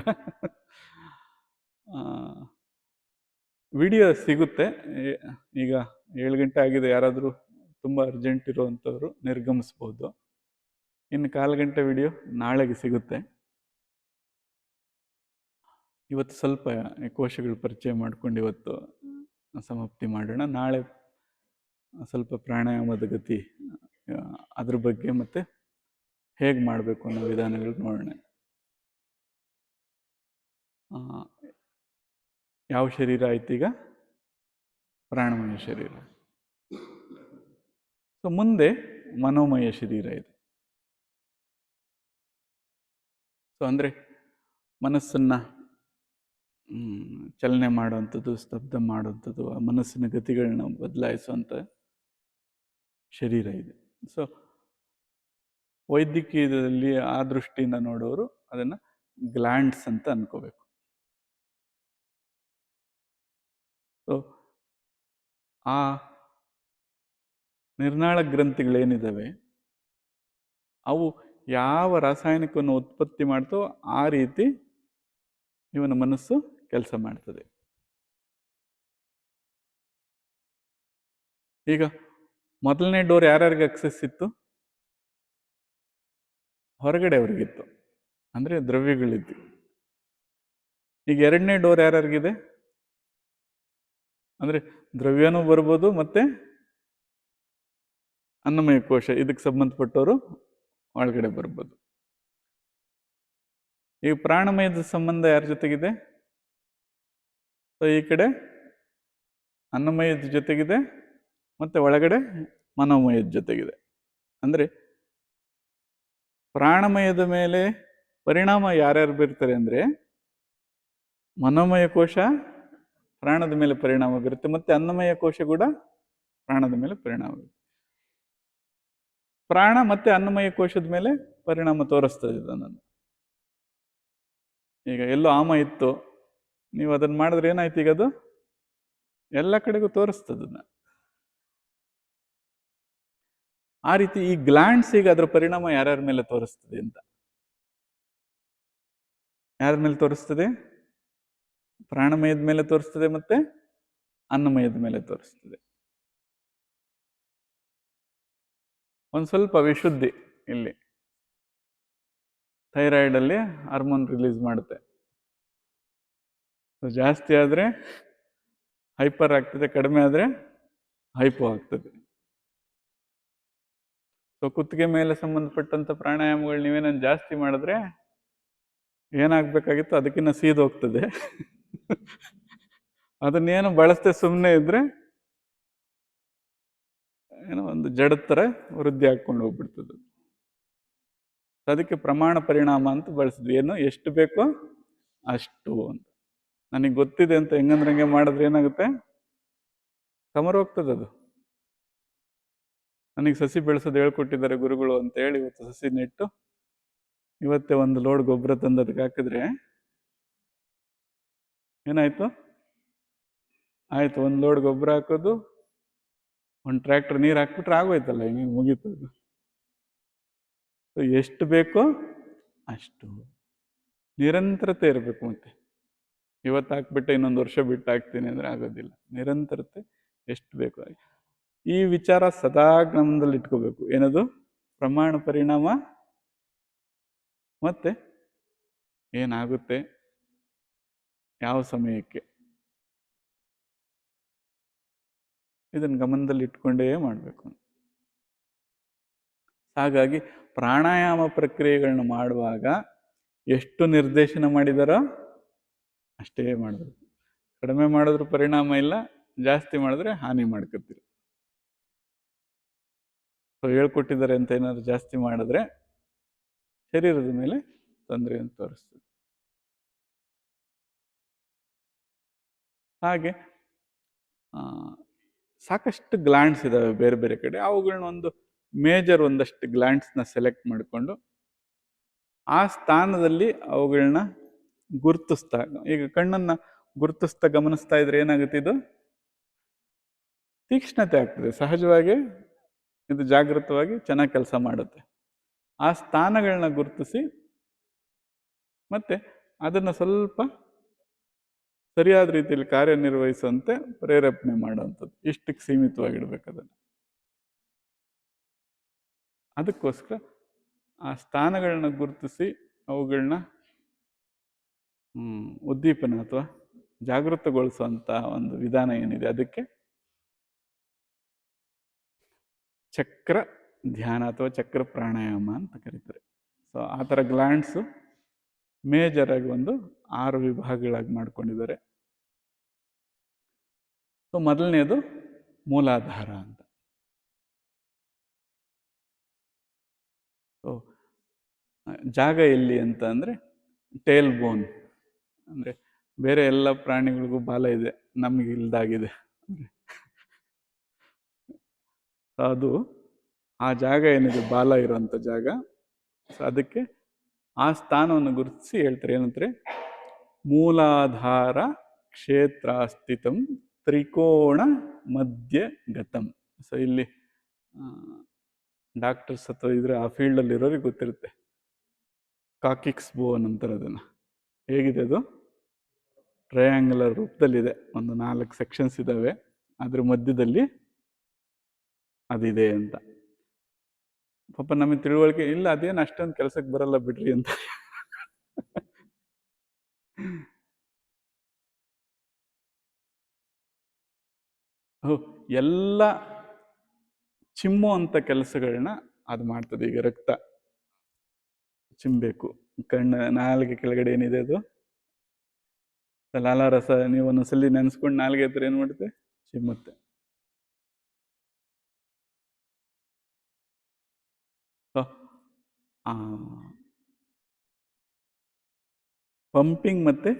ವಿಡಿಯೋ ಸಿಗುತ್ತೆ. ಈಗ 7 ಗಂಟೆ ಆಗಿದೆ, ಯಾರಾದರೂ ತುಂಬ ಅರ್ಜೆಂಟ್ ಇರುವಂಥವ್ರು ನಿರ್ಗಮಿಸ್ಬೋದು. ಇನ್ನು 1/4 ಗಂಟೆ ವಿಡಿಯೋ ನಾಳೆಗೆ ಸಿಗುತ್ತೆ. ಇವತ್ತು ಸ್ವಲ್ಪ ಕೋಶಗಳ ಪರಿಚಯ ಮಾಡ್ಕೊಂಡು ಇವತ್ತು ಸಮಾಪ್ತಿ ಮಾಡೋಣ. ನಾಳೆ ಸ್ವಲ್ಪ ಪ್ರಾಣಾಯಾಮದ ಗತಿ, ಅದ್ರ ಬಗ್ಗೆ ಮತ್ತು ಹೇಗೆ ಮಾಡಬೇಕು ಅನ್ನೋ ವಿಧಾನಗಳು ನೋಡೋಣ. ಯಾವ ಶರೀರ ಆಯ್ತು ಈಗ? ಪ್ರಾಣಮಯ ಶರೀರ. ಸೊ ಮುಂದೆ ಮನೋಮಯ ಶರೀರ ಇದೆ. ಸೊ ಅಂದರೆ ಮನಸ್ಸನ್ನು ಚಲನೆ ಮಾಡುವಂಥದ್ದು, ಸ್ತಬ್ಧ ಮಾಡುವಂಥದ್ದು, ಆ ಮನಸ್ಸಿನ ಗತಿಗಳನ್ನ ಬದಲಾಯಿಸುವಂಥ ಶರೀರ ಇದೆ. ಸೊ ವೈದ್ಯಕೀಯದಲ್ಲಿ ಆ ದೃಷ್ಟಿಯಿಂದ ನೋಡೋರು ಅದನ್ನು ಗ್ಲ್ಯಾಂಡ್ಸ್ ಅಂತ ಅನ್ಕೋಬೇಕು. ಸೊ ಆ ನಿರ್ನಾಳ ಗ್ರಂಥಿಗಳೇನಿದ್ದಾವೆ ಅವು ಯಾವ ರಾಸಾಯನಿಕವನ್ನು ಉತ್ಪತ್ತಿ ಮಾಡ್ತೋ ಆ ರೀತಿ ಇವನ ಮನಸ್ಸು ಕೆಲಸ ಮಾಡ್ತದೆ. ಈಗ ಮೊದಲನೇ ಡೋರ್ ಯಾರ್ಯಾರಿಗೆ ಅಕ್ಸೆಸ್ ಇತ್ತು? ಹೊರಗಡೆ ಅವ್ರಿಗಿತ್ತು, ಅಂದರೆ ದ್ರವ್ಯಗಳಿದ್ದು. ಈಗ ಎರಡನೇ ಡೋರ್ ಯಾರ್ಯಾರಿಗಿದೆ? ಅಂದರೆ ದ್ರವ್ಯನೂ ಬರ್ಬೋದು ಮತ್ತೆ ಅನ್ನಮಯ ಕೋಶ ಇದಕ್ಕೆ ಸಂಬಂಧಪಟ್ಟವರು ಒಳಗಡೆ ಬರ್ಬೋದು. ಈಗ ಪ್ರಾಣಮಯದ ಸಂಬಂಧ ಯಾರ ಜೊತೆಗಿದೆ? ಸೊ ಈ ಕಡೆ ಅನ್ನಮಯದ ಜೊತೆಗಿದೆ ಮತ್ತೆ ಒಳಗಡೆ ಮನೋಮಯದ ಜೊತೆಗಿದೆ. ಅಂದರೆ ಪ್ರಾಣಮಯದ ಮೇಲೆ ಪರಿಣಾಮ ಯಾರ್ಯಾರು ಬೀರ್ತಾರೆ ಅಂದರೆ ಮನೋಮಯ ಕೋಶ ಪ್ರಾಣದ ಮೇಲೆ ಪರಿಣಾಮ ಬೀರುತ್ತೆ, ಮತ್ತೆ ಅನ್ನಮಯ ಕೋಶ ಕೂಡ ಪ್ರಾಣದ ಮೇಲೆ ಪರಿಣಾಮ ಬೀರುತ್ತೆ. ಪ್ರಾಣ ಮತ್ತೆ ಅನ್ನಮಯ ಕೋಶದ ಮೇಲೆ ಪರಿಣಾಮ ತೋರಿಸ್ತದೆ ನಾನು. ಈಗ ಎಲ್ಲೋ ಆಮ ಇತ್ತು, ನೀವು ಅದನ್ನ ಮಾಡಿದ್ರೆ ಏನಾಯ್ತು? ಈಗ ಅದು ಎಲ್ಲ ಕಡೆಗೂ ತೋರಿಸ್ತದನ್ನ. ಆ ರೀತಿ ಈ ಗ್ಲ್ಯಾಂಡ್ಸ್ ಈಗ ಅದರ ಪರಿಣಾಮ ಯಾರ್ಯಾರ ಮೇಲೆ ತೋರಿಸ್ತದೆ ಅಂತ, ಯಾರ ಮೇಲೆ ತೋರಿಸ್ತದೆ? ಪ್ರಾಣಮಯದ ಮೇಲೆ ತೋರಿಸ್ತದೆ ಮತ್ತೆ ಅನ್ನಮಯದ ಮೇಲೆ ತೋರಿಸ್ತದೆ. ಒಂದು ಸ್ವಲ್ಪ ವಿಶುದ್ಧಿ ಇಲ್ಲಿ ಥೈರಾಯ್ಡ್ ಅಲ್ಲಿ ಹಾರ್ಮೋನ್ ರಿಲೀಸ್ ಮಾಡುತ್ತೆ. ಜಾಸ್ತಿ ಆದರೆ ಹೈಪರ್ ಆಗ್ತದೆ, ಕಡಿಮೆ ಆದರೆ ಹೈಪೋ ಆಗ್ತದೆ. ಸೊ ಕುತ್ತಿಗೆ ಮೇಲೆ ಸಂಬಂಧಪಟ್ಟಂತ ಪ್ರಾಣಾಯಾಮಗಳು ನೀವೇನೋ ಜಾಸ್ತಿ ಮಾಡಿದ್ರೆ ಏನಾಗಬೇಕಾಗಿತ್ತು ಅದಕ್ಕಿಂತ ಸೀದೋಗ್ತದೆ. ಅದನ್ನೇನು ಬಳಸದೆ ಸುಮ್ಮನೆ ಇದ್ರೆ ಏನೋ ಒಂದು ಜಡದ ಥರ ವೃದ್ಧಿ ಹಾಕ್ಕೊಂಡು ಹೋಗ್ಬಿಡ್ತದೆ. ಅದಕ್ಕೆ ಪ್ರಮಾಣ ಪರಿಣಾಮ ಅಂತ ಬಳಸಿದ್ವಿ. ಏನು ಎಷ್ಟು ಬೇಕೋ ಅಷ್ಟು ಅಂತ. ನನಗೆ ಗೊತ್ತಿದೆ ಅಂತ ಹೆಂಗಂದ್ರಂಗೆ ಮಾಡಿದ್ರೆ ಏನಾಗುತ್ತೆ? ಕಮರೋಗ್ತದೆ ಅದು. ನನಗೆ ಸಸಿ ಬೆಳೆಸೋದು ಹೇಳ್ಕೊಟ್ಟಿದ್ದಾರೆ ಗುರುಗಳು ಅಂತ ಹೇಳಿ ಇವತ್ತು ಸಸಿ ನೆಟ್ಟು ಇವತ್ತೇ ಒಂದು ಲೋಡ್ ಗೊಬ್ಬರ ತಂದು ಅದಕ್ಕೆ ಹಾಕಿದ್ರೆ ಏನಾಯ್ತು? ಆಯ್ತು, ಒಂದು ಲೋಡ್ ಗೊಬ್ಬರ ಹಾಕೋದು, ಒಂದು ಟ್ರ್ಯಾಕ್ಟರ್ ನೀರು ಹಾಕ್ಬಿಟ್ರೆ ಆಗೋಯ್ತಲ್ಲ, ಹಿಂಗೆ ಮುಗೀತದು. ಎಷ್ಟು ಬೇಕೋ ಅಷ್ಟು ನಿರಂತರತೆ ಇರಬೇಕು. ಮತ್ತೆ ಇವತ್ತು ಹಾಕ್ಬಿಟ್ಟೆ ಇನ್ನೊಂದು ವರ್ಷ ಬಿಟ್ಟು ಹಾಕ್ತೀನಿ ಅಂದ್ರೆ ಆಗೋದಿಲ್ಲ. ನಿರಂತರತೆ ಎಷ್ಟು ಬೇಕು. ಈ ವಿಚಾರ ಸದಾ ಗಮನದಲ್ಲಿ ಇಟ್ಕೋಬೇಕು. ಏನದು? ಪ್ರಮಾಣ ಪರಿಣಾಮ ಮತ್ತೆ ಏನಾಗುತ್ತೆ ಯಾವ ಸಮಯಕ್ಕೆ, ಇದನ್ನು ಗಮನದಲ್ಲಿ ಇಟ್ಕೊಂಡೇ ಮಾಡಬೇಕು. ಹಾಗಾಗಿ ಪ್ರಾಣಾಯಾಮ ಪ್ರಕ್ರಿಯೆಗಳನ್ನ ಮಾಡುವಾಗ ಎಷ್ಟು ನಿರ್ದೇಶನ ಮಾಡಿದಾರೋ ಅಷ್ಟೇ ಮಾಡಬೇಕು. ಕಡಿಮೆ ಮಾಡಿದ್ರು ಪರಿಣಾಮ ಇಲ್ಲ, ಜಾಸ್ತಿ ಮಾಡಿದ್ರೆ ಹಾನಿ ಮಾಡ್ಕೊತೀರಿ. ಹೇಳ್ಕೊಟ್ಟಿದ್ದಾರೆ ಅಂತ ಏನಾದ್ರು ಜಾಸ್ತಿ ಮಾಡಿದ್ರೆ ಶರೀರದ ಮೇಲೆ ತೊಂದರೆಯನ್ನು ತೋರಿಸ್ತದೆ. ಹಾಗೆ ಸಾಕಷ್ಟು ಗ್ಲ್ಯಾಂಡ್ಸ್ ಇದಾವೆ ಬೇರೆ ಬೇರೆ ಕಡೆ. ಅವುಗಳನ್ನ ಒಂದು ಮೇಜರ್ ಒಂದಷ್ಟು ಗ್ಲ್ಯಾಂಡ್ಸ್ನ ಸೆಲೆಕ್ಟ್ ಮಾಡಿಕೊಂಡು ಆ ಸ್ಥಾನದಲ್ಲಿ ಅವುಗಳನ್ನ ಗುರುತಿಸ್ತಾ, ಈಗ ಕಣ್ಣನ್ನ ಗುರುತಿಸ್ತಾ ಗಮನಿಸ್ತಾ ಇದ್ರೆ ಏನಾಗುತ್ತೆ? ಇದು ತೀಕ್ಷ್ಣತೆ ಆಗ್ತದೆ. ಸಹಜವಾಗಿ ಇದು ಜಾಗೃತವಾಗಿ ಚೆನ್ನಾಗಿ ಕೆಲಸ ಮಾಡುತ್ತೆ. ಆ ಸ್ಥಾನಗಳನ್ನ ಗುರುತಿಸಿ ಮತ್ತೆ ಅದನ್ನು ಸ್ವಲ್ಪ ಸರಿಯಾದ ರೀತಿಯಲ್ಲಿ ಕಾರ್ಯನಿರ್ವಹಿಸುವಂತೆ ಪ್ರೇರೇಪಣೆ ಮಾಡುವಂಥದ್ದು. ಇಷ್ಟಕ್ಕೆ ಸೀಮಿತವಾಗಿಡ್ಬೇಕು ಅದನ್ನು. ಅದಕ್ಕೋಸ್ಕರ ಆ ಸ್ಥಾನಗಳನ್ನ ಗುರುತಿಸಿ ಅವುಗಳನ್ನ ಉದ್ದೀಪನ ಅಥವಾ ಜಾಗೃತಗೊಳಿಸುವಂಥ ಒಂದು ವಿಧಾನ ಏನಿದೆ ಅದಕ್ಕೆ ಚಕ್ರ ಧ್ಯಾನ ಅಥವಾ ಚಕ್ರ ಪ್ರಾಣಾಯಾಮ ಅಂತ ಕರೀತಾರೆ. ಸೊ ಆ ಥರ ಗ್ಲ್ಯಾಂಡ್ಸು ಮೇಜರ್ ಆಗಿ ಒಂದು 6 ವಿಭಾಗಗಳಾಗಿ ಮಾಡ್ಕೊಂಡಿದ್ದಾರೆ. ಸೊ ಮೊದಲನೇದು ಮೂಲಾಧಾರ ಅಂತ. ಸೊ ಜಾಗ ಎಲ್ಲಿ ಅಂತ ಅಂದರೆ ಟೇಲ್ ಬೋನ್ ಅಂದರೆ ಬೇರೆ ಎಲ್ಲ ಪ್ರಾಣಿಗಳಿಗೂ ಬಾಲ ಇದೆ, ನಮಗೆ ಇಲ್ದಾಗಿದೆ. ಅದು ಆ ಜಾಗ ಏನಿದೆ, ಬಾಲ ಇರುವಂಥ ಜಾಗ, ಸೊ ಅದಕ್ಕೆ ಆ ಸ್ಥಾನವನ್ನು ಗುರುತಿಸಿ ಹೇಳ್ತಾರೆ. ಏನಂತಾರೆ, ಮೂಲಾಧಾರ ಕ್ಷೇತ್ರ ಸ್ಥಿತಂ ತ್ರಿಕೋಣ ಮಧ್ಯ ಗತಂ. ಸೊ ಇಲ್ಲಿ ಡಾಕ್ಟರ್ಸ್ ಅಥವಾ ಇದ್ರೆ ಆ ಫೀಲ್ಡಲ್ಲಿ ಇರೋರಿಗೆ ಗೊತ್ತಿರುತ್ತೆ. ಕಾಕಿಕ್ಸ್ ಬೋನ್ ಅಂತಾರೆ ಅದನ್ನು. ಹೇಗಿದೆ ಅದು? ಟ್ರಯಾಂಗುಲರ್ ರೂಪದಲ್ಲಿದೆ, ಒಂದು 4 ಸೆಕ್ಷನ್ಸ್ ಇದ್ದಾವೆ, ಅದ್ರ ಮಧ್ಯದಲ್ಲಿ ಅದಿದೆ ಅಂತ. ಪಾಪ ನಮಗೆ ತಿಳುವಳಿಕೆ ಇಲ್ಲ, ಅದೇನು ಅಷ್ಟೊಂದು ಕೆಲಸಕ್ಕೆ ಬರಲ್ಲ ಬಿಡ್ರಿ ಅಂತ. ಎಲ್ಲ ಚಿಮ್ಮು ಅಂತ ಕೆಲಸಗಳನ್ನ ಅದು ಮಾಡ್ತದೆ. ಈಗ ರಕ್ತ ಚಿಮ್ಮಬೇಕು, ಕಣ್ಣು ನಾಲಿಗೆ ಕೆಳಗಡೆ ಏನಿದೆ ಅದು ಲಾಲಾರಸ, ನೀವು ಒಂದೊಂದ್ಸಲಿ ನೆನೆಸ್ಕೊಂಡು ನಾಲಿಗೆ ಹತ್ರ ಏನು ಮಾಡುತ್ತೆ, ಚಿಮ್ಮುತ್ತೆ. ಪಂಪಿಂಗ್ ಮತ್ತೆ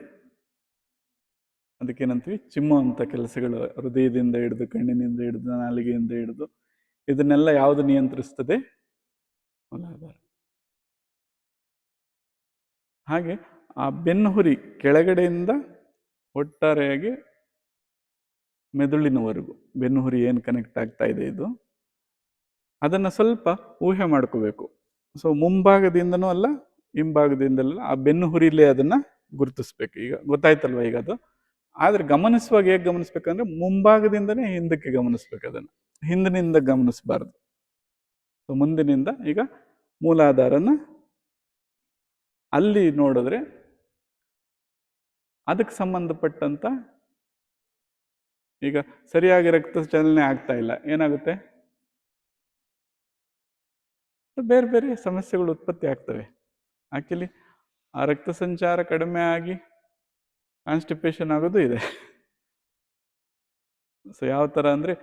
ಅದಕ್ಕೇನಂತೀವಿ, ಚಿಮ್ಮುವಂಥ ಕೆಲಸಗಳು, ಹೃದಯದಿಂದ ಹಿಡಿದು, ಕಣ್ಣಿನಿಂದ ಹಿಡಿದು, ನಾಲಿಗೆಯಿಂದ ಹಿಡಿದು, ಇದನ್ನೆಲ್ಲ ಯಾವುದು ನಿಯಂತ್ರಿಸ್ತದೆ? ಮೂಲಾಧಾರ. ಹಾಗೆ ಆ ಬೆನ್ನುಹುರಿ ಕೆಳಗಡೆಯಿಂದ ಒಟ್ಟಾರೆಯಾಗಿ ಮೆದುಳಿನವರೆಗೂ ಬೆನ್ನುಹುರಿ ಏನು ಕನೆಕ್ಟ್ ಆಗ್ತಾ ಇದೆ ಇದು, ಅದನ್ನು ಸ್ವಲ್ಪ ಊಹೆ ಮಾಡ್ಕೋಬೇಕು. ಸೊ ಮುಂಭಾಗದಿಂದನೂ ಅಲ್ಲ ಹಿಂಭಾಗದಿಂದಲ್ಲ, ಆ ಬೆನ್ನುಹುರಿಲೇ ಅದನ್ನು ಗುರುತಿಸ್ಬೇಕು. ಈಗ ಗೊತ್ತಾಯ್ತಲ್ವ ಈಗ ಅದು. ಆದರೆ ಗಮನಿಸುವಾಗ ಹೇಗೆ ಗಮನಿಸ್ಬೇಕಂದ್ರೆ ಮುಂಭಾಗದಿಂದನೇ ಹಿಂದಕ್ಕೆ ಗಮನಿಸ್ಬೇಕು, ಅದನ್ನು ಹಿಂದಿನಿಂದ ಗಮನಿಸಬಾರ್ದು. ಸೊ ಮುಂದಿನಿಂದ ಈಗ ಮೂಲಾಧಾರನ ಅಲ್ಲಿ ನೋಡಿದ್ರೆ ಅದಕ್ಕೆ ಸಂಬಂಧಪಟ್ಟಂತ ಈಗ ಸರಿಯಾಗಿ ರಕ್ತ ಚಲನೆ ಆಗ್ತಾ ಇಲ್ಲ, ಏನಾಗುತ್ತೆ? ಬೇರೆ ಬೇರೆ ಸಮಸ್ಯೆಗಳು ಉತ್ಪತ್ತಿ ಆಗ್ತವೆ. ಆಕ್ಚುಲಿ ಆ ರಕ್ತ ಸಂಚಾರ ಕಡಿಮೆ ಆಗಿ ಕಾನ್ಸ್ಟಿಪೇಷನ್ ಆಗೋದು ಇದೆ. ಸೊ ಯಾವ ಥರ ಅಂದರೆ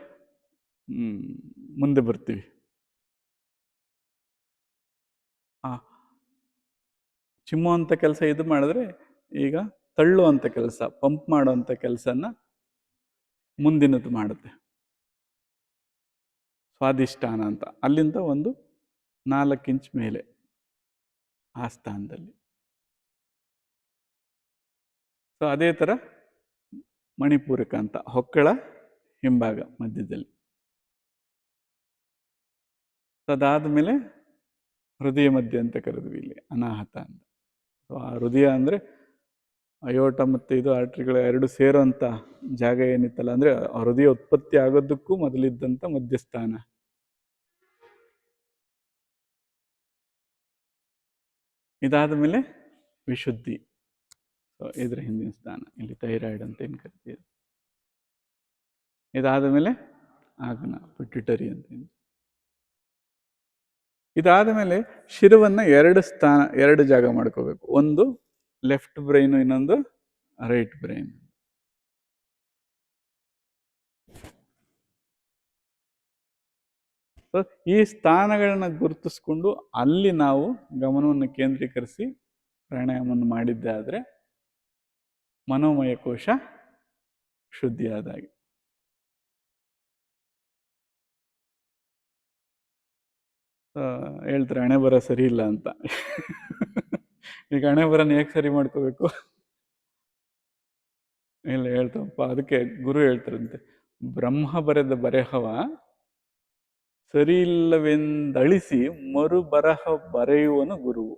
ಮುಂದೆ ಬರ್ತೀವಿ. ಚಿಮ್ಮುವಂಥ ಕೆಲಸ ಇದು ಮಾಡಿದ್ರೆ, ಈಗ ತಳ್ಳುವಂಥ ಕೆಲಸ, ಪಂಪ್ ಮಾಡುವಂಥ ಕೆಲಸನ ಮುಂದಿನದು ಮಾಡುತ್ತೆ. ಸ್ವಾದಿಷ್ಠಾನ ಅಂತ, ಅಲ್ಲಿಂದ ಒಂದು 4 ಇಂಚ್ ಮೇಲೆ ಆ ಸ್ಥಾನದಲ್ಲಿ. ಸೊ ಅದೇ ಥರ ಮಣಿಪೂರಕ ಅಂತ, ಹೊಕ್ಕಳ ಹಿಂಭಾಗ ಮಧ್ಯದಲ್ಲಿ. ಅದಾದಮೇಲೆ ಹೃದಯ ಮಧ್ಯ ಅಂತ ಕರೆದ್ವಿ ಇಲ್ಲಿ, ಅನಾಹತ ಅಂತ. ಸೊ ಆ ಹೃದಯ ಅಂದರೆ ಅಯೋಟ ಮತ್ತು ಇದು ಆರ್ಟ್ರಿಗಳ ಎರಡು ಸೇರೋಂಥ ಜಾಗ ಏನಿತ್ತಲ್ಲ, ಅಂದರೆ ಹೃದಯ ಉತ್ಪತ್ತಿ ಆಗೋದಕ್ಕೂ ಮೊದಲಿದ್ದಂಥ ಮಧ್ಯಸ್ಥಾನ. ಇದಾದ ಮೇಲೆ ವಿಶುದ್ಧಿ, ಸೊ ಇದ್ರ ಹಿಂದಿನ ಸ್ಥಾನ, ಇಲ್ಲಿ ಥೈರಾಯ್ಡ್ ಅಂತ ಏನು ಕರಿತೀವಿ. ಇದಾದ ಮೇಲೆ ಆಗ್ನ, ಪಿಟ್ಯುಟರಿ ಅಂತ. ಇದಾದ ಮೇಲೆ ಶಿರವನ್ನು 2 ಜಾಗ ಮಾಡ್ಕೋಬೇಕು. ಒಂದು ಲೆಫ್ಟ್ ಬ್ರೈನು, ಇನ್ನೊಂದು ರೈಟ್ ಬ್ರೈನ್. ಸೊ ಈ ಸ್ಥಾನಗಳನ್ನ ಗುರುತಿಸ್ಕೊಂಡು ಅಲ್ಲಿ ನಾವು ಗಮನವನ್ನು ಕೇಂದ್ರೀಕರಿಸಿ ಪ್ರಾಣಾಯಾಮವನ್ನು ಮಾಡಿದ್ದೆ ಆದರೆ ಮನೋಮಯ ಕೋಶ ಶುದ್ಧಿಯಾದಾಗೆ. ಹೇಳ್ತಾರೆ ಹಣೆ ಬರ ಸರಿ ಇಲ್ಲ ಅಂತ. ಈಗ ಹಣೆ ಬರನ ಹೇಗೆ ಸರಿ ಮಾಡ್ಕೋಬೇಕು? ಇಲ್ಲ ಹೇಳ್ತಪ್ಪ, ಅದಕ್ಕೆ ಗುರು ಹೇಳ್ತಾರಂತೆ, ಬ್ರಹ್ಮ ಬರೆದ ಬರೆಹವ ಸರಿ ಇಲ್ಲವೆಂದಳಿಸಿ ಮರು ಬರಹ ಬರೆಯುವನು ಗುರುವು.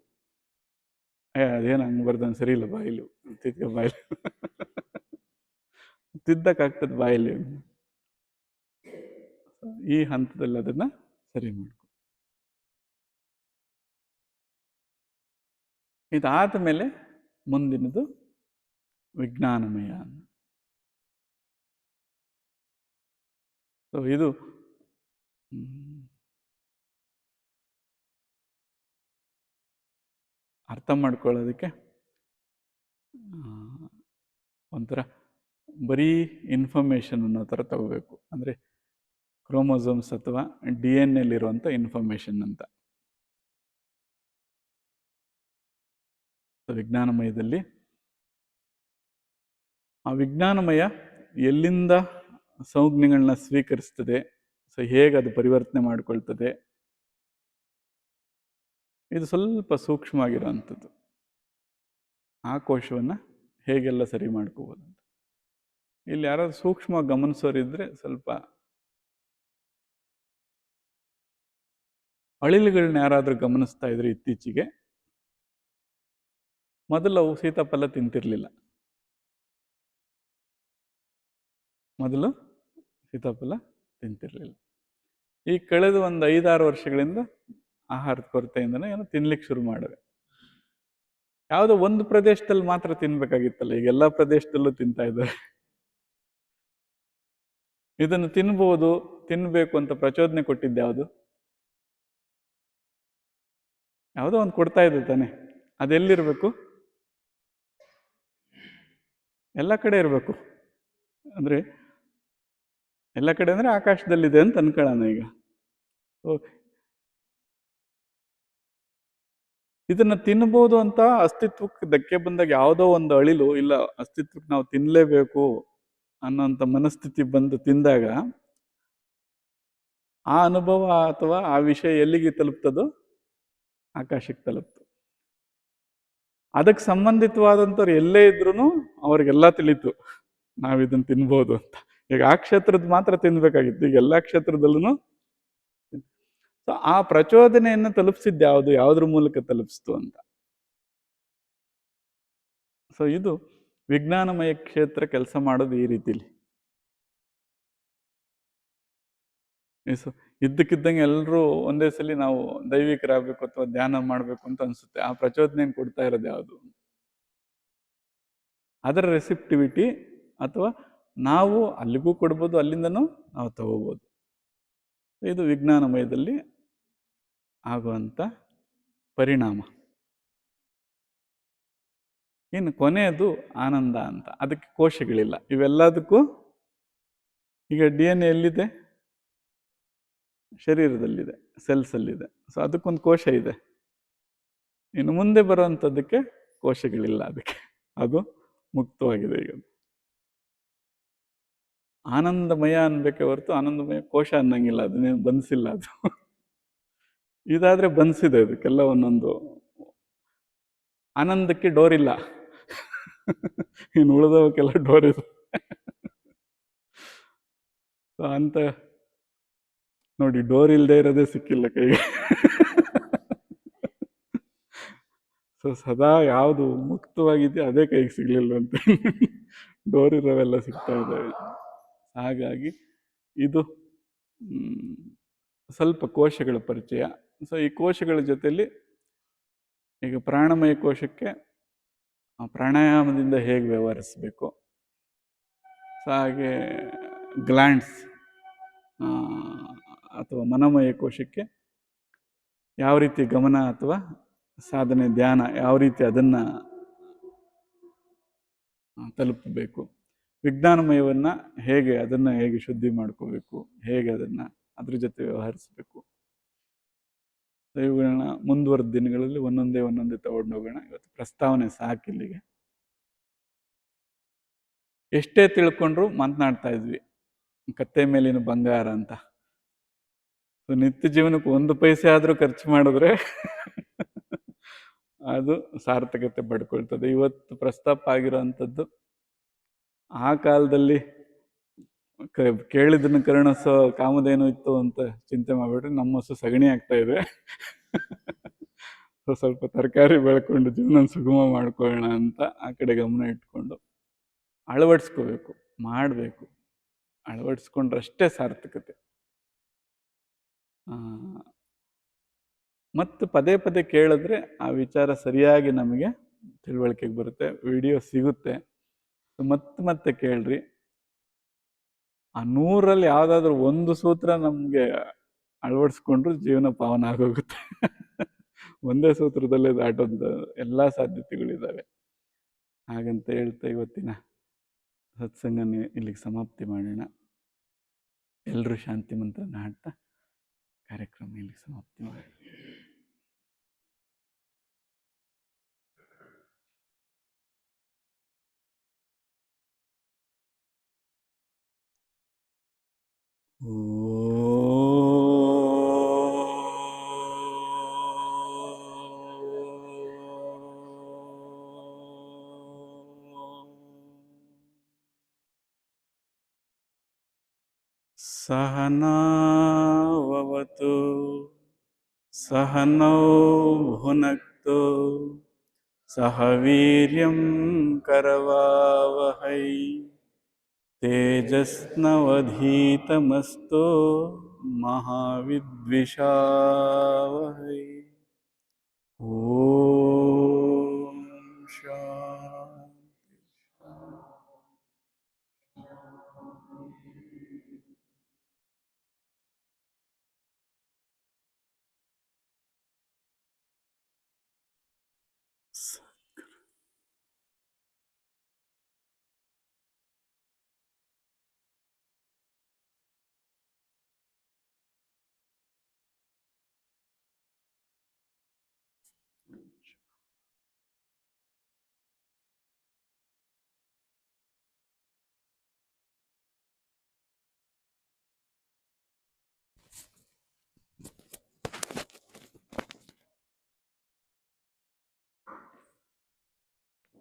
ಅದೇನು ಹಂಗೆ ಬರ್ದಾನೆ, ಸರಿ ಇಲ್ಲ ಬಾಯಿಲು ತಿದ್ಕ, ಬಾಯಿಲು ತಿದ್ದಕ್ಕಾಗ್ತದೆ ಬಾಯಲ್ಲಿ. ಈ ಹಂತದಲ್ಲಿ ಅದನ್ನ ಸರಿ ಮಾಡ್ಕೊ. ಇದಾದ ಮೇಲೆ ಮುಂದಿನದು ವಿಜ್ಞಾನಮಯ. ಸೊ ಇದು ಅರ್ಥ ಮಾಡ್ಕೊಳ್ಳೋದಕ್ಕೆ ಒಂಥರ ಬರೀ ಇನ್ಫಾರ್ಮೇಷನ್ ಅನ್ನೋ ಥರ ತಗೋಬೇಕು. ಅಂದರೆ ಕ್ರೋಮೋಸೋಮ್ಸ್ ಅಥವಾ DNA ಇರುವಂಥ ಇನ್ಫಾರ್ಮೇಷನ್ ಅಂತ. ವಿಜ್ಞಾನಮಯದಲ್ಲಿ ಆ ವಿಜ್ಞಾನಮಯ ಎಲ್ಲಿಂದ ಸಂಜ್ಞೆಗಳನ್ನ ಸ್ವೀಕರಿಸ್ತದೆ, ಸೊ ಹೇಗೆ ಅದು ಪರಿವರ್ತನೆ ಮಾಡಿಕೊಳ್ತದೆ, ಇದು ಸ್ವಲ್ಪ ಸೂಕ್ಷ್ಮ ಆಗಿರೋವಂಥದ್ದು. ಆ ಕೋಶವನ್ನು ಹೇಗೆಲ್ಲ ಸರಿ ಮಾಡ್ಕೋಬೋದು ಅಂತ. ಇಲ್ಲಿ ಯಾರಾದ್ರು ಸೂಕ್ಷ್ಮವಾಗಿ ಗಮನಿಸೋರಿದ್ರೆ ಸ್ವಲ್ಪ ಅಳಿಲುಗಳನ್ನ ಯಾರಾದರೂ ಗಮನಿಸ್ತಾ ಇದ್ರೆ ಇತ್ತೀಚೆಗೆ, ಮೊದಲು ಅವು ಸೀತಾಫಲ ತಿಂತಿರ್ಲಿಲ್ಲ. ಮೊದಲು ಸೀತಾಫಲ ತಿಂತಿರ್ಲಿಲ್ಲ. ಈ ಕಳೆದ ಒಂದು 5-6 ವರ್ಷಗಳಿಂದ ಆಹಾರದ ಕೊರತೆಯಿಂದನೇ ಏನೋ ತಿನ್ಲಿಕ್ಕೆ ಶುರು ಮಾಡಿವೆ. ಯಾವುದೋ ಒಂದು ಪ್ರದೇಶದಲ್ಲಿ ಮಾತ್ರ ತಿನ್ಬೇಕಾಗಿತ್ತಲ್ಲ, ಈಗ ಎಲ್ಲ ಪ್ರದೇಶದಲ್ಲೂ ತಿಂತಾ ಇದ್ದಾರೆ. ಇದನ್ನು ತಿನ್ಬೋದು, ತಿನ್ಬೇಕು ಅಂತ ಪ್ರಚೋದನೆ ಕೊಟ್ಟಿದ್ದು ಯಾವುದು? ಯಾವುದೋ ಒಂದು ಕೊಡ್ತಾ ಇದೆ ತಾನೆ. ಅದೆಲ್ಲಿರ್ಬೇಕು? ಎಲ್ಲ ಕಡೆ ಇರಬೇಕು. ಅಂದ್ರೆ ಎಲ್ಲ ಕಡೆ ಅಂದ್ರೆ ಆಕಾಶದಲ್ಲಿದೆ ಅಂತ ಅನ್ಕೊಳ್ಳೋಣ ಈಗ. ಇದನ್ನ ತಿನ್ಬೋದು ಅಂತ ಅಸ್ತಿತ್ವಕ್ಕೆ ಧಕ್ಕೆ ಬಂದಾಗ ಯಾವುದೋ ಒಂದು ಅಳಿಲು ಇಲ್ಲ ಅಸ್ತಿತ್ವಕ್ಕೆ ನಾವು ತಿನ್ಲೇಬೇಕು ಅನ್ನೋಂಥ ಮನಸ್ಥಿತಿ ಬಂದು ತಿಂದಾಗ ಆ ಅನುಭವ ಅಥವಾ ಆ ವಿಷಯ ಎಲ್ಲಿಗೆ ತಲುಪ್ತದೋ ಆಕಾಶಕ್ಕೆ ತಲುಪ್ತು. ಅದಕ್ಕೆ ಸಂಬಂಧಿತವಾದಂಥವ್ರು ಎಲ್ಲೇ ಇದ್ರು ಅವ್ರಿಗೆಲ್ಲ ತಿಳಿತು ನಾವು ಇದನ್ನ ತಿನ್ಬೋದು ಅಂತ. ಈಗ ಆ ಕ್ಷೇತ್ರದ ಮಾತ್ರ ತಿನ್ಬೇಕಾಗಿತ್ತು, ಈಗ ಎಲ್ಲ ಕ್ಷೇತ್ರದಲ್ಲೂ. ಸೊ ಆ ಪ್ರಚೋದನೆಯನ್ನು ತಲುಪಿಸಿದ್ದು ಯಾವುದು, ಯಾವುದ್ರ ಮೂಲಕ ತಲುಪಿಸ್ತು ಅಂತ. ಸೊ ಇದು ವಿಜ್ಞಾನಮಯ ಕ್ಷೇತ್ರ ಕೆಲಸ ಮಾಡೋದು ಈ ರೀತಿಲಿ. ಸೊ ಇದ್ದಕ್ಕಿದ್ದಂಗೆ ಎಲ್ಲರೂ ಒಂದೇ ಸಲ ನಾವು ದೈವಿಕರಾಗಬೇಕು ಅಥವಾ ಧ್ಯಾನ ಮಾಡಬೇಕು ಅಂತ ಅನ್ಸುತ್ತೆ. ಆ ಪ್ರಚೋದನೆಯನ್ನು ಕೊಡ್ತಾ ಇರೋದು ಯಾವುದು? ಅದರ ರೆಸಿಪ್ಟಿವಿಟಿ, ಅಥವಾ ನಾವು ಅಲ್ಲಿಗೂ ಕೊಡ್ಬೋದು, ಅಲ್ಲಿಂದನೂ ನಾವು ತಗೋಬೋದು. ಇದು ವಿಜ್ಞಾನಮಯದಲ್ಲಿ ಆಗುವಂಥ ಪರಿಣಾಮ. ಇನ್ನು ಕೊನೆಯದು ಆನಂದ ಅಂತ. ಅದಕ್ಕೆ ಕೋಶಗಳಿಲ್ಲ. ಇವೆಲ್ಲದಕ್ಕೂ ಈಗ DNA ಎಲ್ಲಿದೆ? ಶರೀರದಲ್ಲಿದೆ, ಸೆಲ್ಸಲ್ಲಿದೆ. ಸೊ ಅದಕ್ಕೊಂದು ಕೋಶ ಇದೆ. ಇನ್ನು ಮುಂದೆ ಬರುವಂಥದ್ದಕ್ಕೆ ಕೋಶಗಳಿಲ್ಲ. ಅದಕ್ಕೆ ಅದು ಮುಕ್ತವಾಗಿದೆ. ಈಗ ಆನಂದಮಯ ಅನ್ಬೇಕೆ ಹೊರತು ಆನಂದಮಯ ಕೋಶ ಅನ್ನಂಗಿಲ್ಲ. ಅದನ್ನೇನು ಬಂಧಿಸಿಲ್ಲ ಅದು. ಇದಾದ್ರೆ ಬಂಧಿಸಿದೆ. ಅದಕ್ಕೆಲ್ಲ ಒಂದೊಂದು. ಆನಂದಕ್ಕೆ ಡೋರ್ ಇಲ್ಲ, ಇನ್ನು ಉಳಿದವಕ್ಕೆಲ್ಲ ಡೋರ್ ಇದೆ. ಅಂತ ನೋಡಿ, ಡೋರ್ ಇಲ್ಲದೆ ಇರೋದೇ ಸಿಕ್ಕಿಲ್ಲ ಕೈಗೆ. ಸೊ ಸದಾ ಯಾವುದು ಮುಕ್ತವಾಗಿದೆ ಅದೇ ಕೈಗೆ ಸಿಗ್ಲಿಲ್ಲ ಅಂತ. ಡೋರ್ ಇರೋವೆಲ್ಲ ಸಿಗ್ತಾ ಇದ್ದಾವೆ. ಹಾಗಾಗಿ ಇದು ಸ್ವಲ್ಪ ಕೋಶಗಳ ಪರಿಚಯ. ಸೊ ಈ ಕೋಶಗಳ ಜೊತೆಲಿ ಈಗ ಪ್ರಾಣಮಯ ಕೋಶಕ್ಕೆ ಪ್ರಾಣಾಯಾಮದಿಂದ ಹೇಗೆ ವ್ಯವಹರಿಸಬೇಕು, ಸೊ ಹಾಗೆ ಗ್ಲ್ಯಾಂಡ್ಸ್ ಅಥವಾ ಮನೋಮಯ ಕೋಶಕ್ಕೆ ಯಾವ ರೀತಿ ಗಮನ ಅಥವಾ ಸಾಧನೆ, ಧ್ಯಾನ ಯಾವ ರೀತಿ ಅದನ್ನು ತಲುಪಬೇಕು, ವಿಜ್ಞಾನಮಯವನ್ನು ಹೇಗೆ ಅದನ್ನು ಹೇಗೆ ಶುದ್ಧಿ ಮಾಡ್ಕೋಬೇಕು, ಹೇಗೆ ಅದನ್ನು ಅದ್ರ ಜೊತೆ ವ್ಯವಹರಿಸಬೇಕು, ಇವುಗಳನ್ನ ಮುಂದುವರೆದ ದಿನಗಳಲ್ಲಿ ಒಂದೊಂದೇ ತಗೊಂಡು ಹೋಗೋಣ. ಇವತ್ತು ಪ್ರಸ್ತಾವನೆ ಸಾಕಿಲ್ಲಿಗೆ. ಎಷ್ಟೇ ತಿಳ್ಕೊಂಡ್ರು ಮಾತನಾಡ್ತಾ ಇದ್ವಿ ಕತ್ತೆ ಮೇಲಿನ ಬಂಗಾರ ಅಂತ. ಸೊ ನಿತ್ಯ ಜೀವನಕ್ಕೆ 1 ಪೈಸೆ ಆದರೂ ಖರ್ಚು ಮಾಡಿದ್ರೆ ಅದು ಸಾರ್ಥಕತೆ ಪಡ್ಕೊಳ್ತದೆ. ಇವತ್ತು ಪ್ರಸ್ತಾಪ ಆಗಿರೋವಂಥದ್ದು ಆ ಕಾಲದಲ್ಲಿ ಕೇಳಿದನ್ನು ಕರುಣಿಸೋ ಕಾಮಧೇನು ಇತ್ತು ಅಂತ ಚಿಂತೆ ಮಾಡ್ಬಿಟ್ರೆ ನಮ್ಮ ಹಸು ಸಗಣಿ ಆಗ್ತಾ ಇದೆ. ಸ್ವಲ್ಪ ತರಕಾರಿ ಬೆಳ್ಕೊಂಡು ಜೀವನ ಸುಗಮ ಮಾಡ್ಕೊಳ್ಳೋಣ ಅಂತ ಆ ಕಡೆ ಗಮನ ಇಟ್ಕೊಂಡು ಅಳವಡಿಸ್ಕೋಬೇಕು, ಮಾಡಬೇಕು. ಅಳವಡಿಸ್ಕೊಂಡ್ರಷ್ಟೇ ಸಾರ್ಥಕತೆ. ಮತ್ತು ಪದೇ ಪದೇ ಕೇಳಿದ್ರೆ ಆ ವಿಚಾರ ಸರಿಯಾಗಿ ನಮಗೆ ತಿಳುವಳಿಕೆಗೆ ಬರುತ್ತೆ. ವಿಡಿಯೋ ಸಿಗುತ್ತೆ. ಮತ್ತೆ ಕೇಳ್ರಿ. ಆ 100ರಲ್ಲಿ ಯಾವುದಾದ್ರೂ ಒಂದು ಸೂತ್ರ ನಮಗೆ ಅಳವಡಿಸ್ಕೊಂಡ್ರು ಜೀವನ ಪಾವನ ಆಗೋಗುತ್ತೆ. ಒಂದೇ ಸೂತ್ರದಲ್ಲೇ ದಾಟೋದು ಎಲ್ಲ ಸಾಧ್ಯತೆಗಳಿದ್ದಾವೆ. ಹಾಗಂತ ಹೇಳ್ತಾ ಇವತ್ತಿನ ಸತ್ಸಂಗನ ಇಲ್ಲಿಗೆ ಸಮಾಪ್ತಿ ಮಾಡೋಣ. ಎಲ್ಲರೂ ಶಾಂತಿ ಮಂತ್ರ ಹಾಡ್ತಾ ಕಾರ್ಯಕ್ರಮ ಇಲ್ಲಿಗೆ ಸಮಾಪ್ತಿ ಮಾಡೋಣ. सहनाववतु सहनौ भुनक्तु सह वीर्यं करवावहै तेजस्नवधीतमस्तु महाविद्विषावहै।